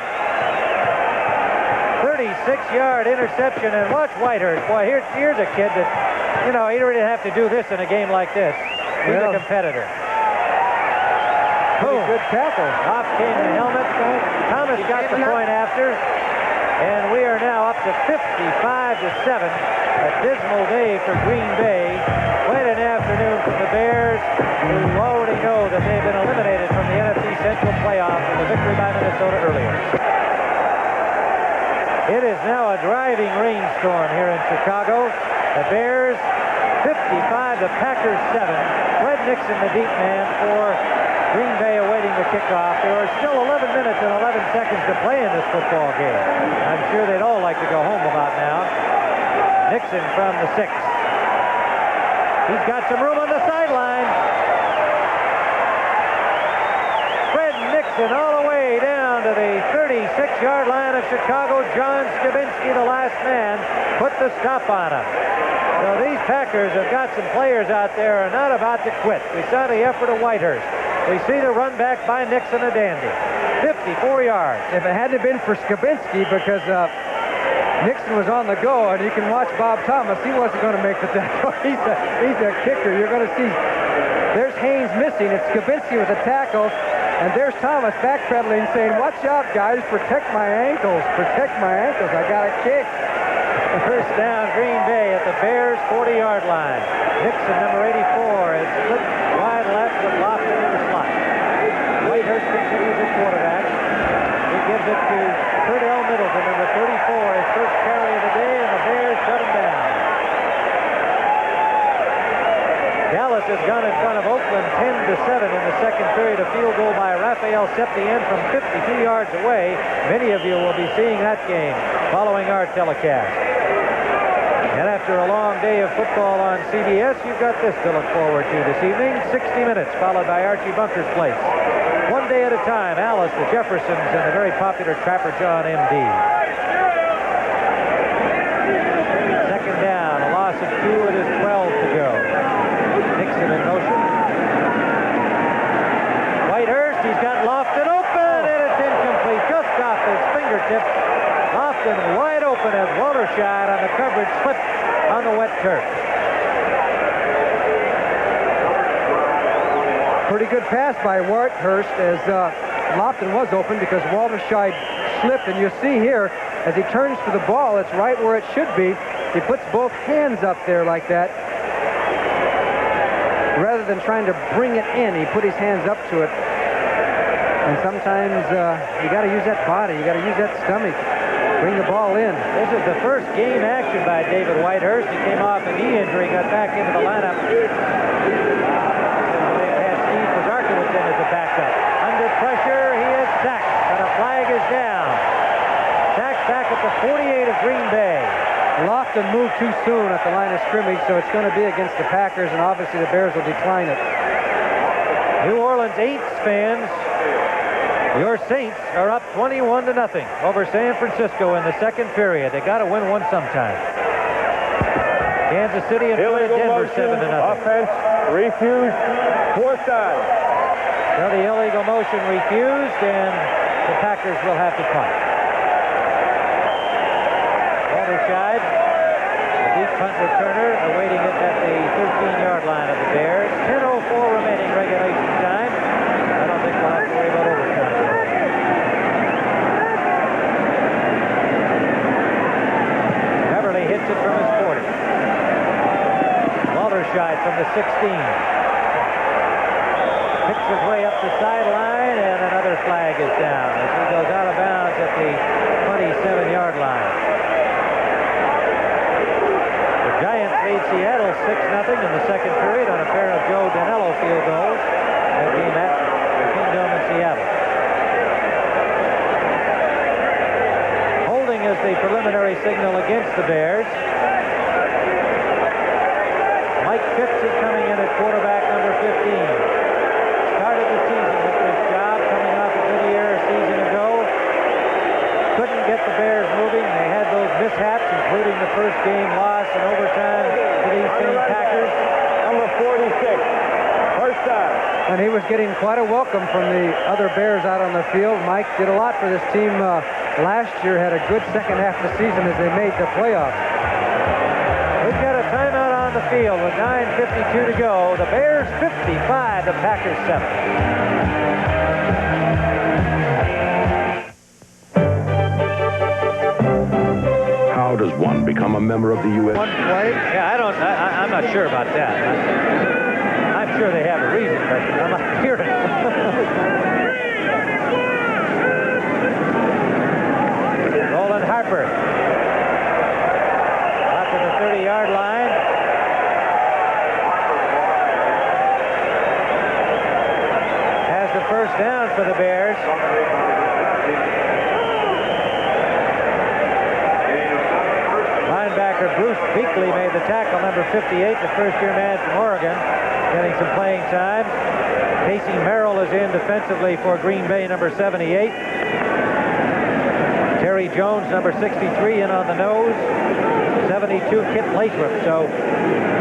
36-yard interception, and watch Whitehurst. Boy, here's a kid that, you know, he didn't have to do this in a game like this. He's a competitor. Pretty good tackle. Off came the helmet. Thomas got the point after. And we are now up to 55-7. A dismal day for Green Bay. Quite an afternoon from the Bears, who already know that they've been eliminated from the NFC Central playoffs with a victory by Minnesota earlier. It is now a driving rainstorm here in Chicago. The Bears 55, the Packers 7. Fred Nixon, the deep man for Green Bay, awaiting the kickoff. There are still 11 minutes and 11 seconds to play in this football game. I'm sure they'd all like to go home about now. Nixon from the 6. He's got some room on the sideline. Fred Nixon all the way down to the 36-yard line of Chicago. John Skibinski, the last man, put the stop on him. So these Packers have got some players out there who are not about to quit. We saw the effort of Whitehurst. We see the run back by Nixon, a dandy. 54 yards. If it hadn't been for Skibinski, because Nixon was on the go, and you can watch Bob Thomas, he wasn't going to make the tackle. He's a kicker. You're going to see, there's Haynes missing. It's Skibinski with the tackle, and there's Thomas backpedaling, saying, watch out, guys, protect my ankles. Protect my ankles. I got a kick. First down, Green Bay at the Bears' 40-yard line. Nixon, number 84, is split wide left with Lofton in the slot. Whitehurst continues at quarterback. He gives it to Cordell Middleton, number 34, his first carry of the day, and the Bears shut him down. Dallas has gone in front of Oakland 10-7 in the second period. A field goal by Rafael Septien from 52 yards away. Many of you will be seeing that game following our telecast. And after a long day of football on CBS, you've got this to look forward to this evening. 60 Minutes, followed by Archie Bunker's Place. One day at a time, Alice, the Jeffersons, and the very popular Trapper John M.D. Second down, a loss of 2, it is 12 to go. Nixon in motion. Whitehurst, he's got Lofton open, and it's incomplete. Just Pretty good pass by Whitehurst as Lofton was open because Walterscheid slipped. And you see here, as he turns for the ball, it's right where it should be. He puts both hands up there like that. Rather than trying to bring it in, he put his hands up to it. And sometimes you got to use that body. You got to use that stomach. Bring the ball in. This is the first game action by David Whitehurst. He came off a knee injury, got back into the lineup. They had Steve Pozarkowitz in as a backup. Under pressure, he is sacked, but a flag is down. Sacked back at the 48 of Green Bay. Lofton moved too soon at the line of scrimmage, so it's going to be against the Packers, and obviously the Bears will decline it. New Orleans Saints fans, your Saints are up 21-0 over San Francisco in the second period. They got to win one sometime. Kansas City in front of Denver 7-0. Offense refused. Fourth down. So the illegal motion refused, and the Packers will have to punt. Walterscheid, the deep punt returner, awaiting it at the 13-yard line of the Bears. 10:04 remaining regulation time. I don't think we'll have to worry about overtime. Beverly hits it from his 40. Walterscheid from the 16. Picks his way up the sideline, and another flag is down as he goes out of bounds at the 27-yard line. The Giants lead Seattle 6-0 in the second period on a pair of Joe Danello field goals. That game at Kingdom in Seattle. Holding is the preliminary signal against the Bears. Mike Fitz is coming in at quarterback number 15. Started the season with this job, coming off a good year a season ago. Couldn't get the Bears moving. They had those mishaps, including the first game loss in overtime to these same Packers. Number 46. First down. And he was getting quite a welcome from the other Bears out on the field. Mike did a lot for this team last year, had a good second half of the season as they made the playoffs. We've got a timeout on the field with 9:52 to go. The Bears 55, the Packers 7. How does one become a member of the U.S.? One play. Yeah, I'm not sure about that. I'm sure they have a reason, but I'm not hearing it. Roland Harper. Out to the 30-yard line. Has the first down for the Bears. Linebacker Bruce Beakley made the tackle, number 58, the first-year man from Oregon, getting some playing time. Casey Merrill is in defensively for Green Bay, number 78. Terry Jones, number 63, in on the nose. 72, Kit Lathrop. So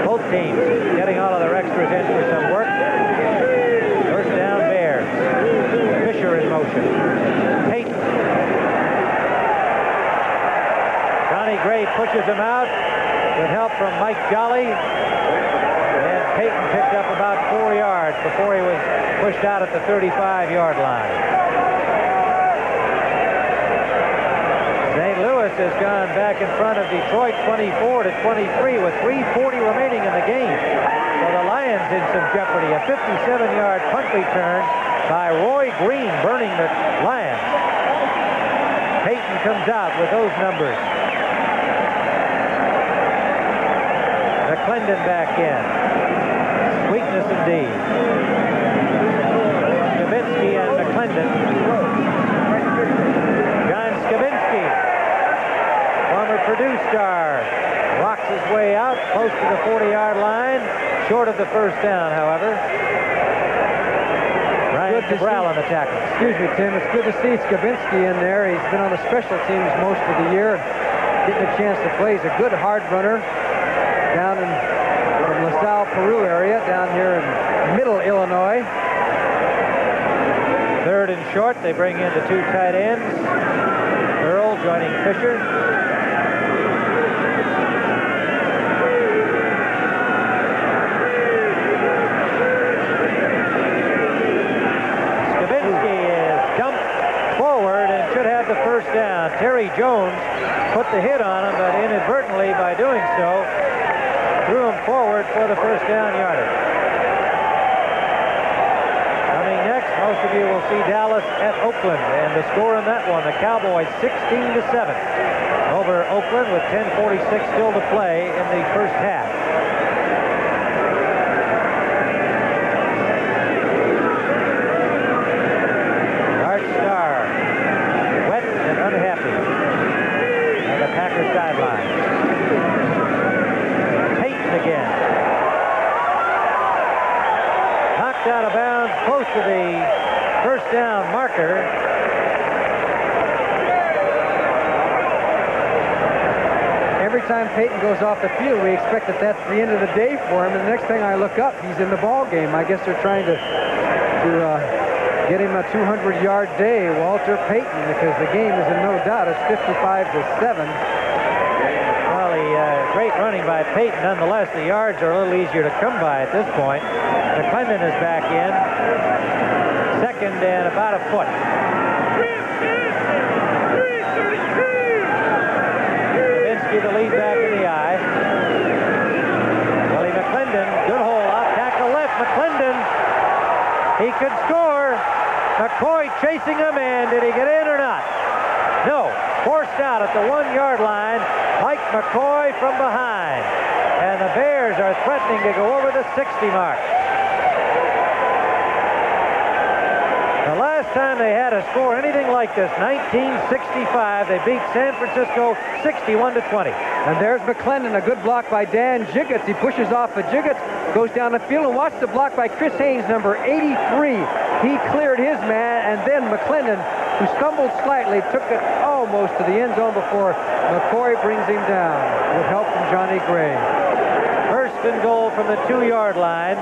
both teams getting all of their extras in for some work. First down, Bears. Fisher in motion. Payton. Johnny Gray pushes him out with help from Mike Jolly. And Payton picked up about 4 yards before he was pushed out at the 35-yard line. St. Louis has gone back in front of Detroit 24-23 with 3:40 remaining in the game. So the Lions in some jeopardy. A 57-yard punt return by Roy Green burning the Lions. Payton comes out with those numbers. McClendon back in. Weakness indeed. Skavinsky and McClendon. John Skavinsky, former Purdue star, rocks his way out close to the 40-yard line. Short of the first down, however. Ryan Cabral on the tackle. Excuse me, Tim. It's good to see Skavinsky in there. He's been on the special teams most of the year, getting a chance to play. He's a good hard runner down in from LaSalle, Peru area, down here in middle Illinois. Third and short. They bring in the two tight ends. Earl joining Fisher. Terry Jones put the hit on him, but inadvertently, by doing so, threw him forward for the first down yardage. Coming next, most of you will see Dallas at Oakland, and the score in that one, the Cowboys 16-7 over Oakland with 10:46 still to play in the first half. Art Starr, wet and unhappy on the Packers sideline. Payton again. Knocked out of bounds close to the first down marker. Every time Payton goes off the field, we expect that that's the end of the day for him, and the next thing I look up, he's in the ball game. I guess they're trying to get him a 200-yard day, Walter Payton, because the game is in no doubt. It's 55-7. Well, great running by Payton. Nonetheless, the yards are a little easier to come by at this point. McClendon is back in. Second and about a foot. The lead back in the eye. Willie McClendon, good hole out, tackle left. McClendon, he could score. McCoy chasing him, and did he get in or not? No, forced out at the 1-yard line. Mike McCoy from behind, and the Bears are threatening to go over the 60 mark. The last time they had a score anything like this, 1965, they beat San Francisco 61-20. And there's McClendon, a good block by Dan Jiggets. He pushes off of Jiggets, goes down the field, and watch the block by Chris Haynes, number 83. He cleared his man, and then McClendon, who stumbled slightly, took it almost to the end zone before McCoy brings him down with help from Johnny Gray. First and goal from the 2-yard line.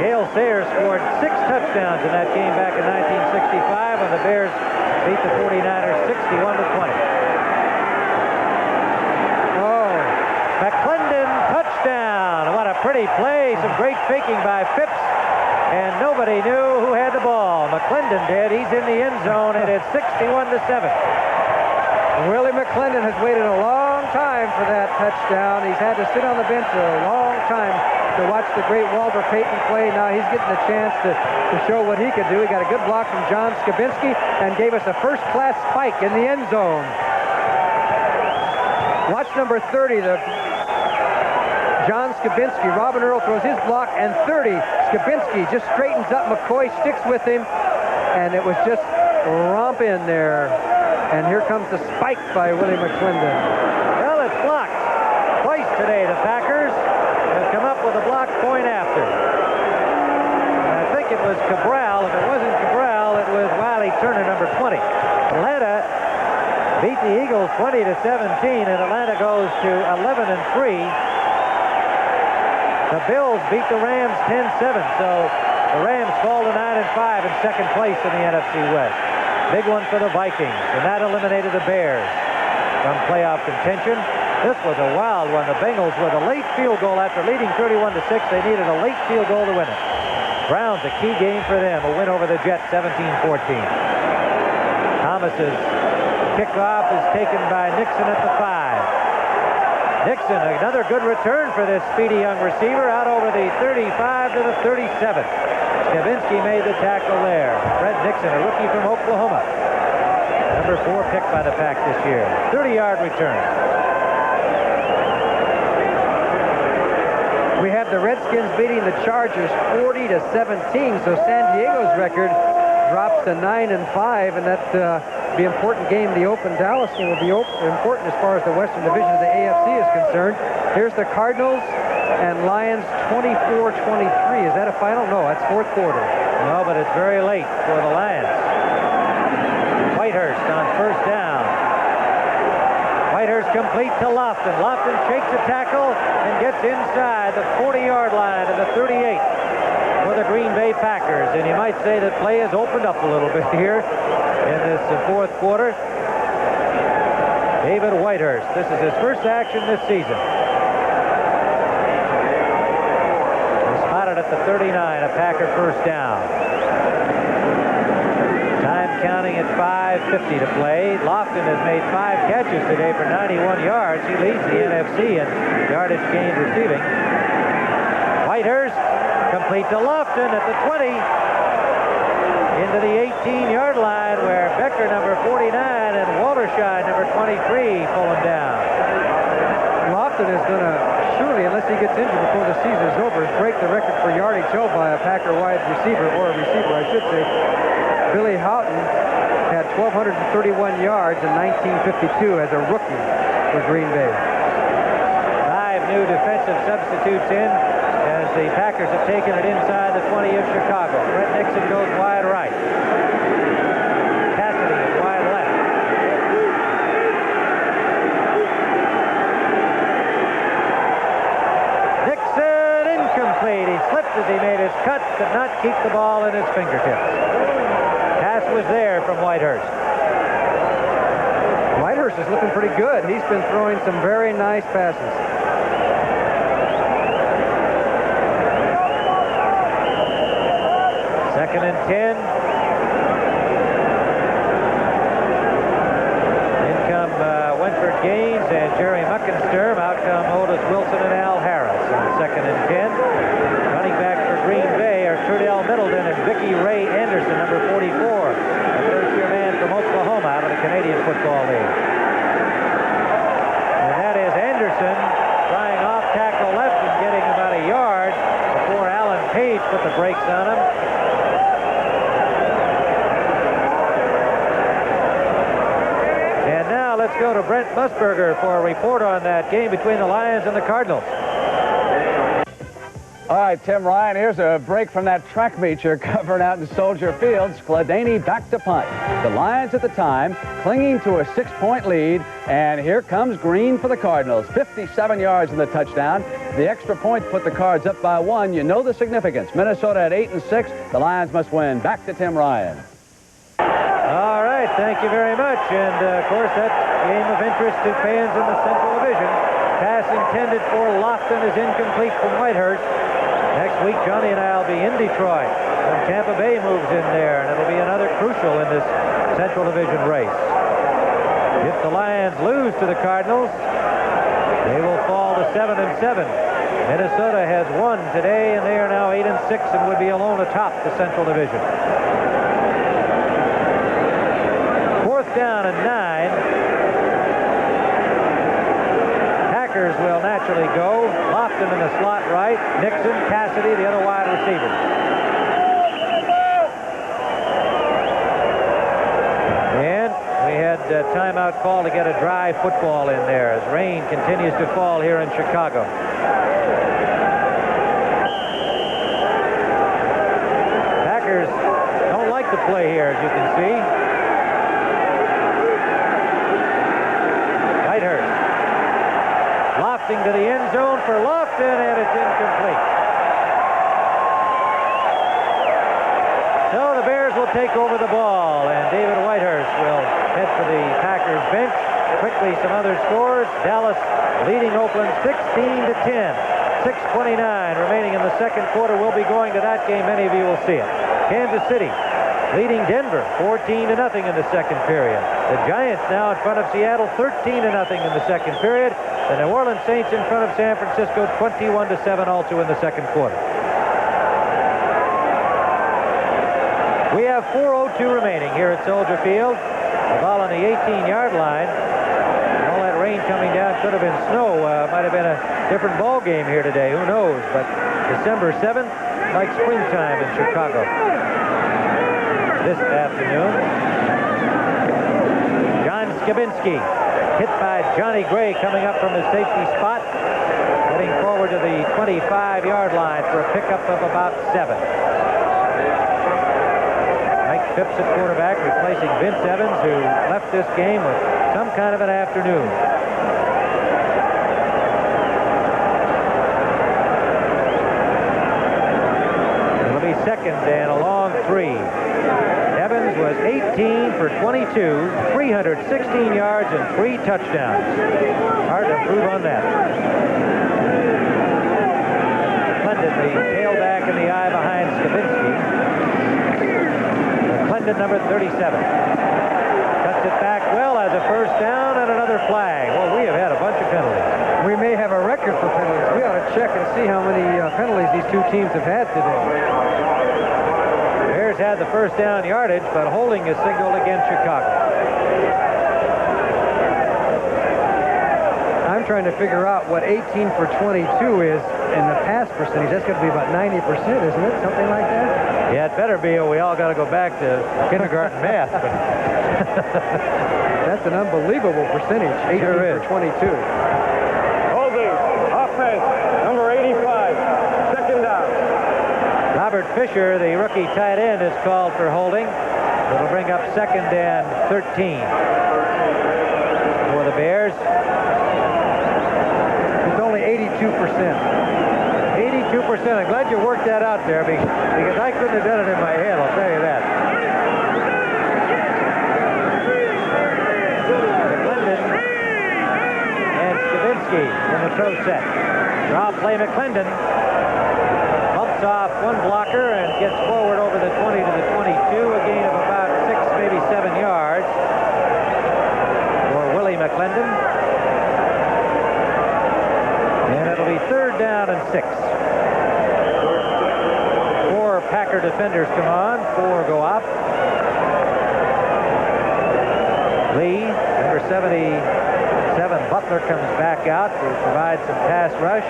Gale Sayers scored 6 touchdowns in that game back in 1965 when the Bears beat the 49ers 61-20. Oh, McClendon, touchdown. What a pretty play. Some great faking by Phipps, and nobody knew who had the ball. McClendon did. He's in the end zone, and it's 61-7. Willie McClendon has waited a long time for that touchdown. He's had to sit on the bench a long time to watch the great Walter Payton play. Now he's getting a chance to show what he could do. He got a good block from John Skabinski and gave us a first-class spike in the end zone. Watch number 30, John Skabinski. Robin Earl throws his block, and 30, Skabinski just straightens up McCoy, sticks with him, and it was just romp in there. And here comes the spike by Willie McClendon. Well, it's blocked twice today. The Packers have come up with a block point after. I think it was Cabral. If it wasn't Cabral, it was Wiley Turner, number 20. Atlanta beat the Eagles 20-17, and Atlanta goes to 11-3. The Bills beat the Rams 10-7, so the Rams fall to 9-5 in second place in the NFC West. Big one for the Vikings, and that eliminated the Bears from playoff contention. This was a wild one. The Bengals with a late field goal after leading 31-6. They needed a late field goal to win it. Browns, a key game for them. A win over the Jets, 17-14. Thomas's kickoff is taken by Nixon at the 5. Nixon, another good return for this speedy young receiver, out over the 35 to the 37. Skabinski made the tackle there. Fred Nixon, a rookie from Oklahoma. Number 4 pick by the Pack this year. 30-yard return. We have the Redskins beating the Chargers 40-17, so San Diego's record drops to 9-5, and that be an important game. The open Dallas one will be important as far as the Western Division of the AFC is concerned. Here's the Cardinals and Lions 24-23. Is that a final? No, that's fourth quarter. No, but it's very late for the Lions. Whitehurst on first down. Whitehurst complete to Lofton. Lofton shakes a tackle and gets inside the 40-yard line to the 38 for the Green Bay Packers. And you might say that play has opened up a little bit here in this fourth quarter. David Whitehurst. This is his first action this season. At the 39, a Packer first down. Time counting at 5:50 to play. Lofton has made 5 catches today for 91 yards. He leads the NFC in yardage gained receiving. Whitehurst complete to Lofton at the 20. Into the 18-yard line where Becker, number 49, and Walterscheid, number 23, pull him down. Lofton is going to, surely, unless he gets injured before the season is over, break the record for yardage held by a Packer wide receiver, or a receiver, I should say. Billy Houghton had 1,231 yards in 1952 as a rookie for Green Bay. 5 new defensive substitutes in as the Packers have taken it inside the 20 of Chicago. Brett Nixon goes wide right. Cassidy is wide left. Nixon incomplete. He slipped as he made his cut, could not keep the ball in his fingertips. Pass was there from Whitehurst. Whitehurst is looking pretty good. He's been throwing some very nice passes. Second and 10. In come Wentford Gaines and Jerry Muckensturm. Out come Otis Wilson and Al Harris on second and 10. Running back for Green Bay are Trudell Middleton and Vicky Ray Anderson, number 44. A first-year man from Oklahoma out of the Canadian Football League. And that is Anderson trying off tackle left and getting about a yard before Alan Page put the brakes on him. Let's go to Brent Musburger for a report on that game between the Lions and the Cardinals. All right, Tim Ryan, here's a break from that track meet you're covering out in Soldier Field. Skladany back to punt. The Lions at the time clinging to a 6-point lead, and here comes Green for the Cardinals. 57 yards in the touchdown. The extra point put the Cards up by 1. You know the significance. Minnesota at 8-6. The Lions must win. Back to Tim Ryan. All right, thank you very much. And, of course, that game of interest to fans in the Central Division. Pass intended for Lofton is incomplete from Whitehurst. Next week, Johnny and I will be in Detroit when Tampa Bay moves in there, and it'll be another crucial in this Central Division race. If the Lions lose to the Cardinals, they will fall to 7-7. Minnesota has won today, and they are now 8-6 and would be alone atop the Central Division. 4th down and 9. Packers will naturally go. Lofton in the slot right. Nixon, Cassidy, the other wide receivers. And we had a timeout call to get a dry football in there as rain continues to fall here in Chicago. Packers don't like to play here, as you can see. Whitehurst. Lofting to the end zone for Lofton, and it's incomplete. So the Bears will take over the ball, and David Whitehurst will head for the Packers bench. Quickly, some other scores. Dallas leading Oakland 16-10. 6:29 remaining in the second quarter. We'll be going to that game. Many of you will see it. Kansas City leading Denver 14-0 in the second period. The Giants now in front of Seattle 13-0 in the second period. The New Orleans Saints in front of San Francisco 21-7 also in the second quarter. We have 4:02 remaining here at Soldier Field. The ball on the 18-yard line. All that rain coming down could have been snow. Might have been a different ball game here today. Who knows? But December 7th, like springtime in Chicago. This afternoon, John Skibinski hit by Johnny Gray coming up from his safety spot, heading forward to the 25-yard line for a pickup of about 7. Mike Phipps at quarterback, replacing Vince Evans, who left this game with some kind of an afternoon. It'll be second and a long 3. Evans was 18 for 22, 316 yards and 3 touchdowns. Hard to improve on that. McClendon, the tailback in the eye behind Skibinski. McClendon McClendon, number 37. Cuts it back well as a first down and another flag. Well, we have had a bunch of penalties. We may have a record for penalties. We ought to check and see how many penalties these two teams have had today. Bears had the first down yardage, but holding is signaled against Chicago. I'm trying to figure out what 18 for 22 is in the pass percentage. That's got to be about 90%, isn't it? Something like that? Yeah, it better be, or we all got to go back to kindergarten math. But that's an unbelievable percentage, 18 Sure for 22. Holding, offense, number 85, second down. Robert Fisher, the rookie tight end, is called for holding. It'll bring up second and 13 for the Bears. It's only 82%. 82%. I'm glad you worked that out there because I couldn't have done it in my head, I'll tell you that. McClendon and Skavinsky in the throw set. Draw play McClendon. Bumps off one blocker and gets forward over the 20 to the 22. A gain of about 6, maybe 7 yards for Willie McClendon. And it'll be third down and 6. 4 Packer defenders come on. 4 go off. Lee, number 77, Butler, comes back out to provide some pass rush.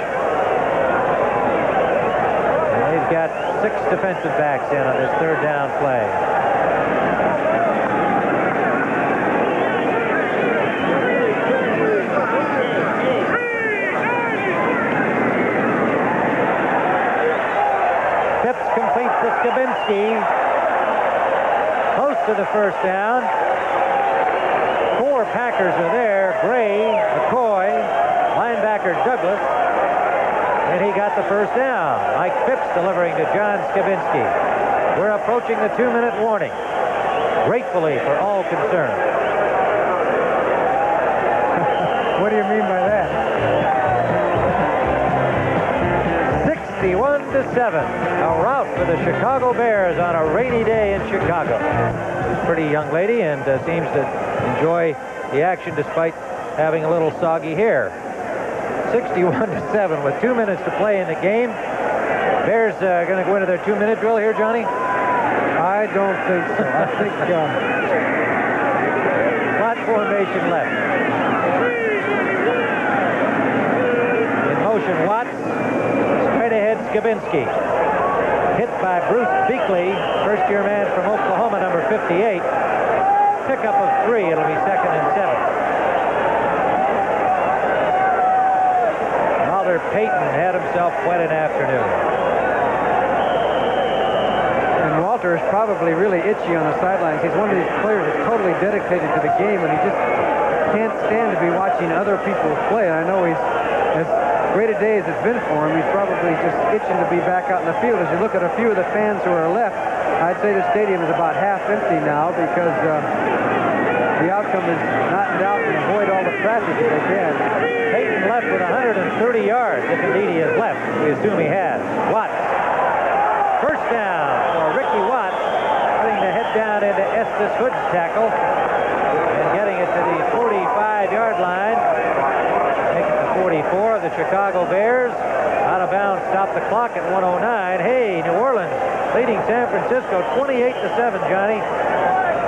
And they've got 6 defensive backs in on this third down play. Completes to Skavinsky. Close to the first down. 4 Packers are there. Gray, McCoy, linebacker Douglas. And he got the first down. Mike Phipps delivering to John Skavinsky. We're approaching the 2-minute warning. Gratefully for all concerned. What do you mean by that? 61-7. A rout for the Chicago Bears on a rainy day in Chicago. She's a pretty young lady and seems to enjoy the action despite having a little soggy hair. 61-7 with 2 minutes to play in the game. Bears going to go into their 2-minute drill here, Johnny? I don't think so. I think flat formation left. In motion, Watts. Straight ahead, Skavinsky. Hit by Bruce Beakley, first-year man from Oklahoma, number 58. Pickup of 3. It'll be second and 7. Walter Payton had himself quite an afternoon. And Walter is probably really itchy on the sidelines. He's one of these players that's totally dedicated to the game, and he just can't stand to be watching other people play. And I know he's, as great a day as it's been for him, he's probably just itching to be back out in the field. As you look at a few of the fans who are left, I'd say the stadium is about half empty now because the outcome is not in doubt and avoid all the traffic if they can. Payton left with 130 yards, if indeed he has left. We assume he has. Watts. First down for Ricky Watts, putting the head down into Estes Hood's tackle and getting it to the 45-yard line. Make it the 44 of the Chicago Bears. Out of bounds, stop the clock at 1:09. Hey, New Orleans leading San Francisco 28-7, Johnny.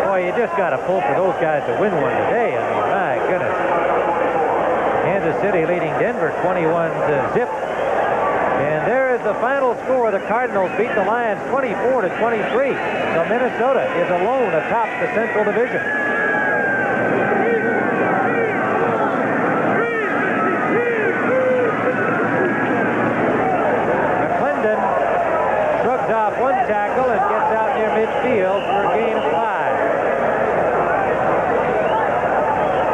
Boy, you just got to pull for those guys to win one today. I mean, my goodness. Kansas City leading Denver 21-0. And there is the final score. The Cardinals beat the Lions 24-23. So Minnesota is alone atop the Central Division. McClendon shrugs off one tackle and gets out near midfield for a gain of 5.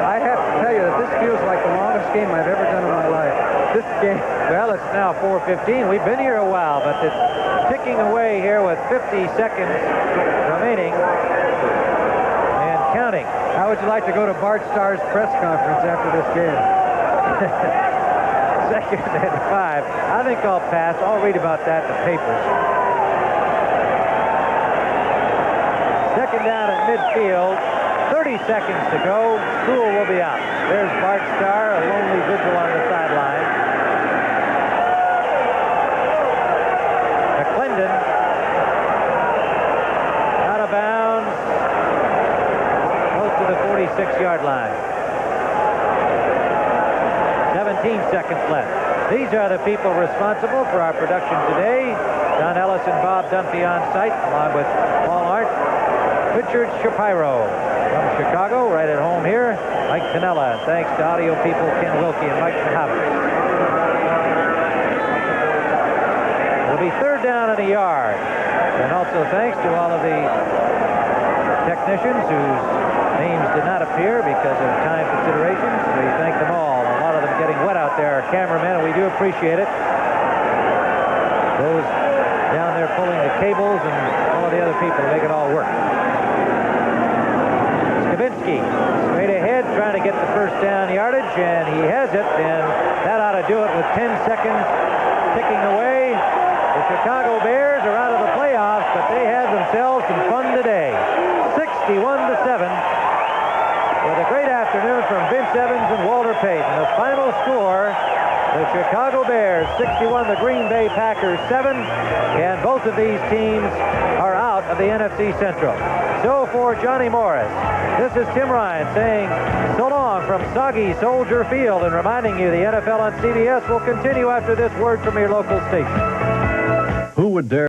I have to tell you that this feels like the longest game I've ever done in my life. This game, well, it's now 4:15. We've been here a while, but it's ticking away here with 50 seconds remaining and counting. how would you like to go to Bart Starr's press conference after this game? Second and 5. I think I'll pass. I'll read about that in the papers. Second taken down at midfield. 30 seconds to go. School will be out. There's Bart Starr, a lonely vigil on the sideline. McClendon out of bounds, close to the 46-yard line. 17 seconds left. These are the people responsible for our production today. Don Ellis and Bob Dunphy on site, along with Paul Arndt, Richard Shapiro from Chicago, right at home here, Mike Canella, and thanks to audio people Ken Wilkie and Mike Mahavich. It'll be third down and a yard. And also thanks to all of the technicians whose names did not appear because of time considerations. We thank them all. A lot of them getting wet out there, our cameramen, and we do appreciate it. Those down there pulling the cables and all of the other people to make it all work. Skavinsky straight ahead trying to get the first down yardage, and he has it, and that ought to do it with 10 seconds ticking away. The Chicago Bears are out of the playoffs, but they have themselves some fun today. 61-7 with a great afternoon from Vince Evans and Walter Payton. The final score, the Chicago Bears 61, the Green Bay Packers 7, and both of these teams are out of the NFC Central. So for Johnny Morris, this is Tim Ryan saying so long from soggy Soldier Field and reminding you the NFL on CBS will continue after this word from your local station. Who would dare